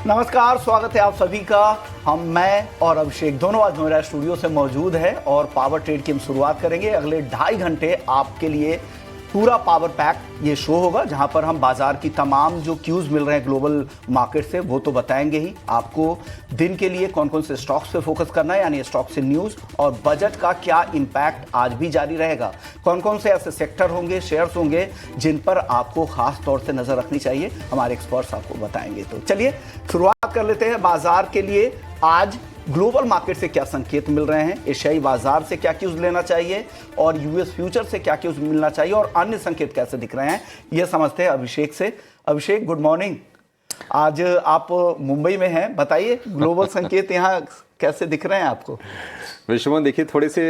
नमस्कार, स्वागत है आप सभी का। मैं और अभिषेक दोनों आज मेरा स्टूडियो से मौजूद है और पावर ट्रेड की हम शुरुआत करेंगे। अगले 2.5 घंटे आपके लिए पूरा पावर पैक ये शो होगा, जहां पर हम बाजार की तमाम जो क्यूज मिल रहे हैं ग्लोबल मार्केट से वो तो बताएंगे ही। आपको दिन के लिए कौन कौन से स्टॉक्स पे फोकस करना है, यानी स्टॉक से न्यूज और बजट का क्या इंपैक्ट आज भी जारी रहेगा, कौन कौन से ऐसे सेक्टर होंगे, शेयर्स होंगे जिन पर आपको खास तौर से नजर रखनी चाहिए, हमारे एक्सपर्ट्स आपको बताएंगे। तो चलिए शुरुआत कर लेते हैं। बाजार के लिए आज ग्लोबल मार्केट से क्या संकेत मिल रहे हैं, एशियाई बाजार से क्या क्यूज लेना चाहिए और यूएस फ्यूचर से क्या क्यूज मिलना चाहिए और अन्य संकेत कैसे दिख रहे हैं, यह समझते हैं अभिषेक से। अभिषेक, गुड मॉर्निंग। आज आप मुंबई में हैं, बताइए ग्लोबल संकेत यहाँ कैसे दिख रहे हैं आपको? विश्वमोहन, देखिए थोड़े से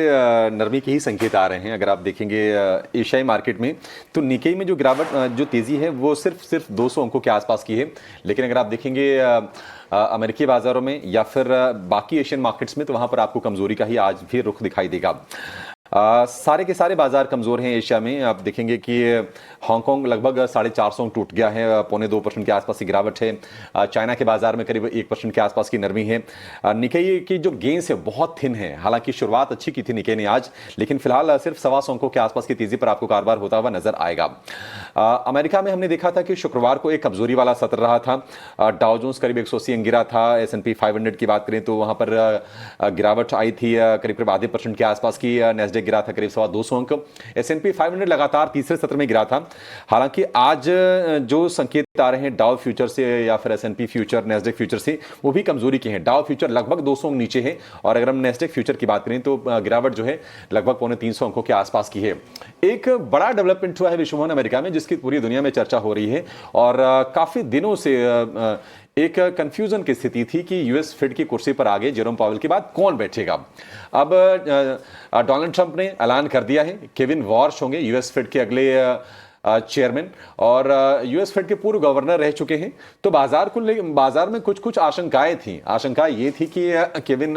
नरमी के ही संकेत आ रहे हैं। अगर आप देखेंगे एशियाई मार्केट में तो निकेई में जो गिरावट, जो तेजी है वो सिर्फ 200 अंकों के आसपास की है। लेकिन अगर आप देखेंगे अमेरिकी बाजारों में या फिर बाकी एशियन मार्केट्स में तो वहां पर आपको कमजोरी का ही आज भी रुख दिखाई देगा। सारे के सारे बाजार कमजोर हैं एशिया में। आप देखेंगे कि हांगकांग लगभग 450 अंक टूट गया है, 0.25% के आसपास की गिरावट है। चाइना के बाजार में करीब 1% के आसपास की नरमी है। निकेई की जो गेंस है बहुत थिन है। हालांकि शुरुआत अच्छी की थी निकेई ने आज, लेकिन फिलहाल सिर्फ 125 अंकों के आसपास की तेजी पर आपको कारोबार होता हुआ नजर आएगा। अमेरिका में हमने देखा था कि शुक्रवार को एक कमजोरी वाला सत्र रहा था। डाउ जोन्स करीब 180 अंक गिरा था। S&P 500 की बात करें तो वहां पर गिरावट आई थी करीब 0.5% के आसपास की। नेस्डेक गिरा था करीब 225 अंक। S&P 500 लगातार तीसरे सत्र में गिरा था। हालांकि आज जो संकेत आ रहे हैं डाउ फ्यूचर से या फिर S&P फ्यूचर, नेस्डेक फ्यूचर से, वो भी कमजोरी के हैं। डाउ फ्यूचर लगभग 200 अंक नीचे है और अगर हम नेस्डेक फ्यूचर की बात करें तो गिरावट जो है लगभग 350 अंकों के आसपास की है। एक बड़ा डेवलपमेंट हुआ है विश्वमोहन अमेरिका में, जिसकी पूरी दुनिया में चर्चा हो रही है और काफी दिनों से एक कंफ्यूजन की स्थिति थी कि यूएस फेड की कुर्सी पर आगे जेरोम पावेल के बाद कौन बैठेगा। अब डोनाल्ड ट्रंप ने ऐलान कर दिया है केविन वॉर्श होंगे यूएस फेड के अगले चेयरमैन और यूएस फेड के पूर्व गवर्नर रह चुके हैं। तो बाजार में कुछ आशंकाएं थी। आशंका ये थी कि केविन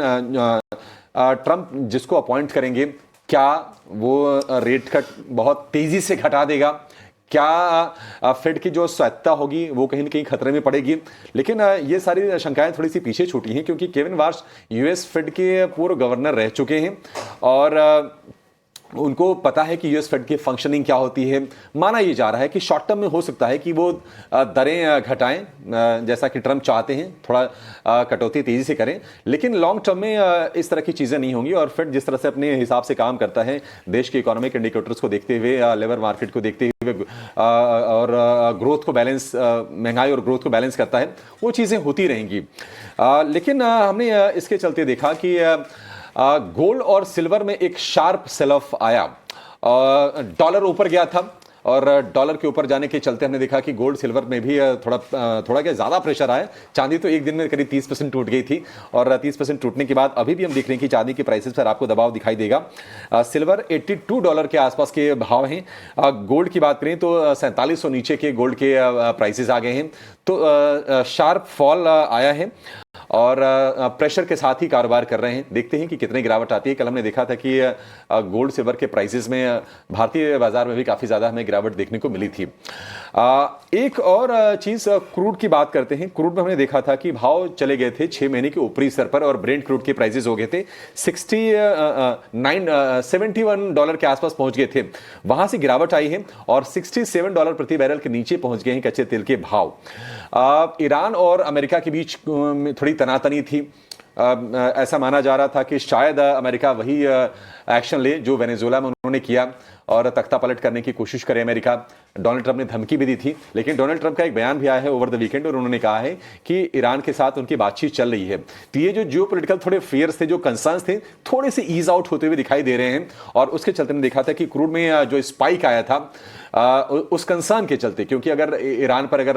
ट्रंप जिसको अपॉइंट करेंगे, क्या वो रेट कट बहुत तेजी से घटा देगा, क्या फेड की जो स्वायत्तता होगी वो कहीं ना कहीं खतरे में पड़ेगी। लेकिन ये सारी आशंकाएं थोड़ी सी पीछे छूटी हैं, क्योंकि केविन वॉर्श यूएस फेड के पूर्व गवर्नर रह चुके हैं और उनको पता है कि यूएस फेड की फंक्शनिंग क्या होती है। माना यह जा रहा है कि शॉर्ट टर्म में हो सकता है कि वो दरें घटाएं, जैसा कि ट्रंप चाहते हैं, थोड़ा कटौती तेजी से करें। लेकिन लॉन्ग टर्म में इस तरह की चीजें नहीं होंगी और फेड जिस तरह से अपने हिसाब से काम करता है, देश के इकोनॉमिक इंडिकेटर्स को देखते हुए, लेबर मार्केट को देखते हुए और ग्रोथ को बैलेंस, महंगाई और ग्रोथ को बैलेंस करता है, वो चीजें होती रहेंगी। लेकिन हमने इसके चलते देखा कि गोल्ड और सिल्वर में एक शार्प सेल ऑफ आया। डॉलर ऊपर गया था और डॉलर के ऊपर जाने के चलते हमने देखा कि गोल्ड सिल्वर में भी थोड़ा क्या ज्यादा प्रेशर आया। चांदी तो एक दिन में करीब 30% टूट गई थी और 30% टूटने के बाद अभी भी हम देख रहे हैं कि चांदी के प्राइसेस पर आपको दबाव दिखाई देगा। सिल्वर $82 के आसपास के भाव हैं। गोल्ड की बात करें तो 4700 नीचे के गोल्ड के प्राइसेस आ गए हैं। तो शार्प फॉल आया है और प्रेशर के साथ ही कारोबार कर रहे हैं। देखते हैं कि कितनी गिरावट आती है। कल हमने देखा था कि गोल्ड सिल्वर के प्राइसेस में भारतीय बाजार में भी काफी ज्यादा हमें गिरावट देखने को मिली थी। एक और चीज, क्रूड की बात करते हैं। क्रूड में हमने देखा था कि भाव चले गए थे 6 महीने के ऊपरी स्तर पर और ब्रेंट क्रूड के प्राइसेस हो गए थे $71 के आसपास पहुंच गए थे। वहां से गिरावट आई है और $67 प्रति बैरल के नीचे पहुंच गए हैं कच्चे तेल के भाव। ईरान और अमेरिका के बीच थोड़ी तनातनी थी। ऐसा माना जा रहा था कि शायद अमेरिका वही एक्शन ले जो वेनेजुएला में उन्होंने किया और तख्ता पलट करने की कोशिश करे अमेरिका। डोनाल्ड ट्रंप ने धमकी भी दी थी, लेकिन डोनाल्ड ट्रंप का एक बयान भी आया है ओवर द वीकेंड और उन्होंने कहा है कि ईरान के साथ उनकी बातचीत चल रही है। तो ये जो जियोपॉलिटिकल थोड़े फियर्स थे, जो कंसर्न्स थे, थोड़े से ईज आउट होते हुए दिखाई दे रहे हैं और उसके चलते देखा था कि क्रूड में जो स्पाइक आया था उस कंसर्न के चलते, क्योंकि अगर ईरान पर अगर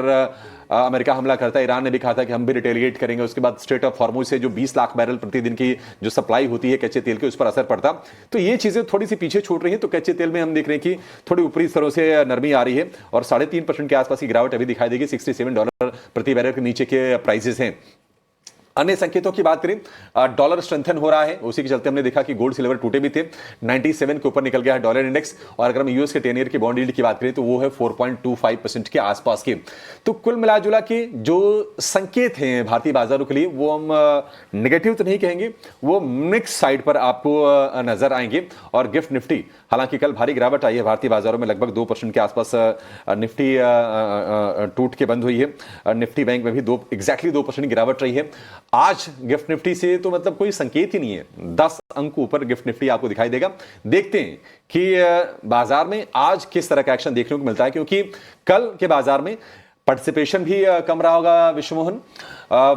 अमेरिका हमला करता है, ईरान ने भी कहा था कि हम भी रिटेलिएट करेंगे। उसके बाद स्ट्रेट ऑफ हॉर्मुज से जो 20 लाख बैरल प्रतिदिन की जो सप्लाई होती है कच्चे तेल के, उस पर असर पड़ता। तो ये चीजें थोड़ी सी पीछे छूट रही हैं। तो कच्चे तेल में हम देख रहे हैं कि थोड़ी ऊपरी स्तरों से नरमी आ रही है और 3.5% के आसपास की गिरावट अभी दिखाई देगी। $67 प्रति बैरल के नीचे के प्राइसेस हैं। अन्य संकेतों की बात करें, डॉलर स्ट्रेंथन हो रहा है, उसी के चलते हमने देखा कि गोल्ड सिल्वर टूटे भी थे, 97 के ऊपर निकल गया है डॉलर इंडेक्स। और अगर हम यूएस के 10 ईयर की बॉन्ड यील्ड की बात करें तो वो है 4.25% के आसपास के। तो कुल मिलाजुला के जो संकेत हैं भारतीय बाजारों के लिए वो हम नेगेटिव तो नहीं कहेंगे, वो मिक्स साइड पर आपको नजर आएंगे। और गिफ्ट निफ्टी, हालांकि कल भारी गिरावट आई है भारतीय बाजारों में, लगभग 2% के आसपास निफ्टी टूट के बंद हुई है। निफ्टी बैंक में भी एग्जैक्टली 2% गिरावट रही है। आज गिफ्ट निफ्टी से तो मतलब कोई संकेत ही नहीं है, 10 अंक ऊपर गिफ्ट निफ्टी आपको दिखाई देगा। देखते हैं कि बाजार में आज किस तरह का एक्शन देखने को मिलता है, क्योंकि कल के बाजार में पार्टिसिपेशन भी कम रहा होगा विश्वमोहन,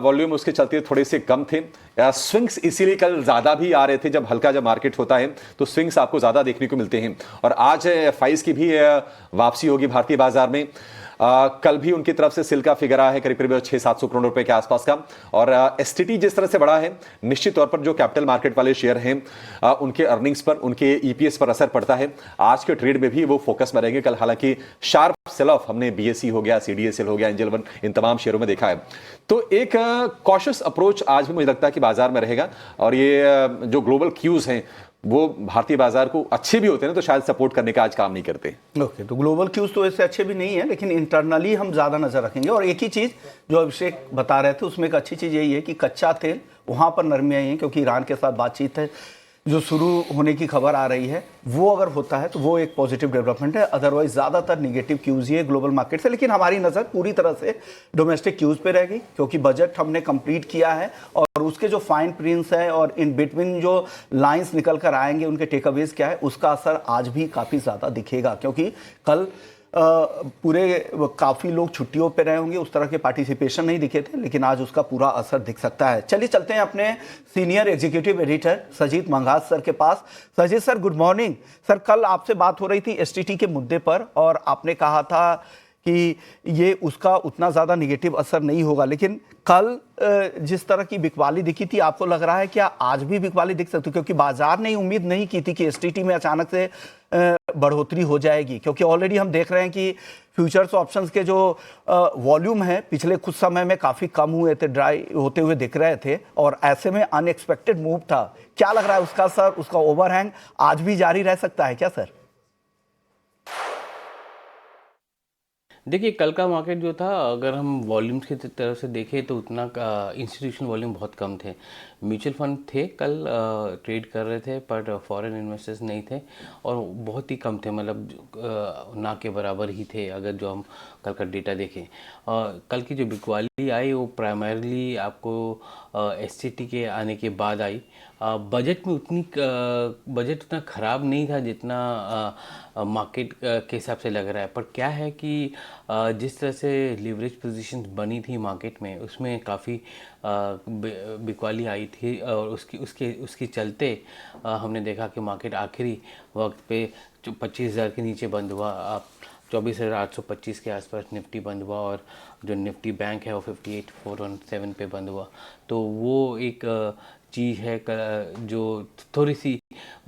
वॉल्यूम उसके चलते थोड़े से कम थे। स्विंग्स इसीलिए कल ज्यादा भी आ रहे थे, जब मार्केट होता है तो स्विंग्स आपको ज्यादा देखने को मिलते हैं। और आज एफआईज की भी वापसी होगी भारतीय बाजार में। कल भी उनकी तरफ से सिल का फिगर आया है करीब 600-700 करोड़ रुपए के आसपास का। और एसटीटी जिस तरह से बढ़ा है, निश्चित तौर पर जो कैपिटल मार्केट वाले शेयर हैं उनके अर्निंग्स पर, उनके ईपीएस पर असर पड़ता है। आज के ट्रेड में भी वो फोकस में रहेंगे। कल हालांकि शार्प सेल ऑफ हमने बीएसई हो गया, सीडीएसएल हो गया, एंजल वन, इन तमाम शेयरों में देखा है। तो एक कॉशियस अप्रोच आज भी मुझे लगता है कि बाजार में रहेगा। और ये जो ग्लोबल क्यूज हैं वो भारतीय बाजार को अच्छे भी होते हैं तो शायद सपोर्ट करने का आज काम नहीं करते। ओके, तो ग्लोबल क्यूज तो ऐसे अच्छे भी नहीं है, लेकिन इंटरनली हम ज़्यादा नज़र रखेंगे। और एक ही चीज़ जो अभिषेक बता रहे थे, उसमें एक अच्छी चीज़ यही है कि कच्चा तेल वहाँ पर नरमी आई है, क्योंकि ईरान के साथ बातचीत है जो शुरू होने की खबर आ रही है, वो अगर होता है तो वो एक पॉजिटिव डेवलपमेंट है। अदरवाइज ज़्यादातर निगेटिव क्यूज ही है ग्लोबल मार्केट से। लेकिन हमारी नज़र पूरी तरह से डोमेस्टिक क्यूज पे रहेगी, क्योंकि बजट हमने कंप्लीट किया है और उसके जो फाइन प्रिंट्स है और इन बिटवीन जो लाइंस निकल कर आएंगे, उनके टेकअवेज क्या है, उसका असर आज भी काफ़ी ज़्यादा दिखेगा। क्योंकि कल पूरे काफ़ी लोग छुट्टियों पे रहे होंगे, उस तरह के पार्टिसिपेशन नहीं दिखे थे, लेकिन आज उसका पूरा असर दिख सकता है। चलिए चलते हैं अपने senior executive editor Sajeet Manghas sir के पास। Sajeet sir, good morning sir. कल आपसे बात हो रही थी एसटीटी के मुद्दे पर और आपने कहा था कि ये उसका उतना ज़्यादा निगेटिव असर नहीं होगा, लेकिन कल जिस तरह की बिकवाली दिखी थी, आपको लग रहा है क्या आज भी बिकवाली दिख सकती है? क्योंकि बाजार ने उम्मीद नहीं की थी कि एसटीटी में अचानक से बढ़ोतरी हो जाएगी, क्योंकि ऑलरेडी हम देख रहे हैं कि फ्यूचर्स ऑप्शंस के जो वॉल्यूम है पिछले कुछ समय में काफ़ी कम हुए थे, ड्राई होते हुए दिख रहे थे, और ऐसे में अनएक्सपेक्टेड मूव था। क्या लग रहा है उसका सर, उसका ओवरहैंग आज भी जारी रह सकता है क्या सर? देखिए, कल का मार्केट जो था, अगर हम वॉल्यूम्स की तरफ से देखें तो उतना इंस्टीट्यूशनल वॉल्यूम बहुत कम थे। म्यूचुअल फंड थे कल ट्रेड कर रहे थे, पर फॉरेन इन्वेस्टर्स नहीं थे और बहुत ही कम थे, मतलब ना के बराबर ही थे अगर जो हम कल का डेटा देखें। कल की जो बिकवाली आई वो प्राइमरीली आपको एसटीटी के आने के बाद आई। बजट में बजट उतना ख़राब नहीं था जितना मार्केट के हिसाब से लग रहा है। पर क्या है कि जिस तरह से लिवरेज पोजीशंस बनी थी मार्केट में, उसमें काफ़ी बिकवाली आई थी और उसके चलते हमने देखा कि मार्केट आखिरी वक्त पे 25,000 के नीचे बंद हुआ। 24,825 के आसपास निफ्टी बंद हुआ और जो निफ्टी बैंक है वो 58,417 पे बंद हुआ। तो वो एक चीज़ है जो थोड़ी सी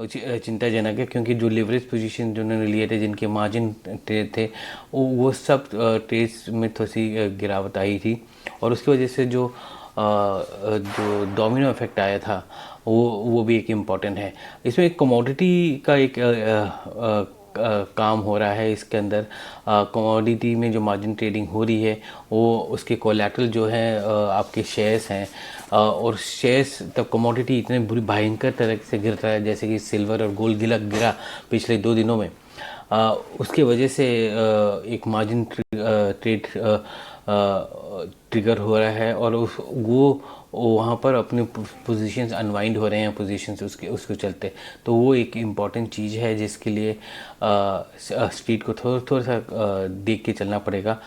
चिंताजनक है, क्योंकि जो लिवरेज पोजीशन जो उन्होंने लिए थे, जिनके मार्जिन ट्रेड थे, वो सब ट्रेड्स में थोड़ी सी गिरावट आई थी और उसकी वजह से जो डोमिनो इफेक्ट आया था वो भी एक इम्पॉर्टेंट है। इसमें एक कमोडिटी का एक काम हो रहा है इसके अंदर। कमोडिटी में जो मार्जिन ट्रेडिंग हो रही है वो उसके कोलैटरल जो है आपके शेयर्स हैं, और शेयर्स तब कमोडिटी इतने बुरी भयंकर तरह से गिर रहा है, जैसे कि सिल्वर और गोल्ड गिरा पिछले 2 दिनों में। उसके वजह से एक मार्जिन ट्रेड ट्रिगर हो रहा है और वो वहाँ पर अपने पोजीशंस अनवाइंड हो रहे हैं पोजीशंस उसके चलते। तो वो एक इम्पॉर्टेंट चीज़ है जिसके लिए स्ट्रीट को थोड़ा सा देख के चलना पड़ेगा।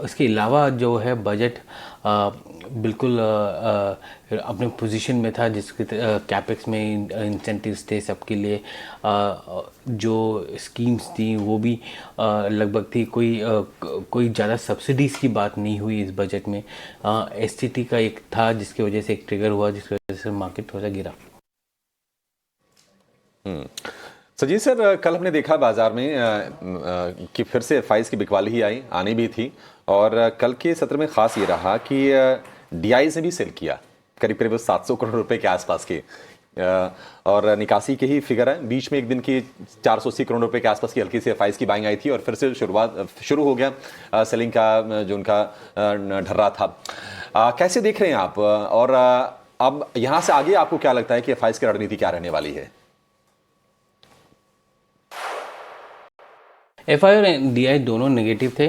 इसके अलावा जो है बजट बिल्कुल अपने पोजीशन में था, जिसके कैपेक्स में इंसेंटिव्स थे सबके लिए, जो स्कीम्स थी वो भी लगभग थी। कोई ज़्यादा सब्सिडीज़ की बात नहीं हुई इस बजट में। एसटीटी का एक था जिसकी वजह से एक ट्रिगर हुआ, जिसकी वजह से मार्केट थोड़ा गिरा। सजीत सर, कल हमने देखा बाजार में कि फिर से एफआईज की बिकवाली ही आई, आनी भी थी, और कल के सत्र में खास ये रहा कि डीआईज ने भी सेल किया। करीब करीब 700 करोड़ रुपए के आसपास के, और निकासी के ही फिगर है। बीच में एक दिन की 480 करोड़ रुपए के आसपास की हल्की सी एफआईएस की बाइंग आई थी और फिर से शुरू हो गया सेलिंग का जो उनका ढर्रा था। कैसे देख रहे हैं आप, और अब यहां से आगे आपको क्या लगता है कि एफआईएस की रणनीति क्या रहने वाली है? एफआई और डीआई दोनों नेगेटिव थे,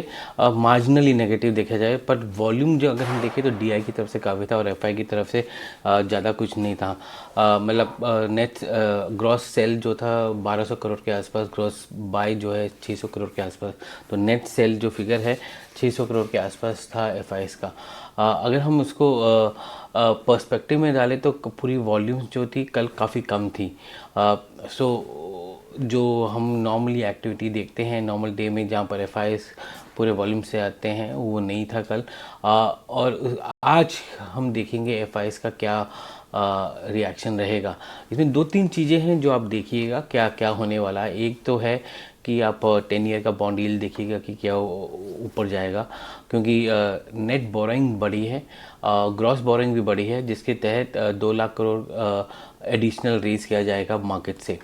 मार्जिनली नेगेटिव देखा जाए, पर वॉल्यूम जो अगर हम देखें तो डीआई की तरफ से काफ़ी था और एफआई की तरफ से ज़्यादा कुछ नहीं था। मतलब नेट ग्रॉस सेल जो था 1200 करोड़ के आसपास, ग्रॉस बाय जो है 600 करोड़ के आसपास, तो नेट सेल जो फिगर है 600 करोड़ के आसपास था एफआईएस का। अगर हम उसको पर्सपेक्टिव में डालें तो पूरी वॉल्यूम्स जो थी कल काफ़ी कम थी। जो हम नॉर्मली एक्टिविटी देखते हैं नॉर्मल डे में जहाँ पर एफआईएस पूरे वॉल्यूम से आते हैं, वो नहीं था कल। और आज हम देखेंगे एफआईएस का क्या रिएक्शन रहेगा। इसमें 2-3 चीज़ें हैं जो आप देखिएगा क्या क्या होने वाला है। एक तो है कि आप 10 ईयर का बॉन्ड यील्ड देखिएगा कि क्या ऊपर जाएगा, क्योंकि नेट बोरोइंग बढ़ी है, ग्रॉस बोरोइंग भी बढ़ी है, जिसके तहत 2 लाख करोड़ एडिशनल रेज किया जाएगा मार्केट से,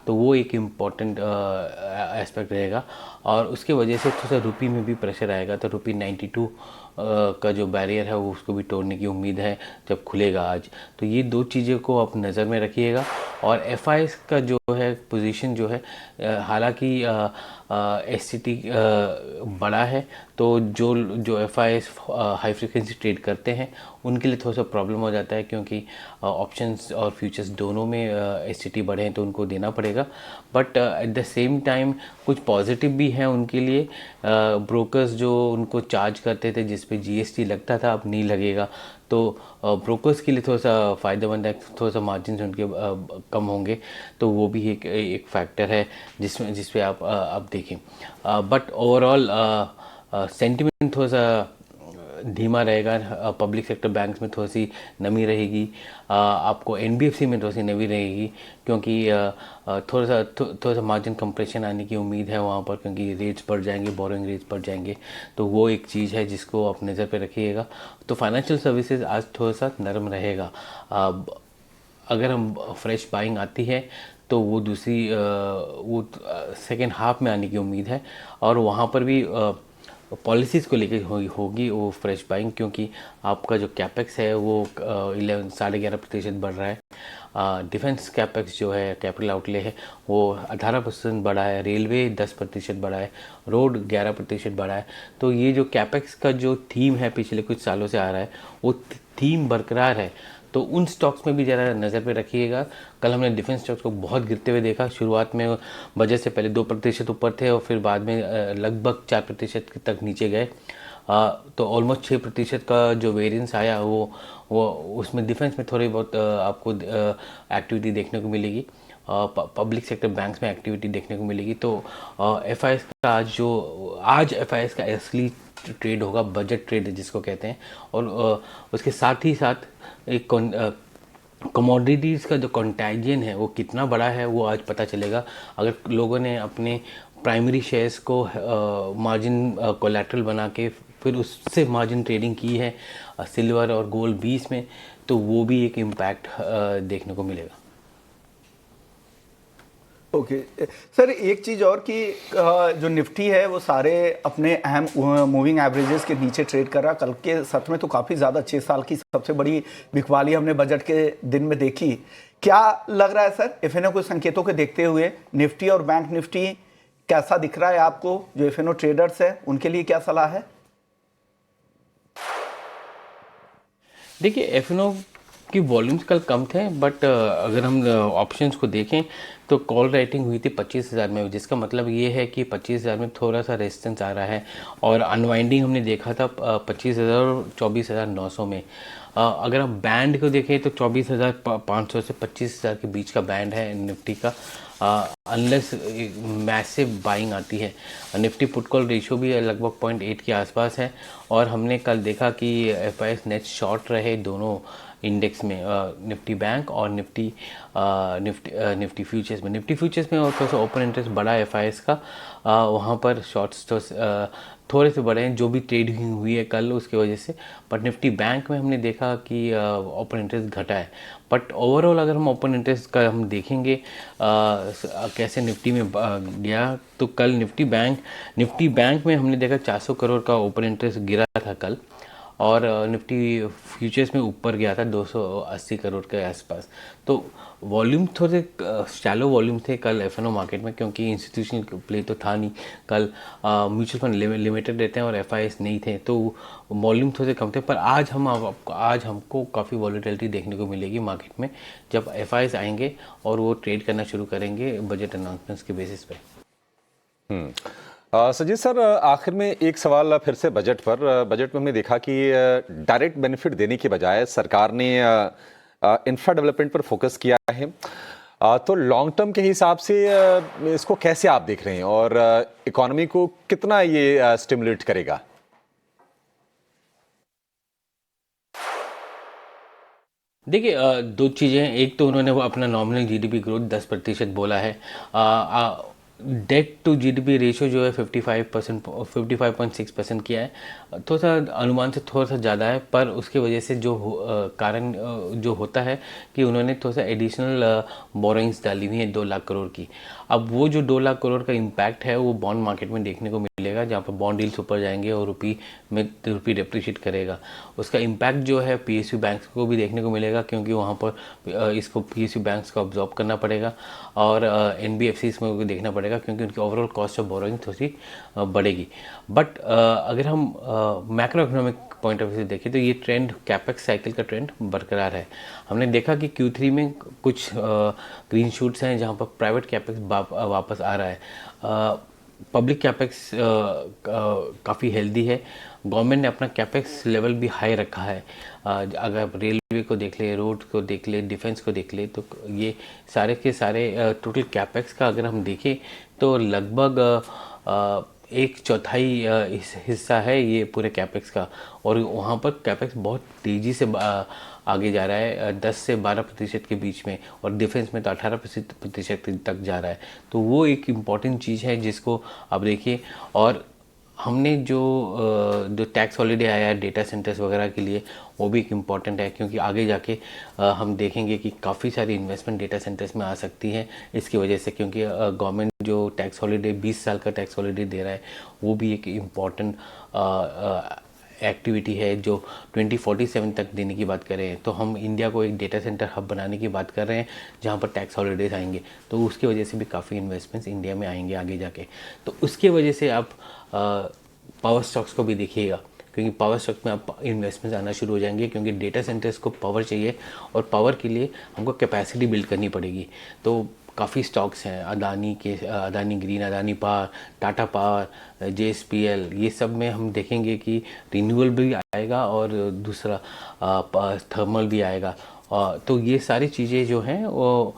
तो वो एक इम्पॉर्टेंट एस्पेक्ट रहेगा। और उसके वजह से थोड़ा सा रुपी में भी प्रेशर आएगा, तो रुपी 92 का जो बैरियर है वो उसको भी तोड़ने की उम्मीद है जब खुलेगा आज। तो ये 2 चीज़ों को आप नज़र में रखिएगा। और एफआईएस का जो है पोजीशन जो है, हालांकि एससीटी बड़ा है, तो जो एफआईएस हाई फ्रिक्वेंसी ट्रेड करते हैं उनके लिए थोड़ा सा प्रॉब्लम हो जाता है, क्योंकि ऑप्शंस और फ्यूचर्स दोनों में एससीटी बढ़े हैं तो उनको देना पड़ेगा। But at the same time कुछ पॉजिटिव भी हैं उनके लिए। ब्रोकर्स जो उनको चार्ज करते थे जिस पे जीएसटी लगता था, अब नहीं लगेगा, तो ब्रोकर्स के लिए थोड़ा सा फ़ायदेमंद है, थोड़ा सा मार्जिन उनके कम होंगे, तो वो भी एक फैक्टर है जिस पे आप देखें। बट ओवरऑल सेंटिमेंट थोड़ा सा धीमा रहेगा। पब्लिक सेक्टर बैंक्स में थोड़ी सी नमी रहेगी, आपको एनबीएफसी में थोड़ी सी नमी रहेगी, क्योंकि थोड़ा सा मार्जिन कंप्रेशन आने की उम्मीद है वहाँ पर, क्योंकि रेट्स बढ़ जाएंगे, बोरोइंग रेट्स बढ़ जाएंगे, तो वो एक चीज़ है जिसको आप नज़र पे रखिएगा। तो फाइनेंशियल सर्विसेज आज थोड़ा सा नरम रहेगा। अगर हम फ्रेश बाइंग आती है तो वो दूसरी वो सेकेंड हाफ में आने की उम्मीद है, और वहाँ पर भी पॉलिसीज़ को लेकर होगी वो फ्रेश बाइंग, क्योंकि आपका जो कैपेक्स है वो 11.5% बढ़ रहा है। डिफेंस कैपेक्स जो है, कैपिटल आउटले है, वो 18% बढ़ा है, रेलवे 10% बढ़ा है, रोड 11% बढ़ा है। तो ये जो कैपेक्स का जो थीम है पिछले कुछ सालों से आ रहा है, वो थीम बरकरार है। तो उन स्टॉक्स में भी ज़रा नज़र पे रखिएगा। कल हमने डिफेंस स्टॉक्स को बहुत गिरते हुए देखा। शुरुआत में बजट से पहले 2% ऊपर थे और फिर बाद में लगभग 4% तक नीचे गए। तो ऑलमोस्ट 6% का जो वेरिएंस आया वो उसमें डिफेंस में थोड़ी बहुत आपको एक्टिविटी देखने को मिलेगी, पब्लिक सेक्टर बैंक्स में एक्टिविटी देखने को मिलेगी। तो एफआईएस का आज एफआईएस का असली ट्रेड होगा, बजट ट्रेड जिसको कहते हैं। और उसके साथ ही साथ एक कमोडिटीज़ का जो कंटैजियन है वो कितना बड़ा है वो आज पता चलेगा। अगर लोगों ने अपने प्राइमरी शेयर्स को मार्जिन कोलैटरल बना के फिर उससे मार्जिन ट्रेडिंग की है सिल्वर और गोल्ड 20 में, तो वो भी एक इम्पैक्ट देखने को मिलेगा। ओके सर, एक चीज़ और कि जो निफ्टी है वो सारे अपने अहम मूविंग एवरेजेस के नीचे ट्रेड कर रहा। कल के सत्र में तो काफ़ी ज़्यादा 6 साल की सबसे बड़ी बिकवाली हमने बजट के दिन में देखी। क्या लग रहा है सर, एफएनओ के संकेतों के देखते हुए निफ्टी और बैंक निफ्टी कैसा दिख रहा है आपको? जो एफएनओ ट्रेडर्स है उनके लिए क्या सलाह है? देखिए, एफएनओ की वॉल्यूम्स कल कम थे, बट अगर हम ऑप्शंस को देखें तो कॉल राइटिंग हुई थी 25,000 में, जिसका मतलब ये है कि 25,000 में थोड़ा सा रेजिस्टेंस आ रहा है। और अनवाइंडिंग हमने देखा था 25,000 और 24,900 में। अगर आप बैंड को देखें तो 24,500 से 25,000 के बीच का बैंड है निफ्टी का, अनलेस मैसिव बाइंग आती है। निफ्टी पुट कॉल रेशियो भी लगभग 0.8 के आसपास है। और हमने कल देखा कि एफआईएस नेट शॉर्ट रहे दोनों इंडेक्स में, निफ्टी बैंक और निफ्टी फ्यूचर्स में। निफ्टी फ्यूचर्स में और थोड़ा सा ओपन इंटरेस्ट बड़ा एफआईएस का, वहाँ पर शॉर्ट्स तो थोड़े से बढ़े हैं, जो भी ट्रेड हुई है कल उसकी वजह से। बट निफ्टी बैंक में हमने देखा कि ओपन इंटरेस्ट घटा है। बट ओवरऑल अगर हम ओपन इंटरेस्ट का हम देखेंगे कैसे निफ्टी में गया, तो कल निफ्टी बैंक में हमने देखा 400 करोड़ का ओपन इंटरेस्ट गिरा था कल, और निफ्टी फ्यूचर्स में ऊपर गया था 280 करोड़ के आसपास। तो वॉल्यूम थोड़े शैलो वॉल्यूम थे कल एफ.एन.ओ मार्केट में, क्योंकि इंस्टीट्यूशनल प्ले तो था नहीं कल। म्यूचुअल फंड लिमिटेड रहते हैं और एफ.आई.एस नहीं थे, तो वॉल्यूम थोड़े कम थे। पर आज हमको काफ़ी वॉलीटिलिटी देखने को मिलेगी मार्केट में, जब एफ.आई.एस आएंगे और वो ट्रेड करना शुरू करेंगे बजट अनाउंसमेंट्स के बेसिस पे। सजीत सर, आखिर में एक सवाल फिर से बजट पर। बजट में हमने देखा कि डायरेक्ट बेनिफिट देने के बजाय सरकार ने इंफ्रा डेवलपमेंट पर फोकस किया है। तो लॉन्ग टर्म के हिसाब से इसको कैसे आप देख रहे हैं, और इकोनॉमी को कितना ये स्टिमुलेट करेगा? देखिए, दो चीज़ें हैं। एक तो उन्होंने वो अपना नॉमिनल जीडीपी ग्रोथ 10% बोला है। डेट टू जीडीपी रेशियो जो है 55.6% किया है। थोड़ा सा अनुमान से थोड़ा सा ज़्यादा है, पर उसके वजह से जो कारण जो होता है कि उन्होंने थोड़ा सा एडिशनल बोरोइंग्स डाली हुई है 2 लाख करोड़ की। अब वो जो 2 लाख करोड़ का इम्पैक्ट है वो बॉन्ड मार्केट में देखने को मिलेगा, जहाँ पर बॉन्ड डील्स ऊपर जाएंगे और रुपी डेप्रिशिएट करेगा। उसका इम्पैक्ट जो है पीएसयू बैंक्स को भी देखने को मिलेगा, क्योंकि वहाँ पर इसको पीएसयू बैंक्स को अब्जॉर्ब करना पड़ेगा, और एनबीएफसीज में देखना पड़ेगा, क्योंकि उनकी ओवरऑल कॉस्ट ऑफ बोरोइंग थोड़ी बढ़ेगी। बट अगर हम macro economic point of view से देखें तो ये ट्रेंड, कैपेक्स साइकिल का ट्रेंड बरकरार है। हमने देखा कि Q3 में कुछ ग्रीन शूट्स हैं जहाँ पर प्राइवेट कैपेक्स वापस आ रहा है। पब्लिक कैपेक्स काफ़ी हेल्दी है। गवर्नमेंट ने अपना कैपेक्स लेवल भी हाई रखा है। अगर रेलवे को देख ले, रोड को देख ले, डिफेंस को देख ले, तो ये सारे के सारे टोटल कैपेक्स का अगर हम देखें तो लगभग 1/4 हिस्सा है ये पूरे कैपेक्स का, और वहाँ पर कैपेक्स बहुत तेज़ी से आगे जा रहा है, 10 से 12% के बीच में, और डिफेंस में तो 18% तक जा रहा है। तो वो एक इम्पॉर्टेंट चीज़ है जिसको आप देखिए। और हमने जो टैक्स हॉलीडे आया है डेटा सेंटर्स वगैरह के लिए, वो भी एक इम्पॉर्टेंट है, क्योंकि आगे जाके हम देखेंगे कि काफ़ी सारी इन्वेस्टमेंट डेटा सेंटर्स में आ सकती है इसकी वजह से, क्योंकि गवर्नमेंट जो टैक्स हॉलीडे 20 साल का टैक्स हॉलीडे दे रहा है, वो भी एक इम्पॉर्टेंट एक्टिविटी है जो 2047 तक देने की बात करें। तो हम इंडिया को एक डेटा सेंटर हब बनाने की बात कर रहे हैं जहाँ पर टैक्स हॉलीडेज आएंगे, तो उसकी वजह से भी काफ़ी इन्वेस्टमेंट्स इंडिया में आएंगे आगे जाके। तो उसके वजह से आप पावर स्टॉक्स को भी देखिएगा, क्योंकि पावर स्टॉक में अब इन्वेस्टमेंट्स आना शुरू हो जाएंगे, क्योंकि डेटा सेंटर्स को पावर चाहिए, और पावर के लिए हमको कैपेसिटी बिल्ड करनी पड़ेगी। तो काफ़ी स्टॉक्स हैं, Adani green, Adani power, Tata power, JSPL, ये सब में हम देखेंगे कि रिन्यूएबल भी आएगा और दूसरा थर्मल भी आएगा। तो ये सारी चीज़ें जो हैं वो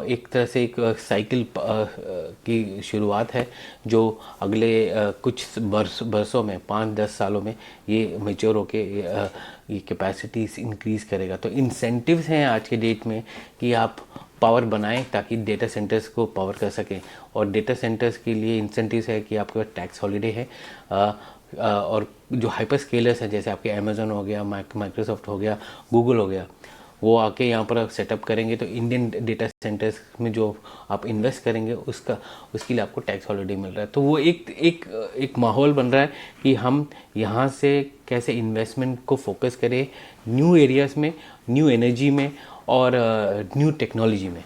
एक तरह से एक साइकिल की शुरुआत है, जो अगले कुछ बरसों में, 5-10 सालों में ये मैच्योर होके ये कैपेसिटीज इंक्रीज़ करेगा। तो इंसेंटिव्स हैं आज के डेट में कि आप पावर बनाएं ताकि डेटा सेंटर्स को पावर कर सकें, और डेटा सेंटर्स के लिए इंसेंटिव्स है कि आपके पास टैक्स हॉलीडे है, और जो हाइपर स्केलर्स हैं जैसे आपके अमेजोन हो गया, माइक्रोसॉफ्ट हो गया, गूगल हो गया, वो आके यहाँ पर सेटअप करेंगे, तो इंडियन डेटा सेंटर्स में जो आप इन्वेस्ट करेंगे उसके लिए आपको टैक्स हॉलीडे मिल रहा है। तो वो एक माहौल बन रहा है कि हम यहाँ से कैसे इन्वेस्टमेंट को फोकस करें न्यू एरियाज़ में, न्यू एनर्जी में, और न्यू टेक्नोलॉजी में।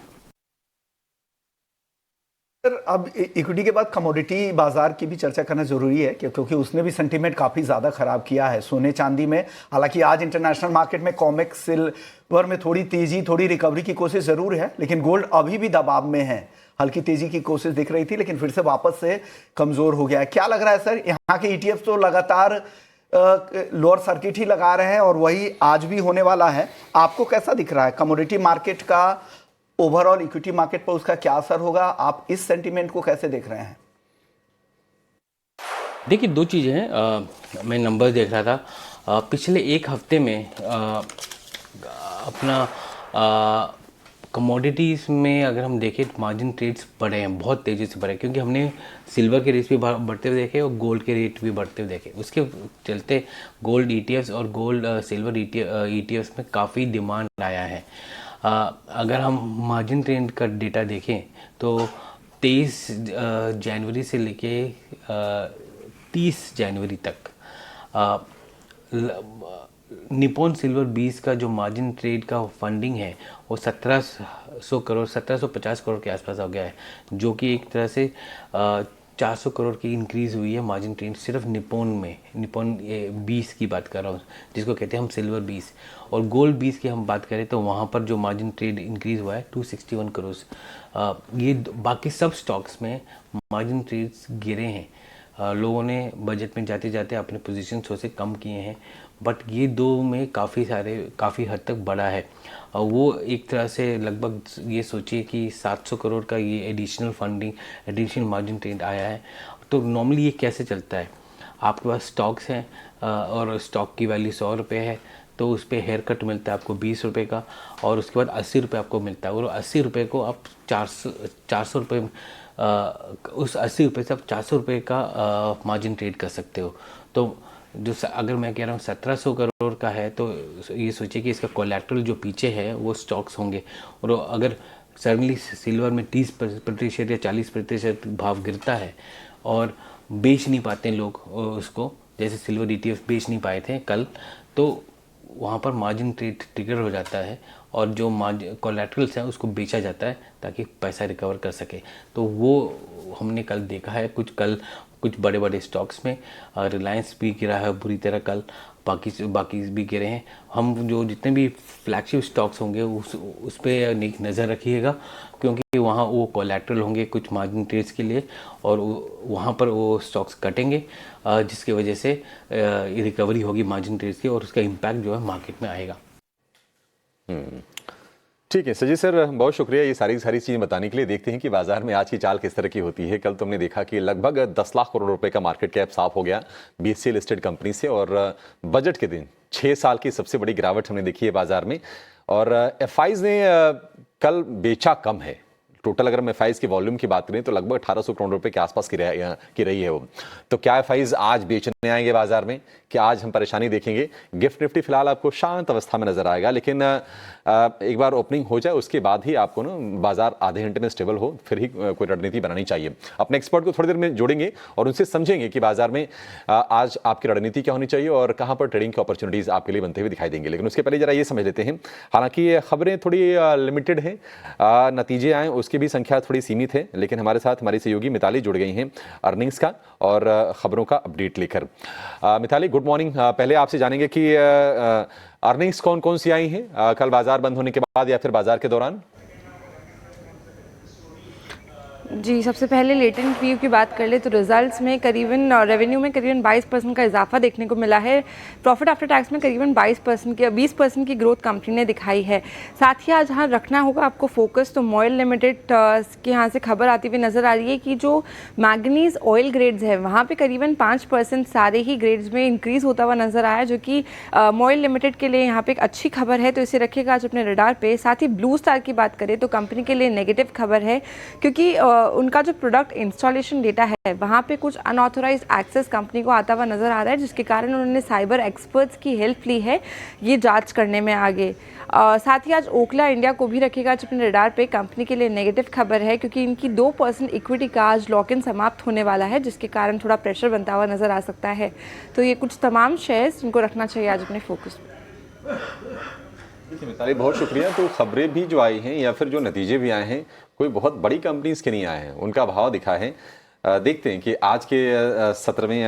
सर, अब इक्विटी के बाद कमोडिटी बाजार की भी चर्चा करना जरूरी है, क्योंकि उसने भी सेंटीमेंट काफी ज्यादा खराब किया है सोने चांदी में। हालांकि आज इंटरनेशनल मार्केट में कॉमेक्स सिल्वर में थोड़ी तेजी, थोड़ी रिकवरी की कोशिश जरूर है, लेकिन गोल्ड अभी भी दबाव में है। हल्की तेजी की कोशिश दिख रही थी, लेकिन फिर से वापस से कमजोर हो गया है। क्या लग रहा है सर, यहाँ के ETF तो लगातार लोअर सर्किट ही लगा रहे हैं, और वही आज भी होने वाला है। आपको कैसा दिख रहा है कमोडिटी मार्केट का ओवरऑल इक्विटी मार्केट पर, उसका क्या असर होगा? आप इस सेंटीमेंट को कैसे देख रहे हैं? देखिए, दो चीज़ें हैं। मैं नंबर देख रहा था, पिछले एक हफ्ते में अपना कमोडिटीज़ में अगर हम देखें तो मार्जिन ट्रेड्स बढ़े हैं, बहुत तेज़ी से बढ़े, क्योंकि हमने सिल्वर के रेट्स भी बढ़ते हुए देखे और गोल्ड के रेट भी बढ़ते हुए देखे। उसके चलते गोल्ड ETFs और गोल्ड सिल्वर ETFs में काफ़ी डिमांड आया है। अगर हम मार्जिन ट्रेंड का डेटा देखें तो 23 जनवरी से लेके 30 जनवरी तक निप्पॉन सिल्वर 20 का जो मार्जिन ट्रेड का फंडिंग है वो 1700 करोड़ 1750 करोड़ के आसपास आ गया है, जो कि एक तरह से 400 करोड़ की इंक्रीज़ हुई है मार्जिन ट्रेड सिर्फ निप्पॉन में। निप्पॉन 20 की बात कर रहा हूँ, जिसको कहते हैं हम सिल्वर 20। और गोल्ड 20 की हम बात करें तो वहाँ पर जो मार्जिन ट्रेड इंक्रीज़ हुआ है 261 करोड़। ये बाकी सब स्टॉक्स में मार्जिन ट्रेड्स गिरे हैं। लोगों ने बजट में जाते जाते अपने पोजीशन से कम किए हैं, बट ये दो में काफ़ी हद तक बढ़ा है। वो एक तरह से लगभग ये सोचिए कि 700 करोड़ का ये additional funding, additional margin trade आया है। तो नॉर्मली ये कैसे चलता है, आपके पास स्टॉक्स हैं और स्टॉक की वैल्यू 100 रुपये है, तो उस पर हेयर कट मिलता है आपको 20 रुपये का, और उसके बाद 80 रुपये आपको मिलता है, और 80 रुपये को आप 400 रुपये, उस 80 रुपये से आप 400 रुपये का मार्जिन ट्रेड कर सकते हो। तो जो अगर मैं कह रहा हूँ 1700 करोड़ का है, तो ये सोचिए कि इसका कोलैटरल जो पीछे है वो स्टॉक्स होंगे, और अगर सडनली सिल्वर में 30% या 40% भाव गिरता है और बेच नहीं पाते लोग उसको, जैसे सिल्वर ETF बेच नहीं पाए थे कल, तो वहाँ पर मार्जिन ट्रेड ट्रिगर हो जाता है और जो कोलैटरल्स हैं उसको बेचा जाता है ताकि पैसा रिकवर कर सके। तो वो हमने कल देखा है, कुछ बड़े बड़े स्टॉक्स में रिलायंस भी गिरा है बुरी तरह कल, बाकी भी गिरे हैं। हम जो जितने भी फ्लैगशिप स्टॉक्स होंगे उस पर एक नज़र रखिएगा, क्योंकि वहाँ वो कोलैटरल होंगे कुछ मार्जिन ट्रेड्स के लिए, और वहाँ पर वो स्टॉक्स कटेंगे, जिसकी वजह से रिकवरी होगी मार्जिन ट्रेड्स की, और उसका इम्पैक्ट जो है मार्केट में आएगा। ठीक है सजी सर, बहुत शुक्रिया ये सारी चीज़ें बताने के लिए। देखते हैं कि बाजार में आज की चाल किस तरह की होती है। कल तुमने देखा कि लगभग 10 लाख करोड़ रुपए का मार्केट कैप साफ हो गया BSE लिस्टेड कंपनी से, और बजट के दिन 6 साल की सबसे बड़ी गिरावट हमने देखी है बाजार में। और FIs ने कल बेचा कम है। टोटल अगर हम FIs की वॉल्यूम की बात करें तो लगभग 1800 करोड़ रुपए के आसपास की रही है वो। तो क्या FIs आज बेचने आएंगे बाजार में, कि आज हम परेशानी देखेंगे? गिफ्ट निफ्टी फिलहाल आपको शांत अवस्था में नजर आएगा, लेकिन एक बार ओपनिंग हो जाए उसके बाद ही आपको ना बाजार आधे घंटे में स्टेबल हो, फिर ही कोई रणनीति बनानी चाहिए। अपने एक्सपर्ट को थोड़ी देर में जोड़ेंगे और उनसे समझेंगे कि बाजार में आज आपकी रणनीति क्या होनी चाहिए और कहां पर ट्रेडिंग की अपॉर्चुनिटीज आपके लिए बनते हुए दिखाई देंगे। लेकिन उसके पहले जरा ये समझ लेते हैं, हालांकि खबरें थोड़ी लिमिटेड हैं, नतीजे आए उसकी भी संख्या थोड़ी सीमित है, लेकिन हमारे साथ हमारी सहयोगी मिताली जुड़ गई हैं अर्निंग्स का और खबरों का अपडेट लेकर। Mitali good morning. पहले आपसे जानेंगे कि अर्निंग्स कौन कौन सी आई हैं कल बाजार बंद होने के बाद या फिर बाजार के दौरान? जी, सबसे पहले लेटेंट व्यू की बात कर ले तो रिजल्ट्स में करीबन रेवेन्यू में करीबन 22% का इजाफा देखने को मिला है। प्रॉफिट आफ्टर टैक्स में करीबन 20% की ग्रोथ कंपनी ने दिखाई है। साथ ही आज यहाँ रखना होगा आपको फोकस, तो मॉयल लिमिटेड के यहाँ से खबर आती हुई नज़र आ रही है कि जो मैग्नीज ऑयल ग्रेड्स है वहाँ पे करीबन 5% सारे ही ग्रेड्स में इंक्रीज होता हुआ नजर आया, जो कि मॉयल लिमिटेड के लिए यहाँ पे एक अच्छी खबर है, तो इसे रखिएगा आज अपने रडार पे। साथ ही ब्लू स्टार की बात करें तो कंपनी के लिए नेगेटिव खबर है, क्योंकि उनका जो प्रोडक्ट इंस्टॉलेशन डेटा है वहाँ पे कुछ अनऑथोराइज एक्सेस कंपनी को आता हुआ नजर आ रहा है, जिसके कारण उन्होंने साइबर एक्सपर्ट्स की हेल्प ली है ये जांच करने में आगे। साथ ही आज ओखला इंडिया को भी रखेगा आज अपने रडार पे। कंपनी के लिए नेगेटिव खबर है, क्योंकि इनकी 2% इक्विटी का आज लॉक इन समाप्त होने वाला है, जिसके कारण थोड़ा प्रेशर बनता हुआ नजर आ सकता है। तो ये कुछ तमाम शेयर्स जिनको रखना चाहिए आज अपने फोकस में। मिताली बहुत शुक्रिया। तो खबरें भी जो आई हैं या फिर जो नतीजे भी आए हैं कोई बहुत बड़ी कंपनीज के नहीं आए हैं, उनका भाव दिखा है। देखते हैं कि आज के सत्र में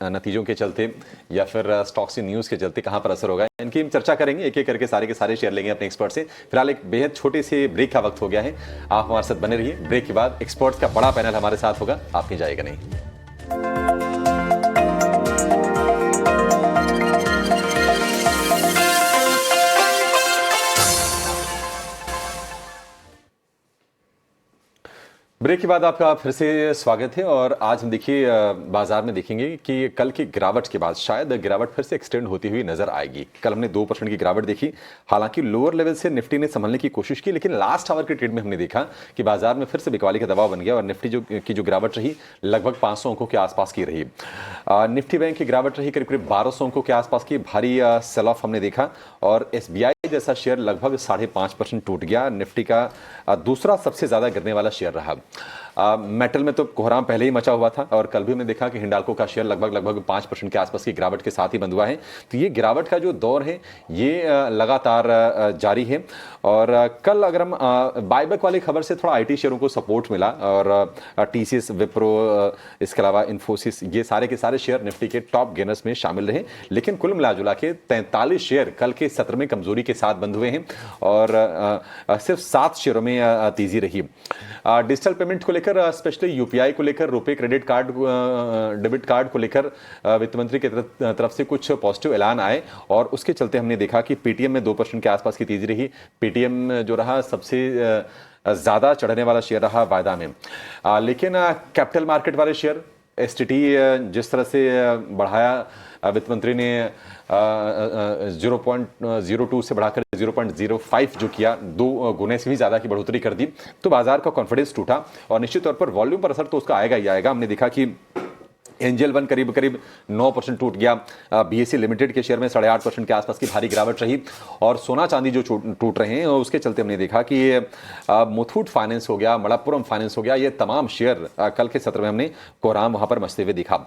नतीजों के चलते या फिर स्टॉक्स न्यूज़ के चलते कहां पर असर होगा, इनकी हम चर्चा करेंगे। एक एक करके सारे के सारे शेयर लेंगे अपने एक्सपर्ट से। फिलहाल एक बेहद छोटे से ब्रेक का वक्त हो गया है, आप हमारे साथ बने रहिए। ब्रेक के बाद एक्सपर्ट्स का बड़ा पैनल हमारे साथ होगा, आप कहीं जाएगा नहीं। ब्रेक के बाद आपका फिर से स्वागत है। और आज हम देखिए बाजार में देखेंगे कि कल की गिरावट के बाद शायद गिरावट फिर से एक्सटेंड होती हुई नजर आएगी। कल हमने 2% की गिरावट देखी, हालांकि लोअर लेवल से निफ्टी ने संभलने की कोशिश की, लेकिन लास्ट आवर के ट्रेड में हमने देखा कि बाजार में फिर से बिकवाली का दबाव बन गया और निफ्टी की जो गिरावट रही लगभग 500 अंकों के आसपास की रही। निफ्टी बैंक की गिरावट रही करीब 1200 अंकों के आसपास की, भारी सेल ऑफ हमने देखा और SBI जैसा शेयर लगभग 5.5% टूट गया। निफ्टी का दूसरा सबसे ज्यादा गिरने वाला शेयर रहा। मेटल में तो कोहराम पहले ही मचा हुआ था और कल भी हमने देखा कि हिंडाल्को का शेयर लगभग 5% के आसपास की गिरावट के साथ ही बंद हुआ है। तो ये गिरावट का जो दौर है ये लगातार जारी है। और कल अगर हम बायबैक वाली खबर से थोड़ा IT शेयरों को सपोर्ट मिला और TCS, विप्रो, इसके अलावा इन्फोसिस, ये सारे के सारे शेयर निफ्टी के टॉप गेनर्स में शामिल रहे। लेकिन कुल मिलाजुला के 43 शेयर कल के सत्र में कमजोरी के साथ बंद हुए हैं और सिर्फ 7 शेयरों में तेजी रही। डिजिटल पेमेंट को लेकर स्पेशली UPI को लेकर, रुपए क्रेडिट कार्ड, डेबिट कार्ड को लेकर वित्त मंत्री की तरफ से कुछ पॉजिटिव ऐलान आए और उसके चलते हमने देखा कि पेटीएम में 2% के आसपास की तेजी रही। पेटीएम जो रहा सबसे ज्यादा चढ़ने वाला शेयर रहा वायदा में। लेकिन कैपिटल मार्केट वाले शेयर STT जिस तरह से बढ़ाया वित्त मंत्री ने 0.02 से बढ़ाकर 0.05 जो किया, 2 गुने से भी ज्यादा की बढ़ोतरी कर दी, तो बाजार का कॉन्फिडेंस टूटा और निश्चित तौर पर वॉल्यूम पर असर तो उसका आएगा ही आएगा। हमने देखा कि एंजल वन करीब 9% टूट गया। BSE लिमिटेड के शेयर में 8.5% के आसपास की भारी गिरावट रही और सोना चांदी जो टूट रहे हैं और उसके चलते हमने देखा कि मुथूट फाइनेंस हो गया, मणप्पुरम फाइनेंस हो गया, ये तमाम शेयर कल के सत्र में हमने कोहराम वहां पर मचते हुए दिखा।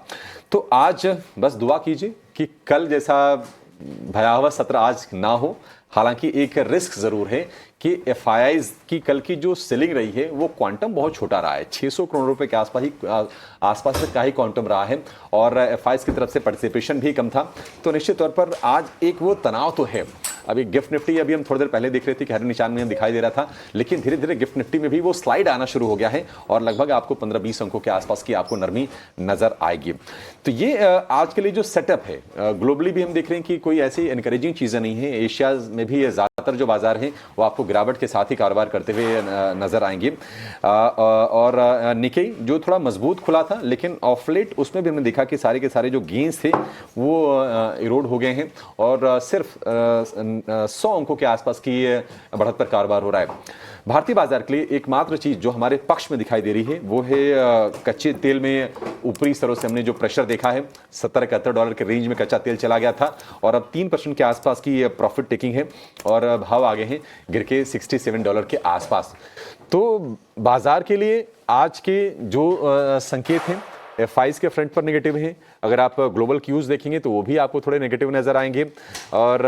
तो आज बस दुआ कीजिए कि कल जैसा भयावह सत्र आज ना हो। हालांकि एक रिस्क जरूर है कि FIIs की कल की जो सेलिंग रही है वो क्वांटम बहुत छोटा रहा है, 600 करोड़ रुपए के आसपास का ही क्वांटम रहा है और FIIs की तरफ से पार्टिसिपेशन भी कम था। तो निश्चित तौर पर आज एक वो तनाव तो है। अभी गिफ्ट निफ्टी अभी हम थोड़ी देर पहले देख रहे थे कि हरे निशान में दिखाई दे रहा था, लेकिन धीरे धीरे गिफ्ट निफ्टी में भी वो स्लाइड आना शुरू हो गया है और लगभग आपको 15-20 अंकों के आसपास की आपको नरमी नजर आएगी। तो ये आज के लिए जो सेटअप है, ग्लोबली भी हम देख रहे हैं कि कोई ऐसी एनकरेजिंग चीजें नहीं है। एशिया में भी ज्यादातर जो बाजार हैं वो आपको गिरावट के साथ ही कारोबार करते हुए नजर आएंगे। और निकेई जो थोड़ा मजबूत खुला था, लेकिन ऑफ लेट उसमें भी हमने देखा कि सारे के सारे जो गेन्स थे वो इरोड हो गए हैं और सिर्फ 100 अंकों के आसपास की बढ़त पर कारोबार हो रहा है। भारतीय बाजार के लिए एकमात्र चीज जो हमारे पक्ष में दिखाई दे रही है वो है कच्चे तेल में ऊपरी स्तरों से हमने जो प्रेशर देखा है, $70-71 के रेंज में कच्चा तेल चला गया था और अब 3% के आसपास की प्रॉफिट टेकिंग है और भाव आगे हैं गिर के $67 के आसपास। तो बाजार के लिए आज के जो संकेत हैं FIs के फ्रंट पर नेगेटिव हैं। अगर आप ग्लोबल क्यूज देखेंगे तो वो भी आपको थोड़े नेगेटिव नजर आएंगे और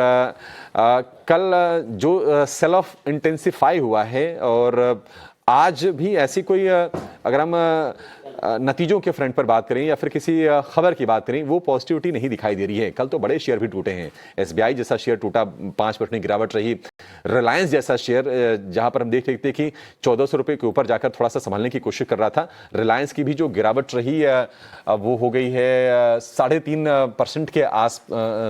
कल जो सेल ऑफ इंटेंसिफाई हुआ है और आज भी ऐसी कोई अगर हम नतीजों के फ्रंट पर बात करें या फिर किसी खबर की बात करें वो पॉजिटिविटी नहीं दिखाई दे रही है। कल तो बड़े शेयर भी टूटे हैं। SBI जैसा शेयर टूटा, 5% गिरावट रही। रिलायंस जैसा शेयर जहां पर हम देख सकते हैं कि 1400 रुपए के ऊपर जाकर थोड़ा सा संभालने की कोशिश कर रहा था। रिलायंस की भी जो गिरावट रही वो हो गई है 3.5% के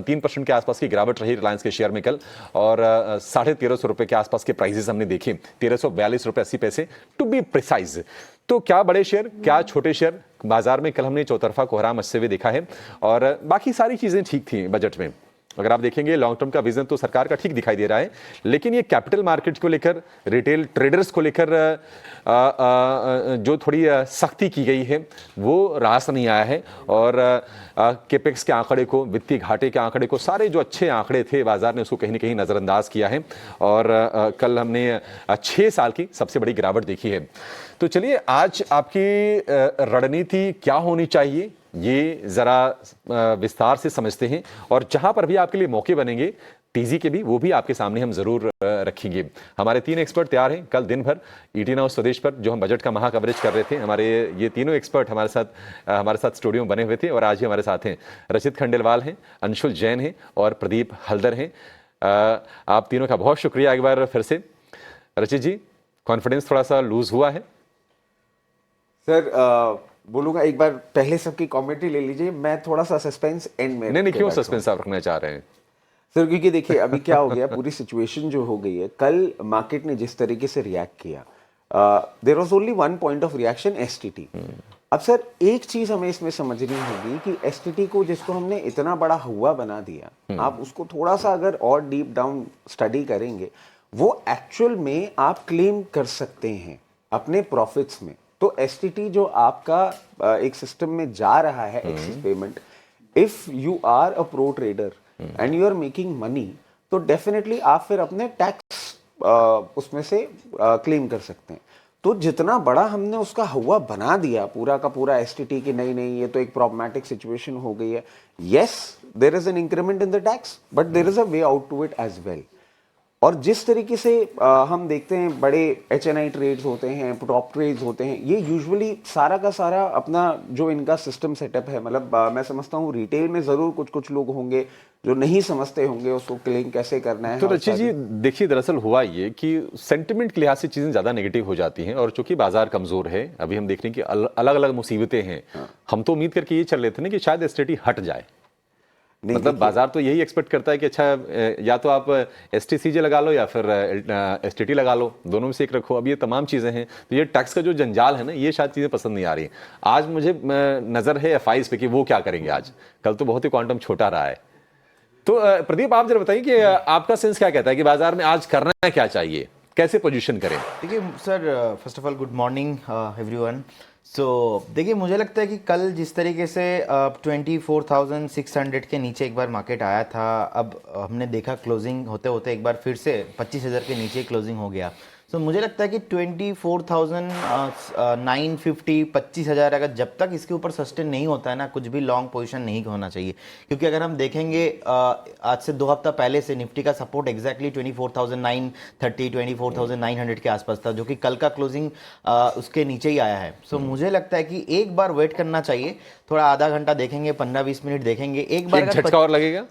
3% के आसपास की गिरावट रही रिलायंस के शेयर में कल और 1350 रुपए के आसपास के प्राइसेस हमने देखे, 1342 रुपए 80 पैसे टू बी प्रिसाइज। तो क्या बड़े शेयर क्या छोटे शेयर, बाजार में कल हमने चौतरफा कोहराम मचते हुए देखा है और बाकी सारी चीजें ठीक थी बजट में। अगर आप देखेंगे लॉन्ग टर्म का विजन तो सरकार का ठीक दिखाई दे रहा है, लेकिन ये कैपिटल मार्केट को लेकर, रिटेल ट्रेडर्स को लेकर जो थोड़ी सख्ती की गई है वो रास नहीं आया है और केपेक्स के आंकड़े को, वित्तीय घाटे के आंकड़े को, सारे जो अच्छे आंकड़े थे बाजार ने उसको कहीं ना कहीं नजरअंदाज किया है और कल हमने 6 साल की सबसे बड़ी गिरावट देखी है। तो चलिए आज आपकी रणनीति क्या होनी चाहिए ये जरा विस्तार से समझते हैं और जहां पर भी आपके लिए मौके बनेंगे तेजी के भी, वो भी आपके सामने हम जरूर रखेंगे। हमारे 3 एक्सपर्ट तैयार हैं कल दिन भर ET नाउ स्वदेश पर, जो हम बजट का महा कवरेज कर रहे थे। हमारे ये तीनों एक्सपर्ट हमारे साथ स्टूडियो में बने हुए थे और आज ही हमारे साथ हैं रचित खंडेलवाल हैं, अंशुल जैन हैं और प्रदीप हल्दर हैं। आप तीनों का बहुत शुक्रिया एक बार फिर से। रचित जी, कॉन्फिडेंस थोड़ा सा लूज हुआ है? सर बोलूंगा एक बार पहले सबकी कमेंट्री ले लीजिए, मैं थोड़ा सा सस्पेंस एंड में। नहीं, क्यों सस्पेंस आप रखना चाह रहे हैं सर? क्योंकि देखिए अभी क्या हो गया, पूरी सिचुएशन जो हो गई है, कल मार्केट ने जिस तरीके से रिएक्ट किया, there was only one point of reaction, STT. अब सर एक चीज हमें इसमें समझनी होगी कि एसटीटी को, जिसको हमने इतना बड़ा हुआ बना दिया, आप उसको थोड़ा सा अगर और डीप डाउन स्टडी करेंगे, वो एक्चुअल में आप क्लेम कर सकते हैं अपने प्रॉफिट्स में। तो एसटीटी जो आपका एक सिस्टम में जा रहा है, axis payment, if you are a pro trader and you are making money, तो डेफिनेटली आप फिर अपने टैक्स उसमें से क्लेम कर सकते हैं। तो जितना बड़ा हमने उसका हुआ बना दिया पूरा का पूरा एसटीटी की, नहीं नहीं ये तो एक प्रॉब्लमैटिक सिचुएशन हो गई है, yes there is an increment in the tax, but there is a way out to it as well. और जिस तरीके से हम देखते हैं बड़े एचएनआई ट्रेड्स होते हैं, टॉप ट्रेड्स होते हैं, ये यूजुअली सारा का सारा अपना जो इनका सिस्टम सेटअप है, मतलब मैं समझता हूँ रिटेल में जरूर कुछ कुछ लोग होंगे जो नहीं समझते होंगे उसको क्लेम कैसे करना है। तो रचित जी देखिए, दरअसल हुआ ये कि सेंटिमेंट के लिहाज से चीजें ज्यादा नेगेटिव हो जाती हैं, और चूंकि बाजार कमजोर है, अभी हम देख रहे हैं कि अलग अलग मुसीबतें हैं। हम तो उम्मीद करके ये चल रहे थे ना कि शायद एसटीटी हट जाए, मतलब बाजार तो यही एक्सपेक्ट करता है कि अच्छा या तो आप एसटीसीजे लगा लो या फिर एसटीटी लगा लो, दोनों में से एक रखो। अब ये तमाम चीजें हैं, तो ये टैक्स का जो जंजाल है ना, ये शायद चीजें पसंद नहीं आ रही। आज मुझे नजर है एफआईज पे कि वो क्या करेंगे आज, कल तो बहुत ही क्वांटम छोटा रहा है। तो प्रदीप आप जरा बताइए कि आपका सेंस क्या कहता है कि बाजार में आज करना क्या चाहिए, कैसे पोजीशन करें? देखिए sir, first of all good morning everyone. So देखिए, मुझे लगता है कि कल जिस तरीके से 24,600 के नीचे एक बार मार्केट आया था, अब हमने देखा क्लोजिंग होते होते एक बार फिर से 25,000 के नीचे क्लोजिंग हो गया। सो मुझे लगता है कि 24,950 25,000 अगर जब तक इसके ऊपर सस्टेन नहीं होता है ना, कुछ भी लॉन्ग पोजीशन नहीं होना चाहिए। क्योंकि अगर हम देखेंगे आज से 2 हफ्ता पहले से निफ्टी का सपोर्ट एग्जैक्टली 24,930 24,900 के आसपास था, जो कि कल का क्लोजिंग उसके नीचे ही आया है। सो मुझे लगता है कि एक बार वेट करना चाहिए, थोड़ा आधा घंटा देखेंगे, 15-20 मिनट देखेंगे, एक बार झटका और लगेगा।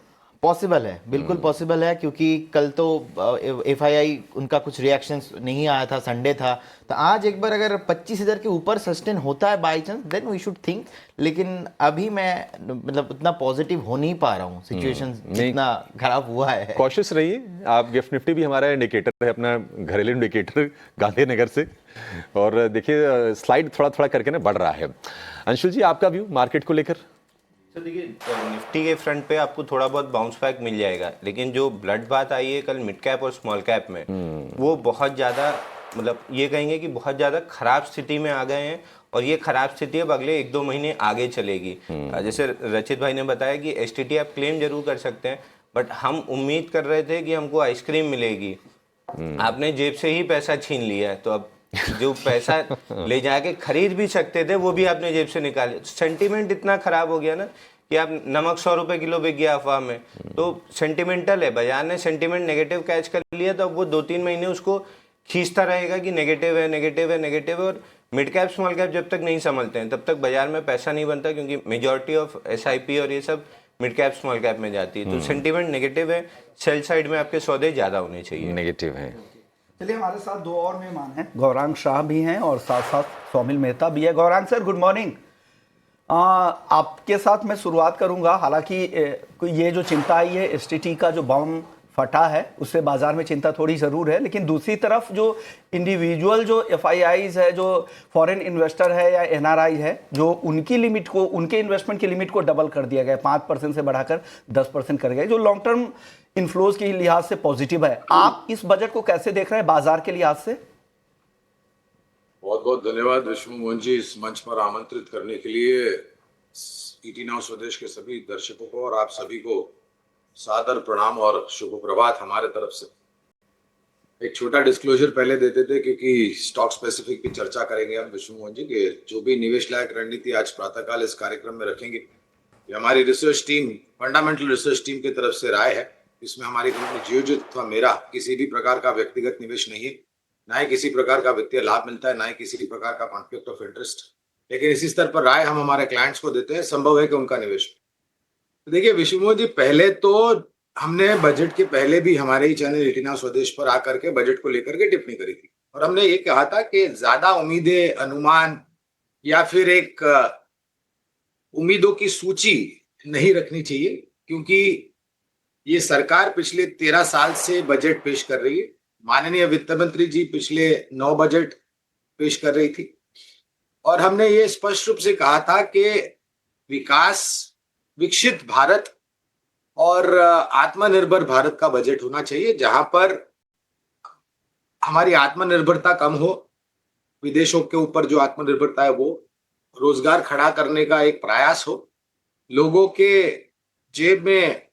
पॉसिबल है, बिल्कुल पॉसिबल है, क्योंकि कल तो एफआईआई उनका कुछ रिएक्शंस नहीं आया था, संडे था। तो आज एक बार अगर 25,000 के ऊपर सस्टेन होता है by chance, then we should think. लेकिन अभी मैं मतलब उतना पॉजिटिव हो नहीं पा रहा हूँ, सिचुएशन जितना खराब हुआ है। कॉशियस रहिए आप। गिफ्ट निफ्टी भी हमारा इंडिकेटर है, अपना घरेलू इंडिकेटर गांधीनगर से, और देखिए स्लाइड थोड़ा थोड़ा करके ना बढ़ रहा है। अंशुल जी आपका व्यू मार्केट को लेकर? तो देखिए, निफ्टी के फ्रंट पे आपको थोड़ा बहुत बाउंस बैक मिल जाएगा, लेकिन जो ब्लड बात आई है कल मिड कैप और स्मॉल कैप में, वो बहुत ज़्यादा, मतलब ये कहेंगे कि बहुत ज़्यादा खराब स्थिति में आ गए हैं, और ये खराब स्थिति अब अगले 1-2 महीने आगे चलेगी। जैसे रचित भाई ने बताया कि एसटीटी आप क्लेम जरूर कर सकते हैं, बट हम उम्मीद कर रहे थे कि हमको आइसक्रीम मिलेगी। आपने जेब से ही पैसा छीन लिया है, तो अब जो पैसा ले जाके खरीद भी सकते थे वो भी आपने जेब से निकाले। सेंटीमेंट इतना खराब हो गया ना कि आप नमक 100 रुपए किलो बिक गया अफवाह में, तो सेंटिमेंटल है, बाजार ने सेंटीमेंट नेगेटिव कैच कर लिया, तो अब वो 2-3 महीने उसको खींचता रहेगा कि नेगेटिव है, नेगेटिव है, नेगेटिव है। और मिड कैप स्मॉल कैप जब तक नहीं संभलते हैं तब तक बाजार में पैसा नहीं बनता, क्योंकि मेजॉरिटी ऑफ एसआईपी और ये सब मिड कैप स्मॉल कैप में जाती है। तो सेंटीमेंट नेगेटिव है, सेल साइड में आपके सौदे ज्यादा होने चाहिए। नेगेटिव है। चलिए, हमारे साथ 2 और मेहमान हैं, गौरांग शाह भी हैं और साथ साथ सौमिल मेहता भी है। Gaurang sir good morning. आपके साथ मैं शुरुआत करूंगा। हालांकि ये जो चिंता आई है, एसटीटी का जो बम फटा है, उससे बाजार में चिंता थोड़ी ज़रूर है, लेकिन दूसरी तरफ जो इंडिविजुअल जो एफआईआईज है, जो फॉरेन इन्वेस्टर है या एनआरआई है, जो उनकी लिमिट को, उनके इन्वेस्टमेंट की लिमिट को डबल कर दिया गया, 5% से बढ़ाकर 10% कर गया, जो लॉन्ग टर्म इनफ्लोज के लिहाज से पॉजिटिव है। आप इस बजट को कैसे देख रहे हैं बाजार के लिहाज से? बहुत बहुत धन्यवाद विष्णु मोहन जी, इस मंच पर आमंत्रित करने के लिए। ईटी नाउ स्वदेश के सभी दर्शकों को और आप सभी को सादर प्रणाम और शुभ प्रभात हमारे तरफ से। एक छोटा डिस्क्लोजर पहले देते थे, क्योंकि स्टॉक स्पेसिफिक भी चर्चा करेंगे हम विष्णु मोहन जी, के जो भी निवेश लायक रणनीति आज प्रातःकाल इस कार्यक्रम में रखेंगे, ये हमारी research team, fundamental research team की तरफ से राय है। इसमें हमारी कंपनी जियोजित अथवा मेरा किसी भी प्रकार का व्यक्तिगत निवेश नहीं है, ना ही किसी प्रकार का वित्तीय लाभ मिलता है, ना ही किसी प्रकार का कॉन्फ्लिक्ट ऑफ इंटरेस्ट। लेकिन इसी स्तर पर राय हम हमारे क्लाइंट्स को देते हैं, संभव है कि उनका निवेश। तो देखिए विष्णु मोहन जी, पहले तो हमने बजट के पहले भी हमारे ही चैनल ईटी नाउ स्वदेश पर आकर के बजट को लेकर के टिप्पणी करी थी, और हमने ये कहा था कि ज्यादा उम्मीदें, अनुमान या फिर एक उम्मीदों की सूची नहीं रखनी चाहिए, क्योंकि ये सरकार पिछले 13 साल से बजट पेश कर रही है। माननीय वित्त मंत्री जी पिछले 9 बजट पेश कर रही थी और हमने ये स्पष्ट रूप से कहा था कि विकास, विकसित भारत और आत्मनिर्भर भारत का बजट होना चाहिए, जहां पर हमारी आत्मनिर्भरता कम हो, विदेशों के ऊपर जो आत्मनिर्भरता है वो, रोजगार खड़ा करने का एक प्रयास हो, लोगों के जेब में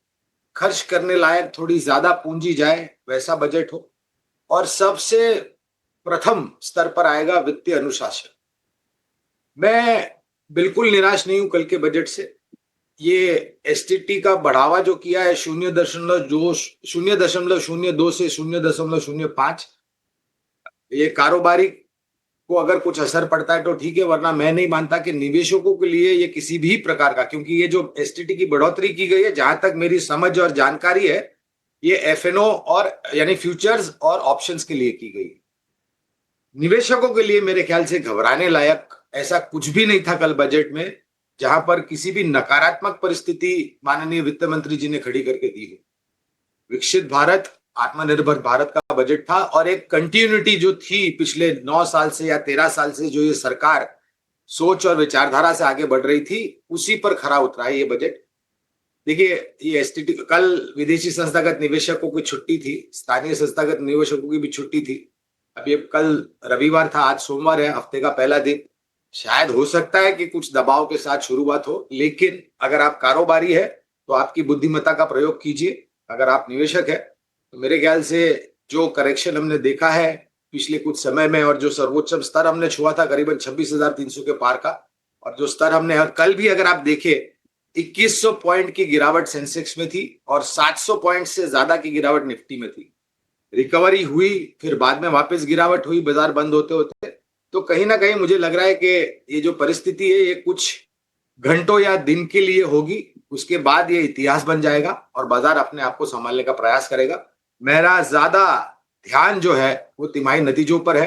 खर्च करने लायक थोड़ी ज्यादा पूंजी जाए, वैसा बजट हो। और सबसे प्रथम स्तर पर आएगा वित्तीय अनुशासन। मैं बिल्कुल निराश नहीं हूं कल के बजट से। ये एसटीटी का बढ़ावा जो किया है 0.02 से 0.05, ये कारोबारी को अगर कुछ असर पड़ता है तो ठीक है, वरना मैं नहीं मानता कि निवेशकों के लिए ये किसी भी प्रकार का, क्योंकि ये जो एसटीटी की बढ़ोतरी की गई है, जहां तक मेरी समझ और जानकारी है, ये एफएनओ और यानी फ्यूचर्स और ऑप्शंस के लिए की गई। निवेशकों के लिए मेरे ख्याल से घबराने लायक ऐसा कुछ भी नहीं था कल बजट में, जहां पर किसी भी नकारात्मक परिस्थिति माननीय वित्त मंत्री जी ने खड़ी करके दी है। विकसित भारत, आत्मनिर्भर भारत का बजट था और एक कंटिन्यूटी जो थी पिछले 9 साल से या 13 साल से, जो ये सरकार सोच और विचारधारा से आगे बढ़ रही थी, उसी पर खरा उतरा है ये बजट। देखिए, ये एसटीटी, कल विदेशी संस्थागत निवेशकों की छुट्टी थी, स्थानीय संस्थागत निवेशकों की भी छुट्टी थी। अब ये कल रविवार था, आज सोमवार है, हफ्ते का पहला दिन। शायद हो सकता है कि कुछ दबाव के साथ शुरुआत हो, लेकिन अगर आप कारोबारी है तो आपकी बुद्धिमत्ता का प्रयोग कीजिए। अगर आप निवेशक है तो मेरे ख्याल से जो करेक्शन हमने देखा है पिछले कुछ समय में, और जो सर्वोच्च स्तर हमने छुआ था करीबन 26,300 के पार का, और जो स्तर हमने कल भी अगर आप देखें 2100 पॉइंट की गिरावट सेंसेक्स में थी और 700 पॉइंट से ज्यादा की गिरावट निफ्टी में थी। रिकवरी हुई, फिर बाद में वापस गिरावट हुई बाजार बंद होते होते। तो कहीं ना कहीं मुझे लग रहा है कि ये जो परिस्थिति है ये कुछ घंटों या दिन के लिए होगी, उसके बाद ये इतिहास बन जाएगा और बाजार अपने आप को संभालने का प्रयास करेगा। मेरा ज्यादा ध्यान जो है वो तिमाही नतीजों पर है,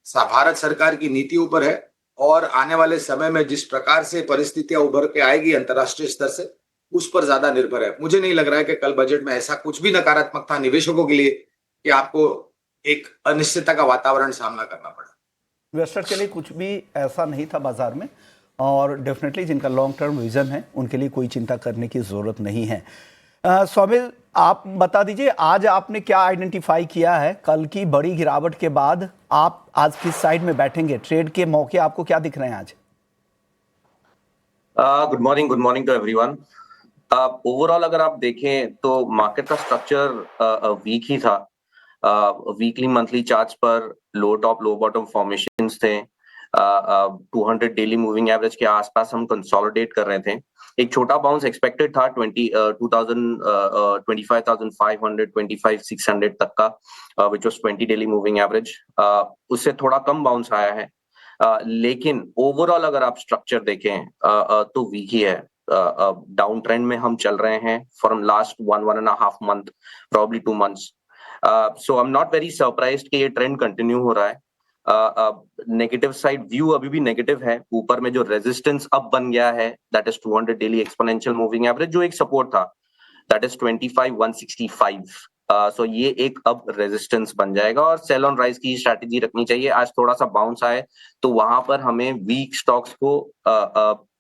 भारत सरकार की नीतियों पर है, और आने वाले समय में जिस प्रकार से परिस्थितियां उभर के आएगी अंतर्राष्ट्रीय स्तर से, उस पर ज्यादा निर्भर है। मुझे नहीं लग रहा है कि कल बजट में ऐसा कुछ भी नकारात्मक था निवेशकों के लिए कि आपको एक अनिश्चितता का वातावरण सामना करना पड़ा। इन्वेस्टर के लिए कुछ भी ऐसा नहीं था बाजार में, और डेफिनेटली जिनका लॉन्ग टर्म विजन है उनके लिए कोई चिंता करने की जरूरत नहीं है। सौमिल, आप बता दीजिए, आज आपने क्या आइडेंटिफाई किया है? कल की बड़ी गिरावट के बाद आप आज किस साइड में बैठेंगे? ट्रेड के मौके आपको क्या दिख रहे हैं आज? Good morning to everyone. Overall अगर आप देखें तो मार्केट का स्ट्रक्चर वीक ही था। वीकली मंथली चार्ट्स पर लो टॉप लो बॉटम फॉर्मेशंस थे। 200 डेली मूविंग एवरेज के आसपास हम कंसोलिडेट कर रहे थे। एक छोटा बाउंस एक्सपेक्टेड था 25,500 25,600 तक का, which was 20 daily moving average. उससे थोड़ा कम बाउंस आया है, लेकिन ओवरऑल अगर आप स्ट्रक्चर देखें तो वीक ही है। डाउन ट्रेंड में हम चल रहे हैं from last 1.5 month, probably 2 months। So I am not very surprised कि ये ट्रेंड कंटिन्यू हो रहा है। नेगेटिव साइड व्यू अभी भी नेगेटिव है। ऊपर में जो रेजिस्टेंस अब बन गया है, that is 200 daily exponential moving average, जो एक सपोर्ट था, दैट इज 25,165। सो ये एक अब रेजिस्टेंस बन जाएगा और सेल ऑन राइज की स्ट्रैटेजी रखनी चाहिए। आज थोड़ा सा बाउंस आए तो वहां पर हमें वीक स्टॉक्स को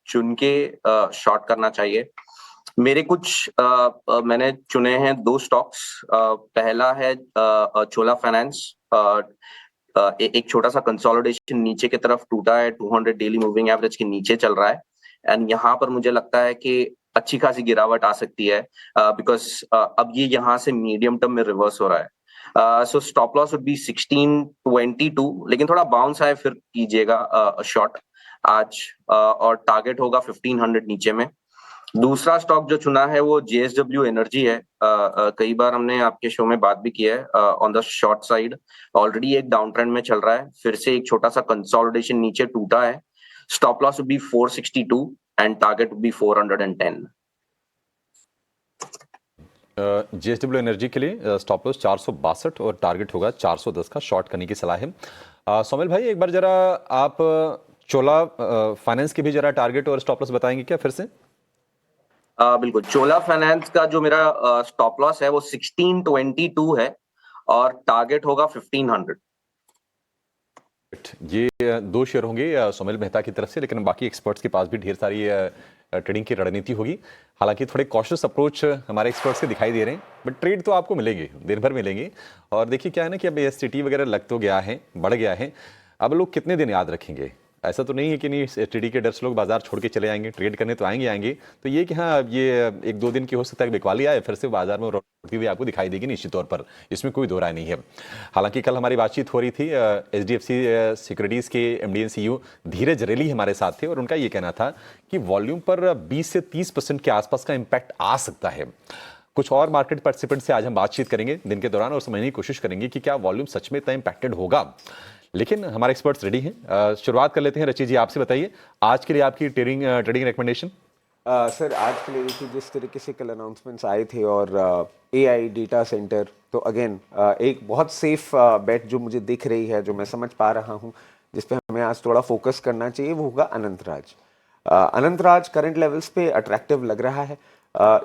चुन के शॉर्ट करना चाहिए। मेरे कुछ मैंने चुने हैं 2 स्टॉक्स। पहला है चोला फाइनेंस। एक छोटा सा कंसोलिडेशन नीचे की तरफ टूटा है, 200 डेली मूविंग एवरेज के नीचे चल रहा है, एंड यहाँ पर मुझे लगता है कि अच्छी खासी गिरावट आ सकती है, बिकॉज अब ये यहाँ से मीडियम टर्म में रिवर्स हो रहा है। So stop loss would be 1622, लेकिन थोड़ा बाउंस आए फिर कीजिएगा शॉर्ट आज, और टारगेट होगा 1500 नीचे में। दूसरा स्टॉक जो चुना है वो JSW एनर्जी है। कई बार हमने आपके शो में बात भी की है। On the short side already एक डाउन ट्रेंड में चल रहा है, फिर से एक छोटा सा कंसोलिडेशन नीचे टूटा है। Stop loss would be 462 and target would be 410। JSW energy के लिए स्टॉप लॉस 462 और टारगेट होगा 410 का शॉर्ट करने की सलाह है। सोमेल भाई, एक बार जरा आप चोला फाइनेंस के भी जरा टारगेट और स्टॉप लॉस बताएंगे क्या फिर से? बिल्कुल। चोला फाइनेंस का जो मेरा स्टॉप लॉस है वो 1622 है और टारगेट होगा 1500। ये दो शेयर होंगे सोमेल मेहता की तरफ से, लेकिन बाकी एक्सपर्ट्स के पास भी ढेर सारी ट्रेडिंग की रणनीति होगी। हालांकि थोड़े कॉशियस अप्रोच हमारे एक्सपर्ट्स के दिखाई दे रहे हैं, बट ट्रेड तो आपको मिलेंगे, दिन भर मिलेंगे। और देखिए क्या है ना कि अब एसटीटी वगैरह लग तो गया है, बढ़ गया है, अब लोग कितने दिन याद रखेंगे? ऐसा तो नहीं है कि नहीं एसटीटी के डर से लोग बाजार छोड़ के चले जाएंगे, ट्रेड करने तो आएंगे। तो ये कि हाँ ये एक दो दिन की हो सकता है बिकवाली आए, फिर से बाजार में उठती हुई आपको दिखाई देगी निश्चित तौर पर, इसमें कोई दो राय नहीं है। हालांकि कल हमारी बातचीत हो रही थी, एचडीएफसी सिक्योरिटीज़ के एमडी एंड सीईओ धीरज रेली हमारे साथ थे और उनका ये कहना था कि वॉल्यूम पर 20 से 30% के आसपास का इम्पैक्ट आ सकता है। कुछ और मार्केट पार्टिसिपेंट से आज हम बातचीत करेंगे दिन के दौरान और समझने की कोशिश करेंगे कि क्या वॉल्यूम सच में इतना इम्पैक्टेड होगा। लेकिन हमारे एक्सपर्ट्स रेडी हैं। शुरुआत कर लेते हैं। रची जी, आपसे बताइए आज के लिए आपकी ट्रेडिंग रिकमेंडेशन। सर आज के लिए देखिए जिस तरीके से कल अनाउंसमेंट्स आए थे और एआई डेटा सेंटर, तो अगेन एक बहुत सेफ बेट जो मुझे दिख रही है, जो मैं समझ पा रहा हूँ, जिस पे हमें आज थोड़ा फोकस करना चाहिए, वो होगा अनंतराज। अनंतराज करंट लेवल्स पे अट्रैक्टिव लग रहा है।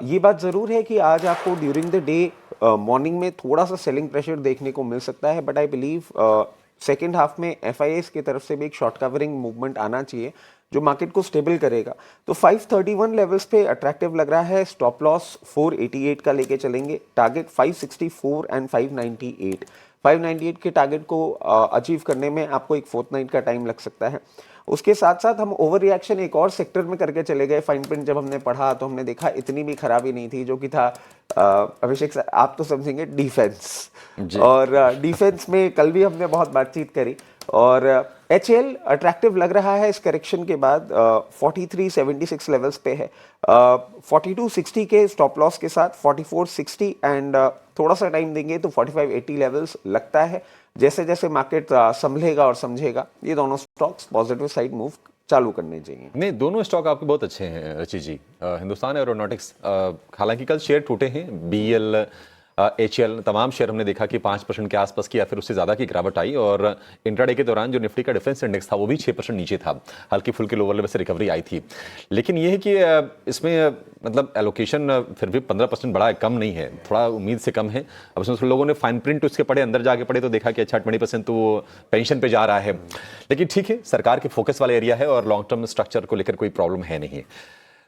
ये बात ज़रूर है कि आज आपको ड्यूरिंग द डे मॉर्निंग में थोड़ा सा सेलिंग प्रेशर देखने को मिल सकता है, but I believe second half में एफआईएस की तरफ से भी एक शॉर्ट कवरिंग मूवमेंट आना चाहिए जो मार्केट को स्टेबल करेगा। तो 531 लेवल्स पे अट्रैक्टिव लग रहा है। स्टॉप लॉस 488 का लेके चलेंगे, टारगेट 564 एंड 598। 598 के टारगेट को अचीव करने में आपको एक फोर्टनाइट का टाइम लग सकता है। उसके साथ साथ हम ओवर रिएक्शन एक और सेक्टर में करके चले गए। फाइन प्रिंट जब हमने पढ़ा तो हमने देखा इतनी भी खराबी नहीं थी, जो कि था अभिषेक सर आप तो समझेंगे डिफेंस। और डिफेंस में कल भी हमने बहुत बातचीत करी और एचएल अट्रैक्टिव लग रहा है इस करेक्शन के बाद। 4376 लेवल्स पे है, 4260 के स्टॉप लॉस के साथ 4460 एंड थोड़ा सा टाइम देंगे तो 4580 लेवल्स लगता है। जैसे जैसे मार्केट संभलेगा और समझेगा, ये दोनों स्टॉक्स पॉजिटिव साइड मूव चालू करने चाहिए। नहीं, दोनों स्टॉक आपके बहुत अच्छे हैं रची जी, हिंदुस्तान एरोनॉटिक्स। हालांकि कल शेयर टूटे हैं, बीएल एचएल तमाम शेयर हमने देखा कि 5% के आसपास की या फिर उससे ज़्यादा की गिरावट आई और इंट्राडे के दौरान जो निफ्टी का डिफेंस इंडेक्स था वो भी 6% नीचे था। हल्की फुल्की लोअर लेवल से रिकवरी आई थी, लेकिन ये है कि इसमें मतलब एलोकेशन फिर भी 15% बड़ा है, कम नहीं है, थोड़ा उम्मीद से कम है। अब उसमें लोगों ने फाइन प्रिंट उसके पढ़े, अंदर जाके पढ़े तो देखा कि अच्छा 20% तो वो पेंशन पे जा रहा है, लेकिन ठीक है, सरकार के फोकस वाला एरिया है और लॉन्ग टर्म स्ट्रक्चर को लेकर कोई प्रॉब्लम है नहीं।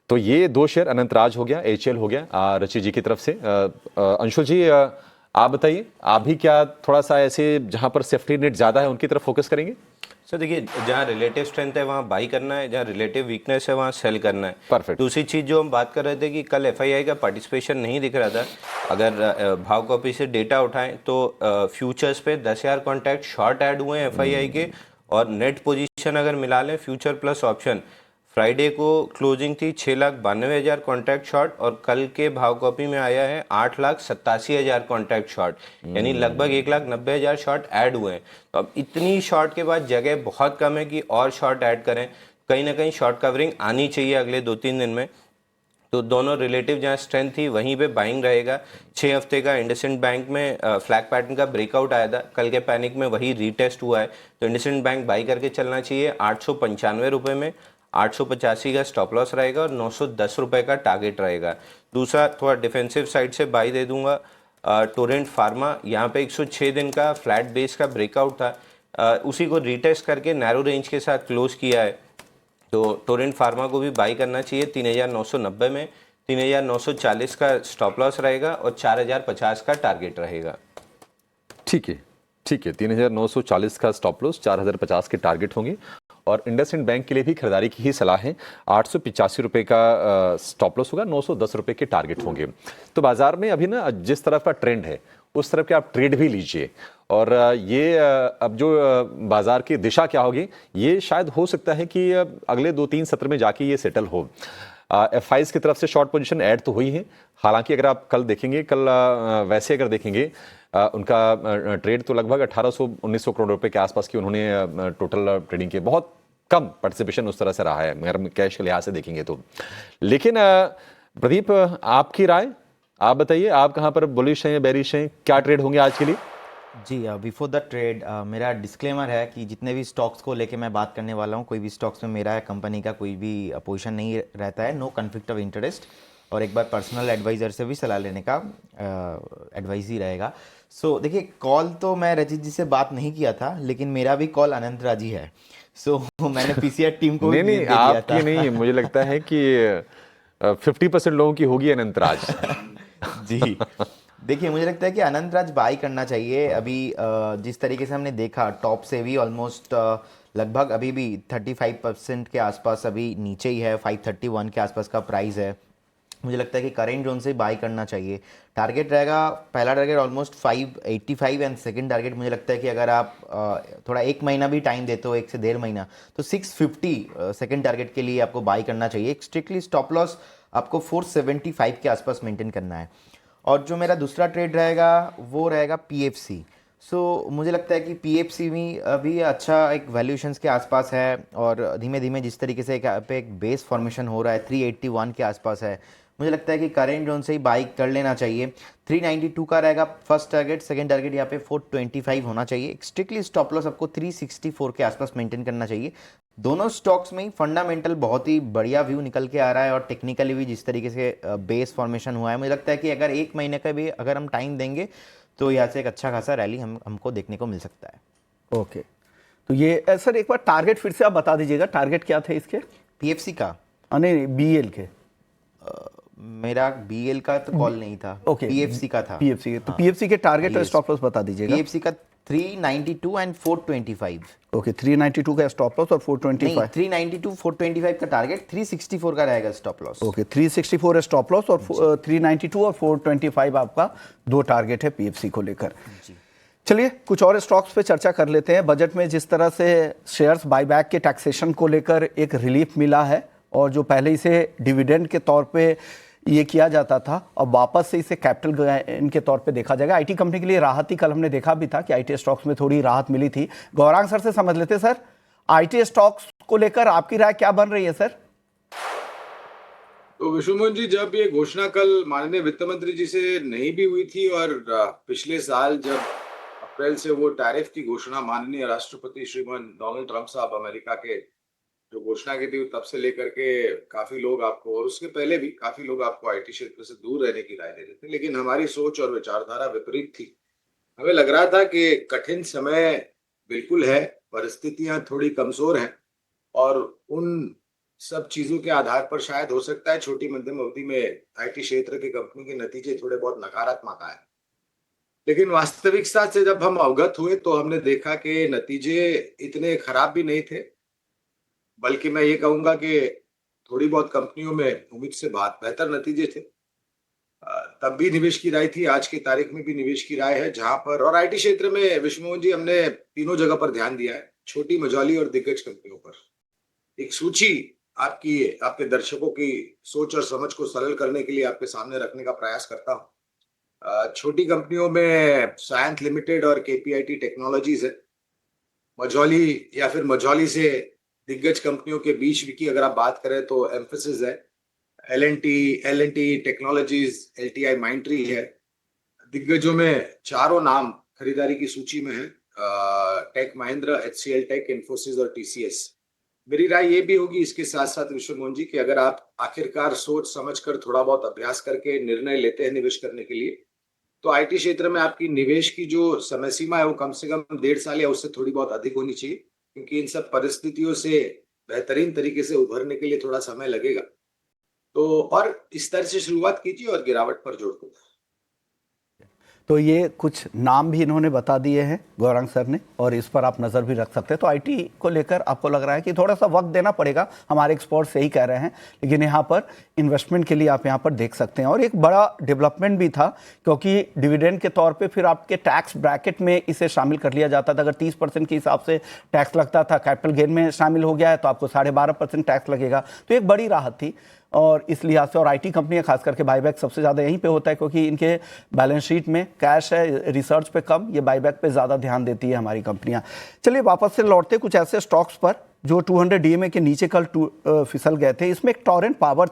तो ये दो शेयर अनंतराज हो गया, एचएल हो गया रची जी की तरफ से। अंशुल जी आप बताइए, आप भी क्या थोड़ा सा ऐसे जहां पर सेफ्टी नेट ज्यादा है उनकी तरफ फोकस करेंगे? सर देखिए, जहाँ रिलेटिव स्ट्रेंथ है वहाँ बाई करना है, जहाँ रिलेटिव वीकनेस है वहाँ सेल करना है। परफेक्ट। दूसरी चीज़ जो हम बात कर रहे थे कि कल एफआईआई का पार्टिसिपेशन नहीं दिख रहा था, अगर भाव कॉपी से डेटा उठाएं तो फ्यूचर्स पे 10,000 कॉन्टैक्ट शॉर्ट ऐड हुए हैं एफआईआई के, और नेट पोजीशन अगर मिला लें फ्यूचर प्लस ऑप्शन, फ्राइडे को क्लोजिंग थी 6,92,000 कॉन्टैक्ट शॉर्ट और कल के भाव कॉपी में आया है 8,87,000 कॉन्टैक्ट शॉर्ट, यानी लगभग 1,90,000 शॉर्ट ऐड हुए हैं। तो अब इतनी शॉर्ट के बाद जगह बहुत कम है कि और शॉर्ट ऐड करें, कहीं ना कहीं शॉर्ट कवरिंग आनी चाहिए अगले 2-3 दिन में। तो दोनों रिलेटिव जहाँ स्ट्रेंथ थी वहीं पे बाइंग रहेगा। 6 हफ्ते का इंडसइंड बैंक में फ्लैग पैटर्न का ब्रेकआउट आया था, कल के पैनिक में वही रीटेस्ट हुआ है, तो इंडसइंड बैंक बाई करके चलना चाहिए 895 रुपये में। 885 का स्टॉप लॉस रहेगा और 910 रुपये का टारगेट रहेगा। दूसरा थोड़ा डिफेंसिव साइड से बाई दे दूंगा टोरेंट फार्मा, यहाँ पे 106 दिन का फ्लैट बेस का ब्रेकआउट था, उसी को रीटेस्ट करके नैरो रेंज के साथ क्लोज किया है, तो टोरेंट फार्मा को भी बाई करना चाहिए 3,990 में। 3,940 का स्टॉप लॉस रहेगा और 4,050 का टारगेट रहेगा। ठीक है, ठीक है, 3,940 का स्टॉप लॉस, 4,050 के टारगेट होंगे और इंडसइंड बैंक के लिए भी खरीदारी की ही सलाह है। 885 रुपये का स्टॉप लॉस होगा, 910 रुपये के टारगेट होंगे। तो बाजार में अभी ना जिस तरफ का ट्रेंड है उस तरफ के आप ट्रेड भी लीजिए और ये अब जो बाजार की दिशा क्या होगी ये शायद हो सकता है कि अगले 2-3 सत्र में जाके ये सेटल हो। एफआईज की तरफ से शॉर्ट पोजीशन ऐड तो हुई है, हालांकि अगर आप कल देखेंगे, कल वैसे अगर देखेंगे उनका ट्रेड तो लगभग 1800-1900 करोड़ रुपए के आसपास की उन्होंने टोटल ट्रेडिंग की, बहुत कम पार्टिसिपेशन उस तरह से रहा है अगर कैश के लिहाज से देखेंगे तो। लेकिन प्रदीप आपकी राय, आप बताइए, आप कहाँ पर बुलिश हैं, बेरिश हैं, क्या ट्रेड होंगे आज के लिए? जी, बिफोर द ट्रेड मेरा डिस्क्लेमर है कि जितने भी स्टॉक्स को लेके मैं बात करने वाला हूँ, कोई भी स्टॉक्स में मेरा या कंपनी का कोई भी पोजीशन नहीं रहता है, नो कन्फ्लिक्ट ऑफ इंटरेस्ट। और एक बार पर्सनल एडवाइज़र से भी सलाह लेने का एडवाइस ही रहेगा। सो देखिए, कॉल तो मैं रचित जी से बात नहीं किया था, लेकिन मेरा भी कॉल अनंत राज ही है। सो मैंने पीसीआर टीम को नहीं भी नहीं, दे दिया था। आपकी नहीं, मुझे लगता है कि 50% लोगों की होगी अनंतराज। जी, देखिए मुझे लगता है कि अनंतराज बाई करना चाहिए। अभी जिस तरीके से हमने देखा, टॉप से भी ऑलमोस्ट लगभग अभी भी 35% के आसपास अभी नीचे ही है, 531 के आसपास का प्राइस है। मुझे लगता है कि करेंट जोन से बाई करना चाहिए। टारगेट रहेगा, पहला target almost 585 and second target मुझे लगता है कि अगर आप थोड़ा एक महीना भी टाइम देते हो, 1 से 1.5 महीना, तो 650 सेकंड टारगेट के लिए आपको बाई करना चाहिए। स्ट्रिक्टली स्टॉप लॉस आपको 475 के आसपास मेंटेन करना है। और जो मेरा दूसरा ट्रेड रहेगा वो रहेगा पीएफसी। सो मुझे लगता है कि पीएफसी भी अभी अच्छा एक वैल्यूएशंस के आसपास है, और धीमे धीमे जिस तरीके से एक बेस फॉर्मेशन हो रहा है 381 के आसपास है, मुझे लगता है कि करेंट जोन से ही बाई कर लेना चाहिए। 392 का रहेगा फर्स्ट टारगेट, सेकंड टारगेट यहाँ पे 425 होना चाहिए। स्ट्रिक्टली स्टॉप लॉस आपको 364 के आसपास मेंटेन करना चाहिए। दोनों स्टॉक्स में ही फंडामेंटल बहुत ही बढ़िया व्यू निकल के आ रहा है, और टेक्निकली भी जिस तरीके से बेस फॉर्मेशन हुआ है, मुझे लगता है कि अगर एक महीने का भी अगर हम टाइम देंगे तो यहाँ से एक अच्छा खासा रैली हमको देखने को मिल सकता है। ओके, तो ये सर एक बार टारगेट फिर से आप बता दीजिएगा, टारगेट क्या थे इसके? पीएफसी का? नहीं, बीएल के। मेरा बीएल का तो कॉल नहीं था। ओके, पीएफसी का था। पीएफसी, तो पीएफसी के टारगेट और स्टॉप लॉस बता दीजिएगा। पीएफसी का 392 एंड 425। ओके, 392 का स्टॉप लॉस और 425। नहीं, 392 425 का टारगेट, 364 का रहेगा स्टॉप लॉस। ओके, 364 है स्टॉप लॉस और 392 और 425 आपका दो टारगेट है पीएफसी को लेकर। चलिए कुछ और स्टॉक्स पे चर्चा कर लेते हैं। बजट में जिस तरह से शेयर्स बायबैक के टैक्सेशन को लेकर एक रिलीफ मिला है, और जो पहले इसे डिविडेंड के तौर पे ये किया जाता था, अब वापस से इसे कैपिटल गेन के तौर पे देखा जाएगा। आईटी कंपनी के लिए राहत ही कल हमने देखा भी था कि आईटी स्टॉक्स में थोड़ी राहत मिली थी। गौरांग सर से समझ लेते सर, आईटी स्टॉक्स को लेकर आपकी राय क्या बन रही है सर? तो विश्वमोहन जी, जब ये घोषणा कल माननीय वित्त मंत्री जी से नहीं भी हुई थी, और पिछले साल जब अप्रैल से वो टैरिफ की घोषणा माननीय राष्ट्रपति श्रीमान डोनाल्ड ट्रंप साहब अमेरिका के जो घोषणा की थी, तब से लेकर के काफी लोग आपको, और उसके पहले भी काफी लोग आपको आईटी क्षेत्र से दूर रहने की राय दे रहे थे, लेकिन हमारी सोच और विचारधारा विपरीत थी। हमें लग रहा था कि कठिन समय बिल्कुल है, परिस्थितियां थोड़ी कमजोर हैं, और उन सब चीजों के आधार पर शायद हो सकता है छोटी मध्यम अवधि में आईटी क्षेत्र की कंपनी के नतीजे थोड़े बहुत नकारात्मक आए। लेकिन वास्तविकता से जब हम अवगत हुए तो हमने देखा कि नतीजे इतने खराब भी नहीं थे, बल्कि मैं ये कहूंगा कि थोड़ी बहुत कंपनियों में उम्मीद से बेहतर नतीजे थे। तब भी निवेश की राय थी, आज की तारीख में भी निवेश की राय है, जहां पर, और आईटी क्षेत्र में विश्वमोहन जी हमने तीनों जगह पर ध्यान दिया है, छोटी, मझौली और दिग्गज कंपनियों पर। एक सूची आपके दर्शकों की सोच और समझ को सरल करने के लिए आपके सामने रखने का प्रयास करता हूँ। छोटी कंपनियों में सायंत लिमिटेड और केपीआईटी टेक्नोलॉजीज है। मझौली या फिर मझौली से दिग्गज कंपनियों के बीच की अगर आप बात करें तो एम्फेसिस है, एल&टी टेक्नोलॉजीज, एलटीआई माइंडट्री है। दिग्गजों में चारों नाम खरीदारी की सूची में है, Tech Mahindra, HCL Tech, Infosys और टीसीएस। मेरी राय ये भी होगी इसके साथ साथ विश्वमोहन जी कि अगर आप आखिरकार सोच समझकर थोड़ा बहुत अभ्यास करके निर्णय लेते हैं निवेश करने के लिए, तो आईटी क्षेत्र में आपकी निवेश की जो समय सीमा है वो कम से कम 1.5 साल या उससे थोड़ी बहुत अधिक होनी चाहिए, क्योंकि इन सब परिस्थितियों से बेहतरीन तरीके से उभरने के लिए थोड़ा समय लगेगा। तो और इस तरह से शुरुआत कीजिए और गिरावट पर जोड़ दो। तो ये कुछ नाम भी इन्होंने बता दिए हैं गौरांग सर ने, और इस पर आप नज़र भी रख सकते हैं। तो आईटी को लेकर आपको लग रहा है कि थोड़ा सा वक्त देना पड़ेगा, हमारे एक्सपर्ट्स यही कह रहे हैं, लेकिन यहाँ पर इन्वेस्टमेंट के लिए आप यहाँ पर देख सकते हैं। और एक बड़ा डेवलपमेंट भी था, क्योंकि डिविडेंड के तौर पे फिर आपके टैक्स ब्रैकेट में इसे शामिल कर लिया जाता था। अगर 30% के हिसाब से टैक्स लगता था, कैपिटल गेन में शामिल हो गया है तो आपको 12.5% टैक्स लगेगा। तो एक बड़ी राहत थी, और इस लिहाज से, और आईटी कंपनियां खास करके बाईबैक सबसे ज़्यादा यहीं पे होता है, क्योंकि इनके बैलेंस शीट में कैश है, रिसर्च पे कम, ये बाईबैक पे ज़्यादा ध्यान देती है हमारी कंपनियां। चलिए वापस से लौटते कुछ ऐसे स्टॉक्स पर जो 200 डीएमए के नीचे कल फिसल गए थे। इसमें एक टॉरेंट पावर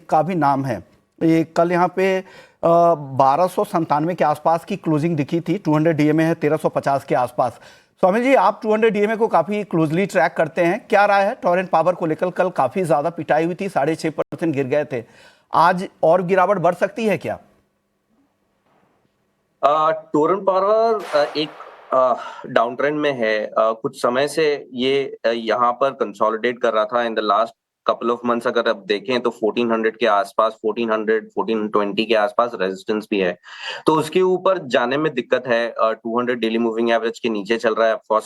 का भी नाम है। ये कल यहाँ पे 1297 के आसपास की क्लोजिंग दिखी थी। 200 डीएमए है 1350 के आसपास। स्वामी जी, आप 200 डीएमए को काफी क्लोजली ट्रैक करते हैं, क्या राय है टॉरेंट पावर को लेकर? कल काफी ज्यादा पिटाई हुई थी, 6.5% गिर गए थे। आज और गिरावट बढ़ सकती है क्या? टोरंट पावर एक डाउन ट्रेंड में है। कुछ समय से ये यहाँ पर कंसोलिडेट कर रहा था in the last couple of months. अगर आप देखें तो 1400 के आसपास, 1400 1420 के आसपास रेजिस्टेंस भी है, तो उसके ऊपर जाने में दिक्कत है। 200 डेली मूविंग एवरेज के नीचे चल रहा है, of course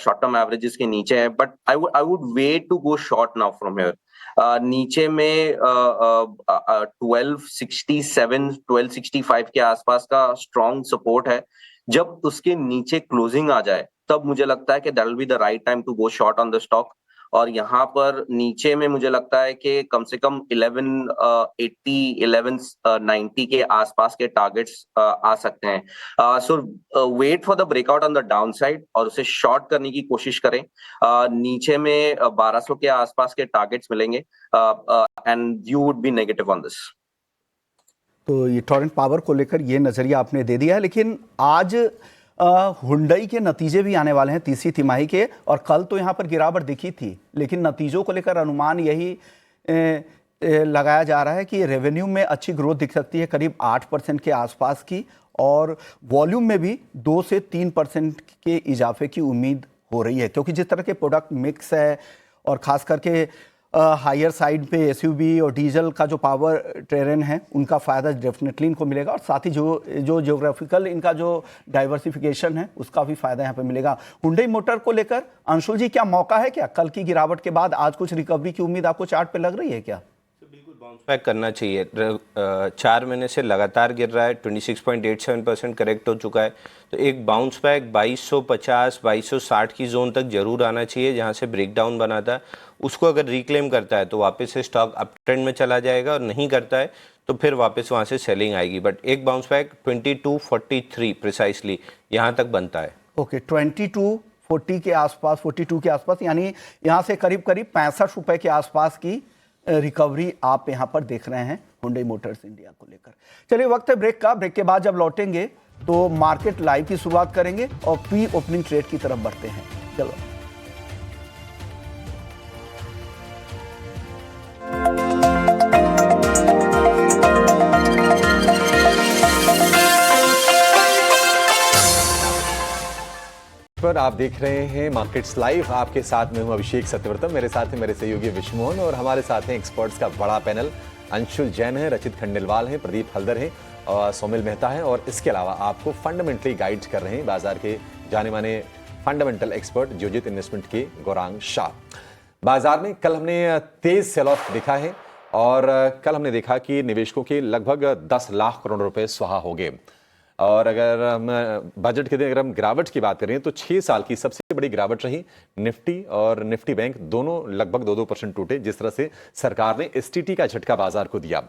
short term averages के नीचे है, but I would wait to go short now from here. नीचे में 1267 1265 के आसपास का स्ट्रॉन्ग सपोर्ट है। जब उसके नीचे क्लोजिंग आ जाए तब मुझे लगता है कि that will be the right time to go short on the stock. और यहाँ पर नीचे में मुझे लगता है कि कम से कम 1180 1190 के आसपास के टारगेट्स आ सकते हैं। So wait for the breakout on the down side और उसे शॉर्ट करने की कोशिश करें। नीचे में 1200 के आसपास के टारगेट्स मिलेंगे and you would be negative on this. तो ये टोरेंट पावर को लेकर ये नजरिया आपने दे दिया है, लेकिन आज हुंडई के नतीजे भी आने वाले हैं तीसरी तिमाही के, और कल तो यहाँ पर गिरावट दिखी थी, लेकिन नतीजों को लेकर अनुमान यही लगाया जा रहा है कि रेवेन्यू में अच्छी ग्रोथ दिख सकती है, करीब 8% के आसपास की, और वॉल्यूम में भी 2 से 3% के इजाफे की उम्मीद हो रही है, क्योंकि जिस तरह के प्रोडक्ट मिक्स है और ख़ास करके हायर साइड पे एसयूवी और डीजल का जो पावर ट्रेन है उनका फ़ायदा डेफिनेटली इनको मिलेगा, और साथ ही जो ज्योग्राफिकल इनका जो डाइवर्सिफिकेशन है उसका भी फ़ायदा यहाँ पे मिलेगा। हुंडई मोटर को लेकर अंशुल जी, क्या मौका है क्या? कल की गिरावट के बाद आज कुछ रिकवरी की उम्मीद आपको चार्ट पे लग रही है क्या? बिल्कुल बाउंस बैक करना चाहिए। 4 महीने से लगातार गिर रहा है, 26.87% करेक्ट हो चुका है, तो एक बाउंस बैक 2250 2260 की जोन तक जरूर आना चाहिए, जहां से ब्रेकडाउन बना था उसको अगर रिक्लेम करता है तो वापस से स्टॉक अप ट्रेंड में चला जाएगा, और नहीं करता है तो फिर वापस वहां से सेलिंग आएगी। बट एक बाउंस बैक 2243 प्रिसाइसली यहाँ तक बनता है। ओके, 2240 के आसपास, 42 के आसपास, यानी यहाँ से करीब करीब 65 रुपए के आसपास की रिकवरी आप यहाँ पर देख रहे हैं हुंडई मोटर्स इंडिया को लेकर। चलिए, वक्त है ब्रेक का। ब्रेक के बाद जब लौटेंगे तो मार्केट लाइव की शुरुआत करेंगे और प्री ओपनिंग ट्रेड की तरफ बढ़ते हैं। चलो। पर आप देख रहे हैं मार्केट्स लाइव। आपके साथ में हूं अभिषेक सत्यव्रतम, मेरे साथ हैं मेरे सहयोगी विष्णुमोहन, और हमारे साथ हैं एक्सपर्ट्स का बड़ा पैनल। अंशुल जैन है, रचित खंडेलवाल हैं, प्रदीप हल्दर हैं और सौमिल मेहता है, और इसके अलावा आपको फंडामेंटली गाइड कर रहे हैं बाजार के जाने माने फंडामेंटल एक्सपर्ट जियोजित इन्वेस्टमेंट के गौरांग शाह। बाजार में कल हमने तेज सेल ऑफ देखा है, और कल हमने देखा कि निवेशकों के लगभग 10 लाख करोड़ रुपए स्वाहा हो गए। और अगर हम बजट के दिन अगर हम गिरावट की बात करें तो 6 साल की सबसे बड़ी गिरावट रही। निफ्टी और निफ्टी बैंक दोनों लगभग 2-2% टूटे, जिस तरह से सरकार ने एसटीटी का झटका बाजार को दिया।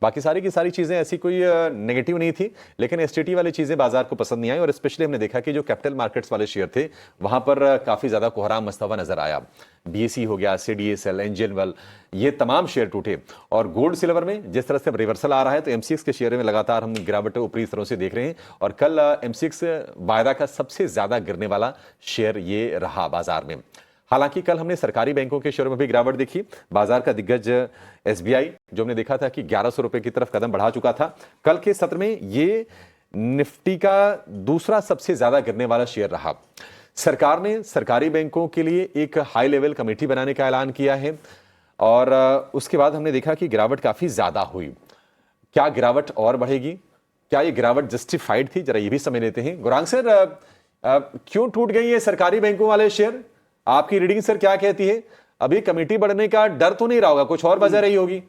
बाकी सारी की सारी चीजें ऐसी कोई नेगेटिव नहीं थी, लेकिन एसटीटी वाली चीजें बाजार को पसंद नहीं आई, और स्पेशली हमने देखा कि जो कैपिटल मार्केट्स वाले शेयर थे वहां पर काफी ज्यादा कोहराम मचता हुआ नजर आया। बीएसई हो गया, सीडीएसएल, एंजल, ये तमाम शेयर टूटे। और गोल्ड सिल्वर में जिस तरह से रिवर्सल आ रहा है, तो एमसीएक्स के शेयर में लगातार हम गिरावट ऊपरी स्तरों से देख रहे हैं, और कल एमसीएक्स वायदा का सबसे ज्यादा गिरने वाला शेयर ये रहा बाजार में। हालांकि कल हमने सरकारी बैंकों के शेयरों में भी गिरावट देखी। बाजार का दिग्गज एसबीआई, जो हमने देखा था कि 1100 रुपए की तरफ कदम बढ़ा चुका था, कल के सत्र में ये निफ्टी का दूसरा सबसे ज्यादा गिरने वाला शेयर रहा। सरकार ने सरकारी बैंकों के लिए एक हाई लेवल कमेटी बनाने का ऐलान किया है, और उसके बाद हमने देखा कि गिरावट काफी ज्यादा हुई। क्या गिरावट और बढ़ेगी? क्या ये गिरावट जस्टिफाइड थी? जरा ये भी समझ लेते हैं। गौरांग सर, क्यों टूट गई है सरकारी बैंकों वाले शेयर? आपकी रीडिंग सर क्या कहती है? अभी कमेटी बढ़ने का डर तो नहीं रहा होगा, कुछ और वजह रही होगी?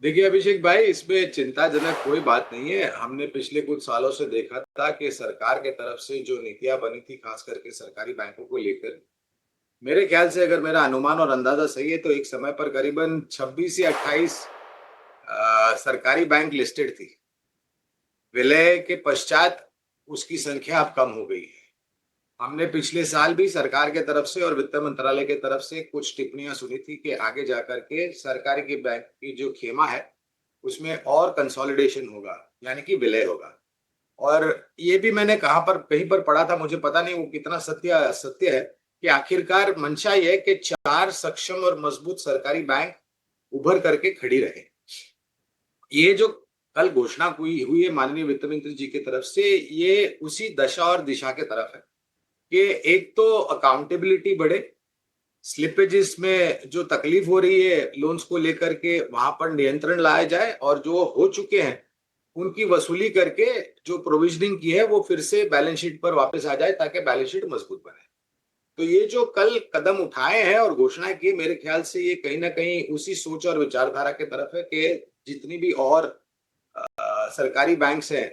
देखिए अभिषेक भाई, इसमें चिंताजनक कोई बात नहीं है। हमने पिछले कुछ सालों से देखा था कि सरकार के तरफ से जो नीतियां बनी थी, खास करके सरकारी बैंकों को लेकर, मेरे ख्याल से अगर मेरा अनुमान और अंदाजा सही है तो एक समय पर करीबन 26 या 28 सरकारी बैंक लिस्टेड थी। विलय के पश्चात उसकी संख्या अब कम हो गई है। हमने पिछले साल भी सरकार के तरफ से और वित्त मंत्रालय के तरफ से कुछ टिप्पणियां सुनी थी कि आगे जाकर के सरकारी की बैंक की जो खेमा है उसमें और कंसोलिडेशन होगा, यानी कि विलय होगा। और ये भी मैंने कहीं पर पढ़ा था, मुझे पता नहीं वो कितना सत्य है, कि आखिरकार मंशा ये है कि 4 सक्षम और मजबूत सरकारी बैंक उभर करके खड़ी रहे। ये जो कल घोषणा हुई है माननीय वित्त मंत्री जी की तरफ से, ये उसी दशा और दिशा के तरफ है कि एक तो अकाउंटेबिलिटी बढ़े, स्लिपेजेस में जो तकलीफ हो रही है लोन्स को लेकर के वहां पर नियंत्रण लाया जाए, और जो हो चुके हैं उनकी वसूली करके जो प्रोविजनिंग की है वो फिर से बैलेंस शीट पर वापस आ जाए ताकि बैलेंस शीट मजबूत बने। तो ये जो कल कदम उठाए हैं और घोषणा की, मेरे ख्याल से ये कहीं ना कहीं उसी सोच और विचारधारा के तरफ है कि जितनी भी और सरकारी बैंक्स हैं,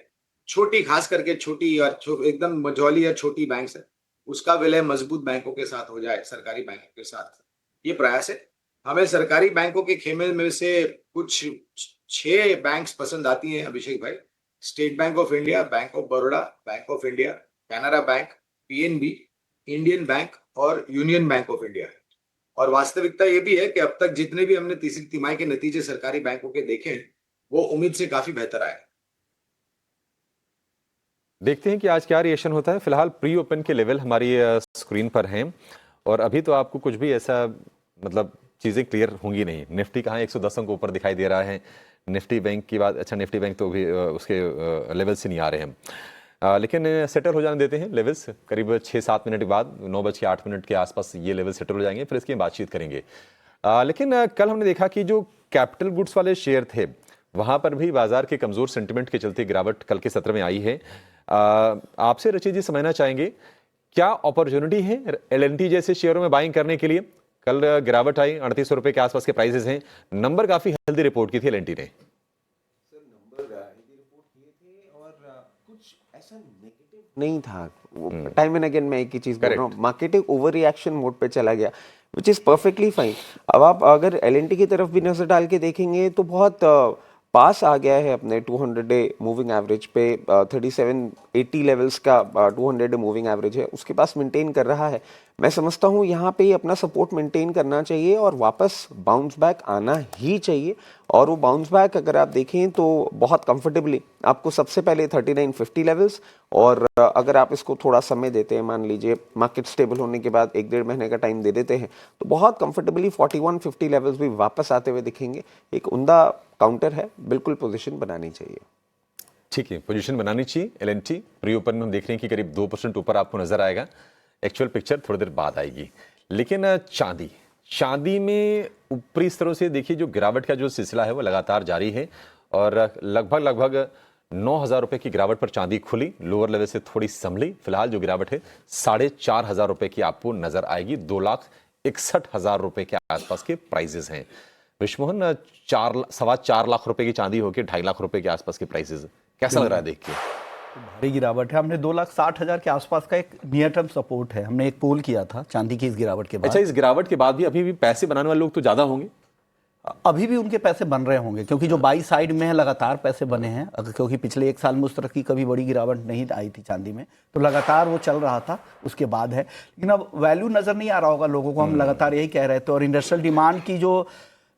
छोटी खास करके छोटी और एकदम मझौली या छोटी बैंक्स है, उसका विलय मजबूत बैंकों के साथ हो जाए, सरकारी बैंकों के साथ, ये प्रयास है। हमें सरकारी बैंकों के खेमे में से कुछ 6 बैंक्स पसंद आती हैं अभिषेक भाई। State bank of India, bank of Baroda, bank of India, Canara bank, PNB, Indian bank और यूनियन बैंक ऑफ इंडिया है। और वास्तविकता ये भी है कि अब तक जितने भी हमने तीसरी तिमाही के नतीजे सरकारी बैंकों के देखे हैं वो उम्मीद से काफी बेहतर आए। देखते हैं कि आज क्या रिएक्शन होता है। फिलहाल प्री ओपन के लेवल हमारी स्क्रीन पर हैं और अभी तो आपको कुछ भी ऐसा मतलब चीज़ें क्लियर होंगी नहीं। निफ्टी कहाँ 110 अंक ऊपर दिखाई दे रहा है। निफ्टी बैंक की बात, अच्छा निफ्टी बैंक तो भी उसके लेवल से नहीं आ रहे हैं, लेकिन सेटल हो जाने देते हैं लेवल्स। करीब 6-7 मिनट के बाद 9:08 के आसपास ये लेवल सेटल हो जाएंगे, फिर इसकी बातचीत करेंगे। लेकिन कल हमने देखा कि जो कैपिटल गुड्स वाले शेयर थे वहाँ पर भी बाजार के कमज़ोर सेंटिमेंट के चलते गिरावट कल के सत्र में आई है। आपसे रचित जी समझना चाहेंगे क्या अपॉर्चुनिटी है एल&टी जैसे शेयरों में बाइंग करने के लिए? कल गिरावट आई, 3800 रुपए के आसपास के प्राइसेस हैं। नंबर काफी हेल्दी रिपोर्ट की थी एल&टी ने। सर नंबर हेल्दी रिपोर्ट किए थे और कुछ ऐसा नेगेटिव नहीं था। टाइम एंड अगेन मैं एक ही चीज बोल रहा हूँ, मार्केट एक ओवर रिएक्शन मोड पे चला गया, विच इज परफेक्टली फाइन। अब आप अगर एल&टी की तरफ भी नजर डाल के देखेंगे तो बहुत पास आ गया है अपने 200 डे मूविंग एवरेज पे। 3780 लेवल्स का 200 डे मूविंग एवरेज है, उसके पास मेंटेन कर रहा है। मैं समझता हूँ यहाँ पे अपना सपोर्ट मेंटेन करना चाहिए और वापस बाउंस बैक आना ही चाहिए। और वो बाउंस बैक अगर आप देखें तो बहुत कंफर्टेबली आपको सबसे पहले 3950 लेवल्स, और अगर आप इसको थोड़ा समय देते हैं, मान लीजिए मार्केट स्टेबल होने के बाद 1-1.5 महीने का टाइम दे देते हैं, तो बहुत कंफर्टेबली 4150 लेवल्स भी वापस आते हुए दिखेंगे। एक उम्दा काउंटर है, बिल्कुल पोजीशन बनानी चाहिए। ठीक है, पोजीशन बनानी चाहिए। एल&टी प्री ओपन में हम देख रहे हैं कि करीब 2% ऊपर आपको नजर आएगा। एक्चुअल पिक्चर थोड़ी देर बाद आएगी। लेकिन चांदी में ऊपरी स्तरों से देखिए जो गिरावट का जो सिलसिला है वो लगातार जारी है और लगभग 9,000 रुपए की गिरावट पर चांदी खुली, लोअर लेवल से थोड़ी संभली। फिलहाल जो गिरावट है 4,500 रुपए की आपको नजर आएगी। 2,61,000 रुपए के आसपास के प्राइजेस हैं। विश्वमोहन, 4.25 लाख रुपए की चांदी होकर 2.5 लाख रुपए के आसपास के प्राइसेस, कैसा लग रहा है देख के? भारी गिरावट है। हमने 2,60,000 के आसपास का एक नियर टर्म सपोर्ट है, हमने एक पोल किया था चांदी की इस गिरावट के बाद। अच्छा, इस गिरावट के बाद भी अभी भी पैसे बनाने वाले लोग तो ज्यादा होंगे? अभी भी उनके पैसे बन रहे होंगे क्योंकि जो बाई साइड में है लगातार पैसे बने हैं। क्योंकि पिछले 1 साल में उस तरह की कभी बड़ी गिरावट नहीं आई थी चांदी में, तो लगातार वो चल रहा था, उसके बाद है। लेकिन अब वैल्यू नजर नहीं आ रहा होगा लोगों को, हम लगातार यही कह रहे थे। और इंडस्ट्रियल डिमांड की जो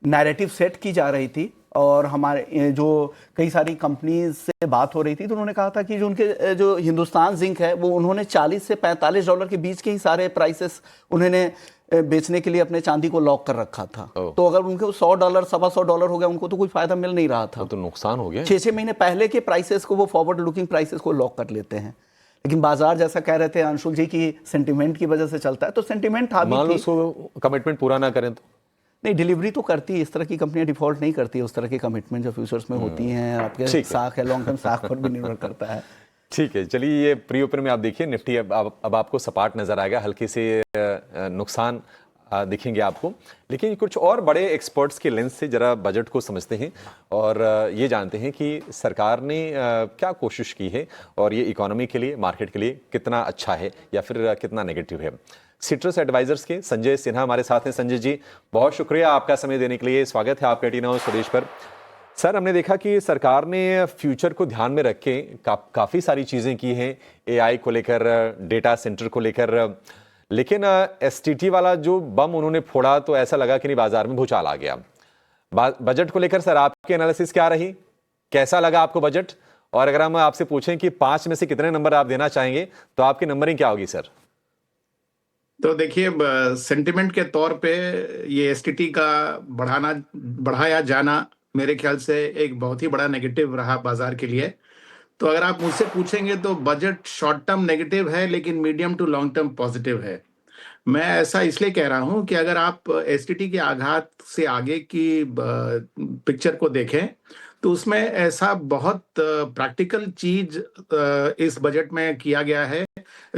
नैरेटिव सेट की जा रही थी और हमारे जो कई सारी कंपनीज से बात हो रही थी, तो उन्होंने कहा था कि जो उनके जो हिंदुस्तान जिंक है वो उन्होंने $40 से $45 के बीच के ही सारे प्राइसेस उन्होंने बेचने के लिए अपने चांदी को लॉक कर रखा था। तो अगर उनके $100 $125 हो गया, उनको तो कोई फायदा मिल नहीं रहा था, तो नुकसान हो गया। 6 महीने पहले के प्राइसेस को वो फॉरवर्ड लुकिंग प्राइसेस को लॉक कर लेते हैं। लेकिन बाजार जैसा कह रहे थे अंशुल जी की सेंटिमेंट की वजह से चलता है, तो सेंटिमेंट था भी, मान लो कमिटमेंट पूरा ना करें तो नहीं, डिलीवरी तो करती है। इस तरह की कंपनियां डिफॉल्ट नहीं करती है। उस तरह की कमिटमेंट जो फ्यूचर्स में होती हैं, आपके साख है, लॉन्ग टर्म साख पर भी निर्भर करता है। ठीक है, चलिए ये प्री ओपन में आप देखिए निफ्टी अब आपको सपाट नजर आएगा, हल्के से नुकसान दिखेंगे आपको। लेकिन कुछ और बड़े एक्सपर्ट्स के लेंस से जरा बजट को समझते हैं और ये जानते हैं कि सरकार ने क्या कोशिश की है और ये इकोनॉमी के लिए, मार्केट के लिए कितना अच्छा है या फिर कितना नेगेटिव है। सिट्रस एडवाइजर्स के संजय सिन्हा हमारे साथ हैं। संजय जी, बहुत शुक्रिया आपका समय देने के लिए। स्वागत है आपका 18 हाउस स्वदेश पर। सर, हमने देखा कि सरकार ने फ्यूचर को ध्यान में रख के काफ़ी सारी चीज़ें की हैं, AI को लेकर, डेटा सेंटर को लेकर। लेकिन STT वाला जो बम उन्होंने फोड़ा तो ऐसा लगा कि नहीं, बाजार में भूचाल आ गया। बजट को लेकर सर आपकी एनालिसिस क्या रही, कैसा लगा आपको बजट? और अगर हम आपसे पूछें कि 5 में से कितने नंबर आप देना चाहेंगे तो आपकी नंबरिंग क्या होगी सर? तो देखिए, सेंटिमेंट के तौर पे ये एसटीटी का बढ़ाया जाना मेरे ख्याल से एक बहुत ही बड़ा नेगेटिव रहा बाजार के लिए। तो अगर आप मुझसे पूछेंगे तो बजट शॉर्ट टर्म नेगेटिव है, लेकिन medium to long term positive है। मैं ऐसा इसलिए कह रहा हूं कि अगर आप एसटीटी के आघात से आगे की पिक्चर को देखें तो उसमें ऐसा बहुत प्रैक्टिकल चीज इस बजट में किया गया है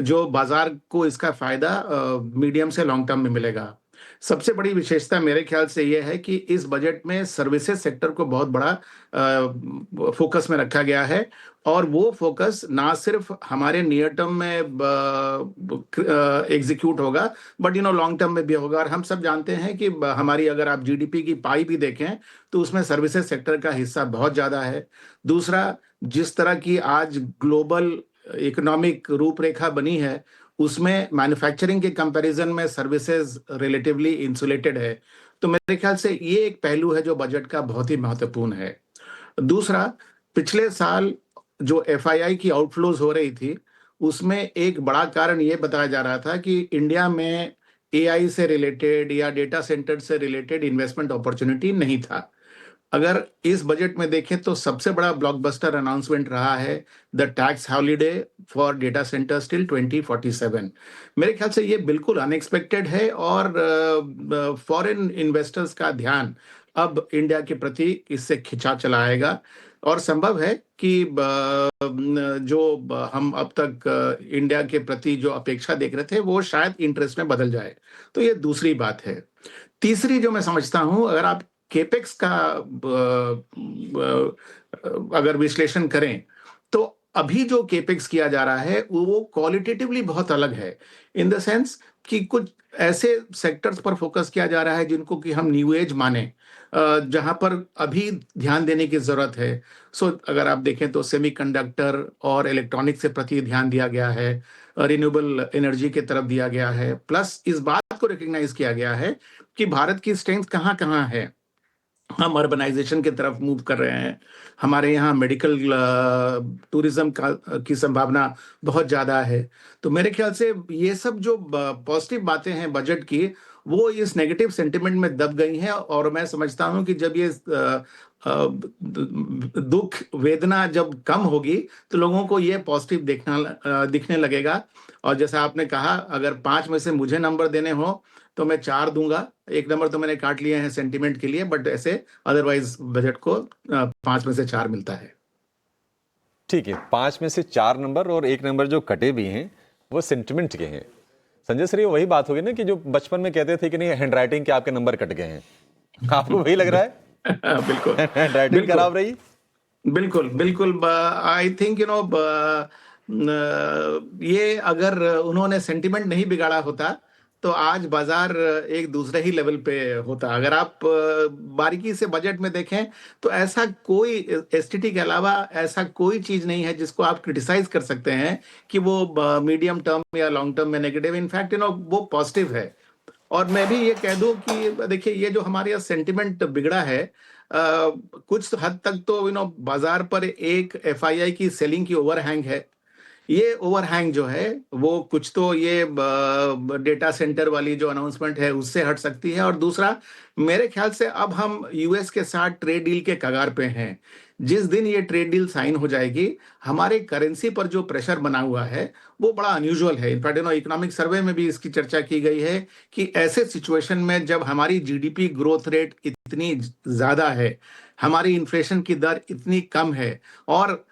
जो बाजार को इसका फायदा मीडियम से लॉन्ग टर्म में मिलेगा। सबसे बड़ी विशेषता मेरे ख्याल से यह है कि इस बजट में सर्विसेज सेक्टर को बहुत बड़ा फोकस में रखा गया है, और वो फोकस ना सिर्फ हमारे नियर टर्म में एग्जीक्यूट होगा, बट लॉन्ग टर्म में भी होगा। और हम सब जानते हैं कि हमारी अगर आप जीडीपी की पाई भी देखें तो उसमें सर्विसेज सेक्टर का हिस्सा बहुत ज्यादा है। दूसरा, जिस तरह की आज ग्लोबल इकोनॉमिक रूपरेखा बनी है उसमें मैन्युफैक्चरिंग के कंपैरिजन में सर्विसेज रिलेटिवली इंसुलेटेड है। तो मेरे ख्याल से ये एक पहलू है जो बजट का बहुत ही महत्वपूर्ण है। दूसरा, पिछले साल जो एफआईआई की आउटफ्लोज हो रही थी उसमें एक बड़ा कारण ये बताया जा रहा था कि इंडिया में एआई से रिलेटेड या डेटा सेंटर से रिलेटेड इन्वेस्टमेंट अपॉर्चुनिटी नहीं था। अगर इस बजट में देखें तो सबसे बड़ा ब्लॉकबस्टर अनाउंसमेंट रहा है the tax holiday for data centres till 2047। मेरे ख्याल से ये बिल्कुल अनएक्सपेक्टेड है, और फॉरेन इन्वेस्टर्स का ध्यान अब इंडिया के प्रति इससे खिंचा चला आएगा, और संभव है कि जो हम अब तक इंडिया के प्रति जो अपेक्षा देख रहे थे वो शायद इंटरेस्ट में बदल जाए। तो ये दूसरी बात है। तीसरी जो मैं समझता हूं, अगर आप केपेक्स का अगर विश्लेषण करें तो अभी जो केपेक्स किया जा रहा है वो क्वालिटेटिवली बहुत अलग है, इन द सेंस कि कुछ ऐसे सेक्टर्स पर फोकस किया जा रहा है जिनको कि हम न्यू एज माने, जहां पर अभी ध्यान देने की जरूरत है। अगर आप देखें तो सेमीकंडक्टर और इलेक्ट्रॉनिक्स से प्रति ध्यान दिया गया है, रिन्यूएबल एनर्जी की तरफ दिया गया है, प्लस इस बात को रिकग्नाइज किया गया है कि भारत की स्ट्रेंथ कहाँ कहाँ है। हम अर्बनाइजेशन की तरफ मूव कर रहे हैं, हमारे यहाँ मेडिकल टूरिज्म की संभावना बहुत ज़्यादा है। तो मेरे ख्याल से ये सब जो पॉजिटिव बातें हैं बजट की वो इस नेगेटिव सेंटिमेंट में दब गई हैं, और मैं समझता हूँ कि जब ये दुख वेदना जब कम होगी तो लोगों को ये पॉजिटिव दिखने लगेगा। और जैसा आपने कहा, अगर 5 में से मुझे नंबर देने हो तो मैं 4 दूंगा। 1 नंबर तो मैंने काट लिए हैं सेंटिमेंट के लिए, बट ऐसे अदरवाइज बजट को 5 में से 4 मिलता है। ठीक है, 5 में से 4 नंबर और 1 नंबर जो कटे भी हैं वो सेंटिमेंट के हैं। संजय सर, ये वही बात होगी ना कि जो बचपन में कहते थे कि नहीं हैंडराइटिंग के आपके नंबर कट गए हैं, आपको वही लग रहा है? बिल्कुल हैंडराइटिंग खराब रही। बिल्कुल बिल्कुल। आई थिंक ये अगर उन्होंने सेंटिमेंट नहीं बिगाड़ा होता तो आज बाजार एक दूसरे ही लेवल पे होता। अगर आप बारीकी से बजट में देखें तो ऐसा कोई एसटीटी के अलावा ऐसा कोई चीज नहीं है जिसको आप क्रिटिसाइज कर सकते हैं कि वो मीडियम टर्म या लॉन्ग टर्म में नेगेटिव। इनफैक्ट वो पॉजिटिव है। और मैं भी ये कह दूं कि देखिए, ये जो हमारे यहाँ सेंटिमेंट बिगड़ा है कुछ हद तक तो बाजार पर एक एफआईआई की सेलिंग की ओवरहैंग है। ये ओवरहैंग जो है वो कुछ तो ये डेटा सेंटर वाली जो अनाउंसमेंट है उससे हट सकती है, और दूसरा मेरे ख्याल से अब हम यूएस के साथ ट्रेड डील के कगार पे हैं। जिस दिन ये ट्रेड डील साइन हो जाएगी, हमारे करेंसी पर जो प्रेशर बना हुआ है वो बड़ा अनयूजुअल है। इनफैक्ट इकोनॉमिक सर्वे में भी इसकी चर्चा की गई है कि ऐसे सिचुएशन में जब हमारी जीडीपी ग्रोथ रेट इतनी ज्यादा है, हमारी इन्फ्लेशन की दर इतनी कम है, और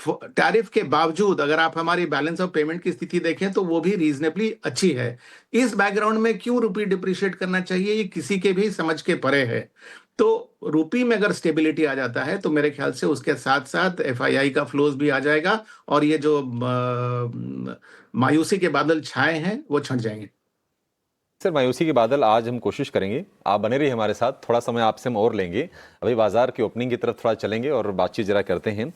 टैरिफ के बावजूद अगर आप हमारी बैलेंस ऑफ पेमेंट की स्थिति देखें तो वो भी रीजनेबली अच्छी है। इस बैकग्राउंड में क्यों रुपी डिप्रिशिएट करना चाहिए, ये किसी के भी समझ के परे है। तो रुपी में अगर स्टेबिलिटी आ जाता है तो मेरे ख्याल से उसके साथ साथ एफआईआई का फ्लोज भी आ जाएगा, और ये जो मायूसी के बादल छाए हैं वो छंट जाएंगे। सर, मायूसी के बादल आज हम कोशिश करेंगे, आप बने रहिए हमारे साथ, थोड़ा समय आपसे हम और लेंगे। अभी बाजार की ओपनिंग की तरफ थोड़ा चलेंगे और बातचीत जरा करते हैं।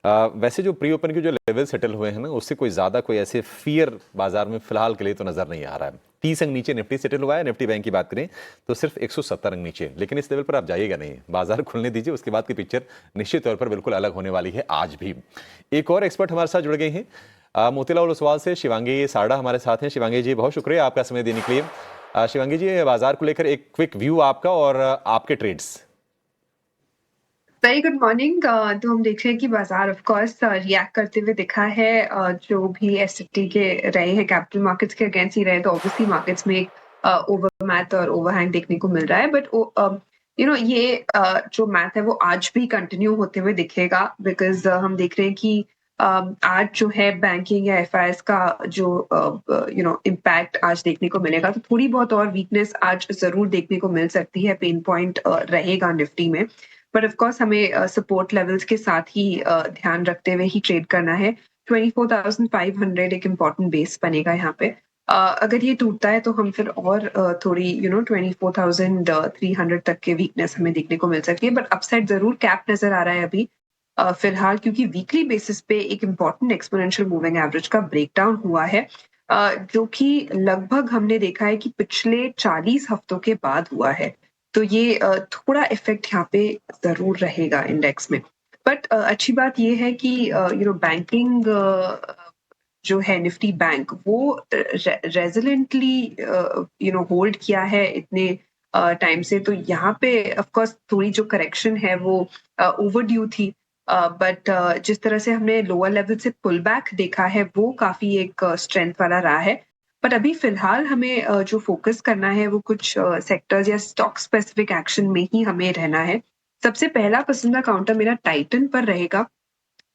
वैसे जो प्री ओपन के जो लेवल सेटल हुए हैं ना, उससे कोई ज़्यादा कोई ऐसे फियर बाजार में फिलहाल के लिए तो नज़र नहीं आ रहा है। 30 अंक नीचे निफ्टी सेटल हुआ है। निफ्टी बैंक की बात करें तो सिर्फ 170 अंक नीचे, लेकिन इस लेवल पर आप जाइएगा नहीं, बाजार खुलने दीजिए, उसके बाद की पिक्चर निश्चित तौर पर बिल्कुल अलग होने वाली है। आज भी एक और एक्सपर्ट हमारे साथ जुड़ गए हैं, मोतीलाल ओसवाल से शिवांगी साड़ा हमारे साथ हैं। शिवांगी जी, बहुत शुक्रिया आपका समय देने के लिए। शिवांगी जी, बाजार को लेकर एक क्विक व्यू आपका और आपके ट्रेड्स। Very good morning. तो हम देख रहे हैं कि बाजार ऑफ कोर्स रिएक्ट करते हुए दिखा है। जो भी एसटी के रहे हैं कैपिटल मार्केट्स के अगेंस्ट ही रहे, तो ऑब्वियसली मार्केट्स में एक ओवरमैथ और ओवरहैंग देखने को मिल रहा है। बट ये जो मैथ है वो आज भी कंटिन्यू होते हुए दिखेगा, बिकॉज हम देख रहे हैं कि आज जो है बैंकिंग या एफआईएस का जो इम्पैक्ट आज देखने को मिलेगा, तो थोड़ी बहुत और वीकनेस आज जरूर देखने को मिल सकती है। पेन पॉइंट रहेगा निफ्टी में, बट ऑफ कोर्स हमें सपोर्ट लेवल्स के साथ ही ध्यान रखते हुए ही ट्रेड करना है। 24,500 एक इम्पॉर्टेंट बेस बनेगा यहाँ पे। अगर ये टूटता है तो हम फिर और थोड़ी 24,300 तक के वीकनेस हमें देखने को मिल सकती है, बट अपसाइड जरूर कैप नजर आ रहा है अभी फिलहाल, क्योंकि वीकली बेसिस पे एक इम्पॉर्टेंट एक्सपोनेंशियल मूविंग एवरेज का ब्रेकडाउन हुआ है, जो कि लगभग हमने देखा है कि पिछले 40 हफ्तों के बाद हुआ है। तो ये थोड़ा इफेक्ट यहाँ पे जरूर रहेगा इंडेक्स में। बट अच्छी बात ये है कि बैंकिंग जो है निफ्टी बैंक वो रेजिलेंटली होल्ड किया है इतने टाइम से। तो यहाँ पे ऑफ कोर्स थोड़ी जो करेक्शन है वो ओवरड्यू थी, बट जिस तरह से हमने लोअर लेवल से पुल बैक देखा है वो काफी एक स्ट्रेंथ वाला रहा है। बट अभी फिलहाल हमें जो फोकस करना है वो कुछ सेक्टर्स या स्टॉक स्पेसिफिक एक्शन में ही हमें रहना है। सबसे पहला पसंदीदा काउंटर मेरा टाइटन पर रहेगा।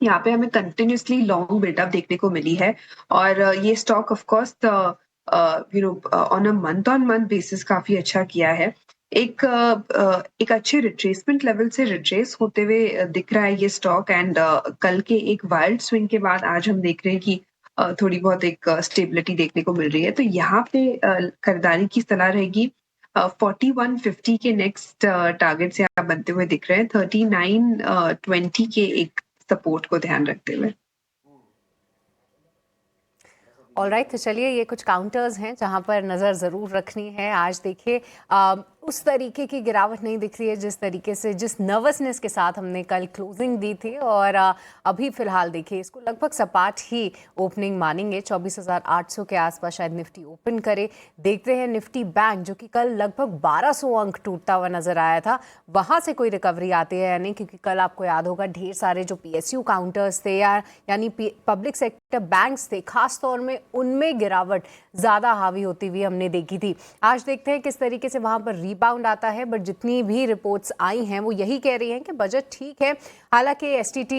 यहाँ पे हमें कंटिन्यूसली लॉन्ग बिल्डअप देखने को मिली है, और ये stock of course on a month on month basis काफी अच्छा किया है। एक अच्छे रिट्रेसमेंट लेवल से रिट्रेस होते हुए दिख रहा है ये स्टॉक, एंड कल के एक वाइल्ड स्विंग के बाद आज हम देख रहे हैं कि थोड़ी बहुत एक स्टेबिलिटी देखने को मिल रही है। तो यहाँ पे खरीदारी की सलाह रहेगी। 4150 के नेक्स्ट टारगेट से आप बनते हुए दिख रहे हैं, 3920 के एक सपोर्ट को ध्यान रखते हुए। ऑलराइट, तो चलिए ये कुछ काउंटर्स हैं जहां पर नज़र ज़रूर रखनी है। आज देखिए उस तरीके की गिरावट नहीं दिख रही है जिस तरीके से, जिस नर्वसनेस के साथ हमने कल क्लोजिंग दी थी, और अभी फ़िलहाल देखिए इसको लगभग सपाट ही ओपनिंग मानेंगे। 24,800 के आसपास शायद निफ्टी ओपन करे। देखते हैं निफ्टी बैंक जो कि कल लगभग 1200 अंक टूटता हुआ नज़र आया था, वहाँ से कोई रिकवरी आती है या नहीं, क्योंकि कल आपको याद होगा ढेर सारे जो PSU काउंटर्स थे यानी पब्लिक सेक्टर बैंक्स थे खास तौर में, उनमें गिरावट ज़्यादा हावी होती हुई हमने देखी थी। आज देखते हैं किस तरीके से वहाँ पर रीबाउंड आता है, बट जितनी भी रिपोर्ट्स आई हैं वो यही कह रही हैं कि बजट ठीक है। हालांकि STT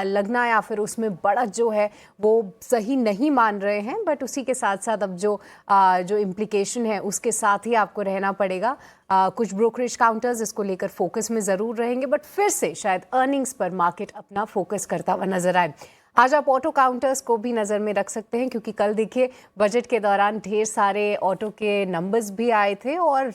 लगना या फिर उसमें बढ़त जो है वो सही नहीं मान रहे हैं, बट उसी के साथ साथ अब जो इम्प्लीकेशन है उसके साथ ही आपको रहना पड़ेगा। कुछ ब्रोकरेज काउंटर्स इसको लेकर फोकस में ज़रूर रहेंगे, बट फिर से शायद अर्निंग्स पर मार्केट अपना फोकस करता हुआ नजर आए। आज आप ऑटो काउंटर्स को भी नज़र में रख सकते हैं, क्योंकि कल देखिए बजट के दौरान ढेर सारे ऑटो के नंबर्स भी आए थे, और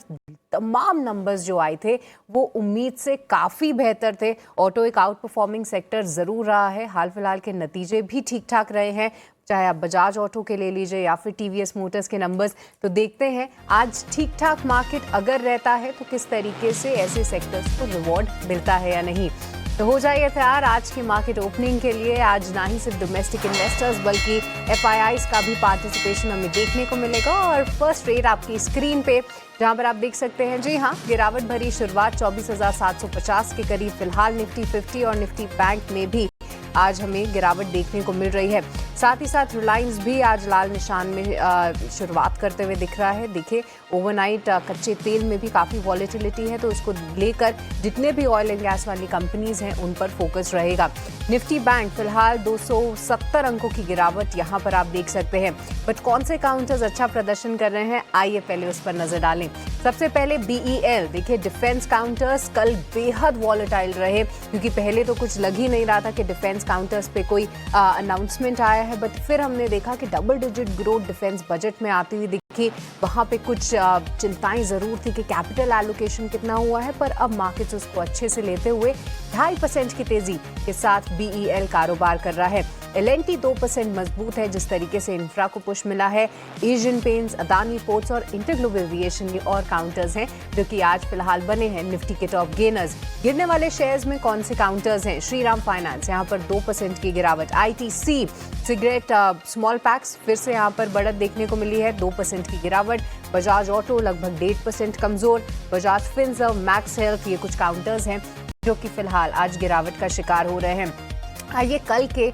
तमाम नंबर्स जो आए थे वो उम्मीद से काफ़ी बेहतर थे। ऑटो एक आउट परफॉर्मिंग सेक्टर ज़रूर रहा है, हाल फिलहाल के नतीजे भी ठीक ठाक रहे हैं, चाहे आप बजाज ऑटो के ले लीजिए या फिर TVS मोटर्स के नंबर्स। तो देखते हैं आज ठीक ठाक मार्केट अगर रहता है तो किस तरीके से ऐसे सेक्टर्स को रिवॉर्ड मिलता है या नहीं। तो हो जाइए तैयार आज की मार्केट ओपनिंग के लिए। आज ना ही सिर्फ डोमेस्टिक इन्वेस्टर्स बल्कि FIIs का भी पार्टिसिपेशन हमें देखने को मिलेगा, और फर्स्ट रेट आपकी स्क्रीन पे जहां पर आप देख सकते हैं, जी हाँ, गिरावट भरी शुरुआत 24,750 के करीब फिलहाल निफ्टी 50 और निफ्टी बैंक में भी आज हमें गिरावट देखने को मिल रही है। साथ ही साथ रिलायंस भी आज लाल निशान में शुरुआत करते हुए दिख रहा है। देखिए ओवरनाइट कच्चे तेल में भी काफ़ी वॉलेटिलिटी है, तो इसको लेकर जितने भी ऑयल एंड गैस वाली कंपनीज हैं उन पर फोकस रहेगा। निफ्टी बैंक फिलहाल 270 अंकों की गिरावट यहाँ पर आप देख सकते हैं, बट कौन से काउंटर्स अच्छा प्रदर्शन कर रहे हैं आइए पहले उस पर नजर डालें। सबसे पहले BEL, देखिए डिफेंस काउंटर्स कल बेहद वॉलेटाइल रहे, क्योंकि पहले तो कुछ लग ही नहीं रहा था कि डिफेंस काउंटर्स पे कोई अनाउंसमेंट आया है, बट फिर हमने देखा कि double digit growth defence budget में आती हुई दिखी। वहाँ पे कुछ चिंताएं ज़रूर थी कि कैपिटल एलोकेशन कितना हुआ है, पर अब मार्केट्स उसको अच्छे से लेते हुए 2.5% की तेज़ी के साथ BEL कारोबार कर रहा है। L&T 2% मजबूत है जिस तरीके से इंफ्रा को पुश मिला है। एशियन पेंट्स, अदानी पोर्ट्स और इंटरग्लोब एविएशन ये और काउंटर्स हैं जो कि आज फिलहाल बने हैं निफ्टी के टॉप गेनर्स। गिरने वाले शेयर्स में कौन से काउंटर्स हैं? श्रीराम फाइनेंस यहाँ पर 2% की गिरावट। ITC सिगरेट स्मॉल पैक्स फिर से यहाँ पर बढ़त देखने को मिली है, 2% की गिरावट। बजाज ऑटो लगभग 1.5% कमजोर। बजाज फिनसर्व, मैक्स हेल्थ ये कुछ काउंटर्स हैं जो कि फिलहाल आज गिरावट का शिकार हो रहे हैं। आइए कल के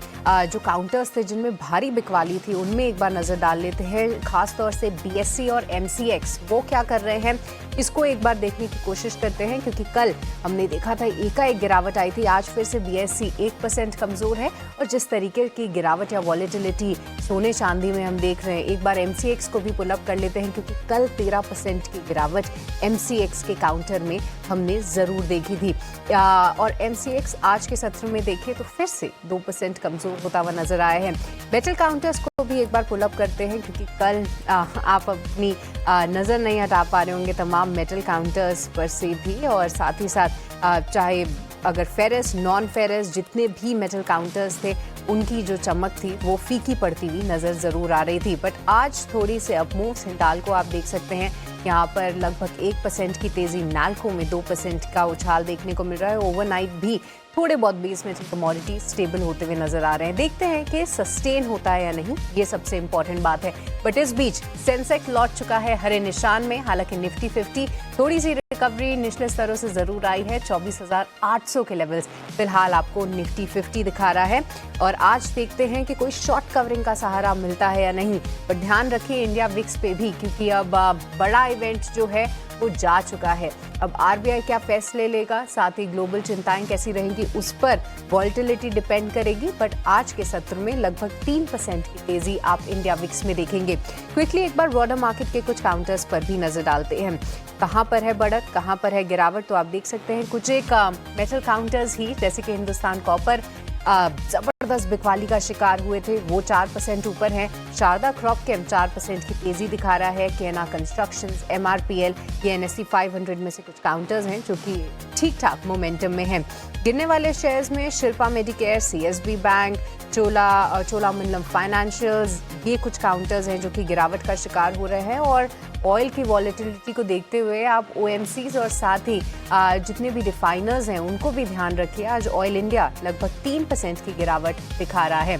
जो काउंटर्स थे जिनमें भारी बिकवाली थी उनमें एक बार नजर डाल लेते हैं, खासतौर से BSE और MCX वो क्या कर रहे हैं इसको एक बार देखने की कोशिश करते हैं, क्योंकि कल हमने देखा था एकाएक गिरावट आई थी। आज फिर से BSE 1% कमजोर है और जिस तरीके की गिरावट या वॉलेटिलिटी सोने चांदी में हम देख रहे हैं, एक बार MCX को भी पुल अप कर लेते हैं क्योंकि कल 13% की गिरावट MCX के काउंटर में हमने जरूर देखी थी। और MCX आज के सत्र में देखें तो फिर से 2% कमजोर होता हुआ नजर आया है। मेटल काउंटर्स को भी एक बार पुल अप करते हैं क्योंकि कल आप अपनी नज़र नहीं हटा पा रहे होंगे तमाम मेटल काउंटर्स पर से भी, और साथ ही साथ चाहे अगर फेरस नॉन फेरस जितने भी मेटल काउंटर्स थे उनकी जो चमक थी वो फीकी पड़ती हुई नज़र ज़रूर आ रही थी। बट आज थोड़ी से अपमूव, हिंडाल्को आप देख सकते हैं यहाँ पर लगभग 1% की तेज़ी, नाल्को में 2% का उछाल देखने को मिल रहा है। ओवरनाइट भी थोड़े बहुत बेस मेटल कमोडिटी स्टेबल होते हुए नजर आ रहे हैं। देखते हैं कि सस्टेन होता है या नहीं, ये सबसे इंपॉर्टेंट बात है। बट इस बीच सेंसेक्स लौट चुका है हरे निशान में, हालांकि निफ्टी 50 थोड़ी सी रिकवरी निचले स्तरों से जरूर आई है। 24,800 के लेवल्स फिलहाल आपको निफ्टी 50 दिखा रहा है। और आज देखते हैं कि कोई शॉर्ट कवरिंग का सहारा मिलता है या नहीं। पर ध्यान रखिए इंडिया विक्स पे भी, क्योंकि अब बड़ा इवेंट जो है वो जा चुका है। अब RBI क्या फैसले लेगा, साथ ही ग्लोबल चिंताएं कैसी रहेंगी उस पर वॉलेटिलिटी डिपेंड करेगी। बट आज के सत्र में लगभग 3% की तेजी आप इंडिया विक्स में देखेंगे। क्विकली एक बार ब्रॉडर मार्केट के कुछ काउंटर्स पर भी नजर डालते हैं, कहां पर है बढ़त, कहां पर है गिरावट। तो आप देख सकते हैं कुछ एक मेटल काउंटर्स ही जैसे कि हिंदुस्तान कॉपर जबरदस्त बिकवाली का शिकार हुए थे, वो 4% ऊपर है। शारदा क्रॉपकेम 4% की तेजी दिखा रहा है। केना कंस्ट्रक्शंस, MRPL ये NSE 500 में से कुछ काउंटर्स हैं जो कि ठीक ठाक मोमेंटम में हैं। गिरने वाले शेयर्स में Shilpa Medicare, CSB bank, Cholamandalam financials ये कुछ काउंटर्स हैं जो कि गिरावट का शिकार हो रहे हैं। और ऑयल की वॉलेटिलिटी को देखते हुए आप OMCs और साथ ही जितने भी रिफाइनर्स हैं उनको भी ध्यान रखिए। आज ऑयल इंडिया लगभग 3% की गिरावट दिखा रहा है।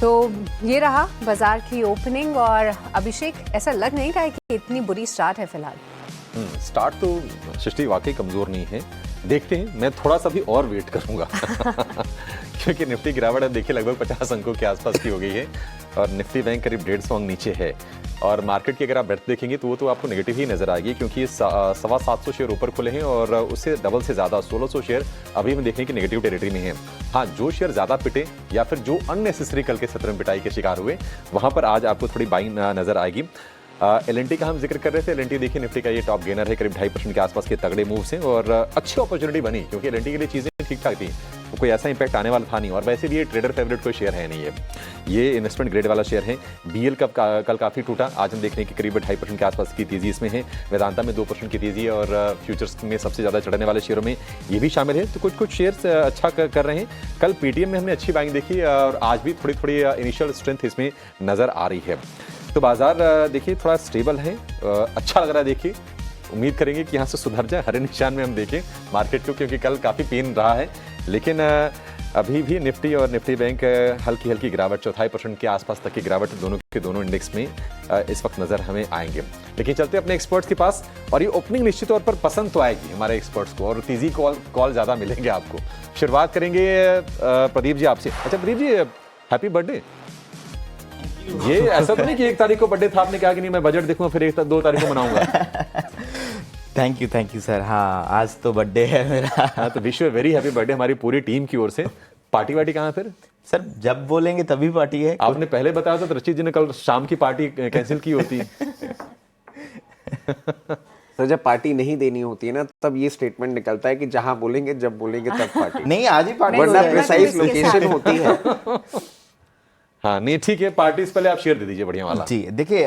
तो ये रहा बाजार की ओपनिंग। और अभिषेक, ऐसा लग नहीं रहा है कि इतनी बुरी स्टार्ट है फिलहाल। स्टार्ट तो सृष्टि वाकई कमजोर नहीं है, देखते हैं। मैं थोड़ा सा भी और वेट करूंगा क्योंकि निफ्टी गिरावट अब देखिए लगभग 50 अंकों के आसपास की हो गई है और निफ्टी बैंक करीब 150 अंक नीचे है। और मार्केट की अगर आप ब्रेथ देखेंगे तो वो तो आपको नेगेटिव ही नजर आएगी, क्योंकि ये 750 शेयर ऊपर खुले हैं और उससे डबल से ज्यादा 1600 शेयर अभी हम देखने की नेगेटिव टेरिटरी में है। हाँ, जो शेयर ज्यादा पिटे या फिर जो अननेसेसरी कल के सत्र में पिटाई के शिकार हुए, वहां पर आज आपको थोड़ी बाइंग नजर आएगी। L&T का हम जिक्र कर रहे थे। L&T देखिए निफ्टी का ये टॉप गेनर है, करीब 2.5% के आसपास के तगड़े मूव्स हैं और अच्छी अपॉर्चुनिटी बनी, क्योंकि L&T के लिए चीजें ठीक ठाक थी, तो कोई ऐसा इंपैक्ट आने वाला था नहीं। और वैसे भी ये ट्रेडर फेवरेट कोई शेयर है नहीं है, ये इन्वेस्टमेंट ग्रेड वाला शेयर है। BL कल काफी टूटा, आज हम देखने की करीब 2.5% के आसपास की तेजी इसमें है। वेदांता में 2% की तेजी है और फ्यूचर्स में सबसे ज्यादा चढ़ने वाले शेयरों में ये भी शामिल है। तो कुछ शेयर्स अच्छा कर रहे हैं। कल PTM में हमने अच्छी बाइंग देखी और आज भी थोड़ी इनिशियल स्ट्रेंथ इसमें नजर आ रही है। तो बाजार देखिए थोड़ा स्टेबल है, अच्छा लग रहा है। देखिए उम्मीद करेंगे कि यहाँ से सुधर जाए, हरे निशान में हम देखें मार्केट को, क्योंकि कल काफ़ी पेन रहा है। लेकिन अभी भी निफ्टी और निफ्टी बैंक हल्की गिरावट, 0.25% के आसपास तक की गिरावट दोनों के दोनों इंडेक्स में इस वक्त नजर हमें आएंगे। लेकिन चलते अपने एक्सपर्ट्स के पास, और ये ओपनिंग निश्चित तौर पर पसंद तो आएगी हमारे एक्सपर्ट्स को और तेजी कॉल ज़्यादा मिलेंगे आपको। शुरुआत करेंगे प्रदीप जी आपसे। अच्छा प्रदीप जी, हैप्पी बर्थडे। ये ऐसा तो नहीं कि 1 तारीख को बर्थडे था, आपने कहा कि नहीं मैं बजट देखूंगा फिर 2 तारीख को मनाऊंगा। Thank you sir. हाँ, आज तो बर्थडे है मेरा। हाँ, तो wish you very happy birthday हमारी पूरी टीम की ओर से। पार्टी वार्टी कहाँ फिर? सर जब बोलेंगे तभी पार्टी है। आपने पहले बताया था तो रचित जी ने कल शाम की पार्टी कैंसिल की होती। सर जब पार्टी नहीं देनी होती है ना, तब ये स्टेटमेंट निकलता है कि जहां बोलेंगे जब बोलेंगे तब पार्टी। नहीं, आज ही पार्टी, वरना प्रिसाइज लोकेशन होती है। हाँ नहीं ठीक है, पार्टी से पहले आप शेयर दे दीजिए बढ़िया वाला। जी देखिए,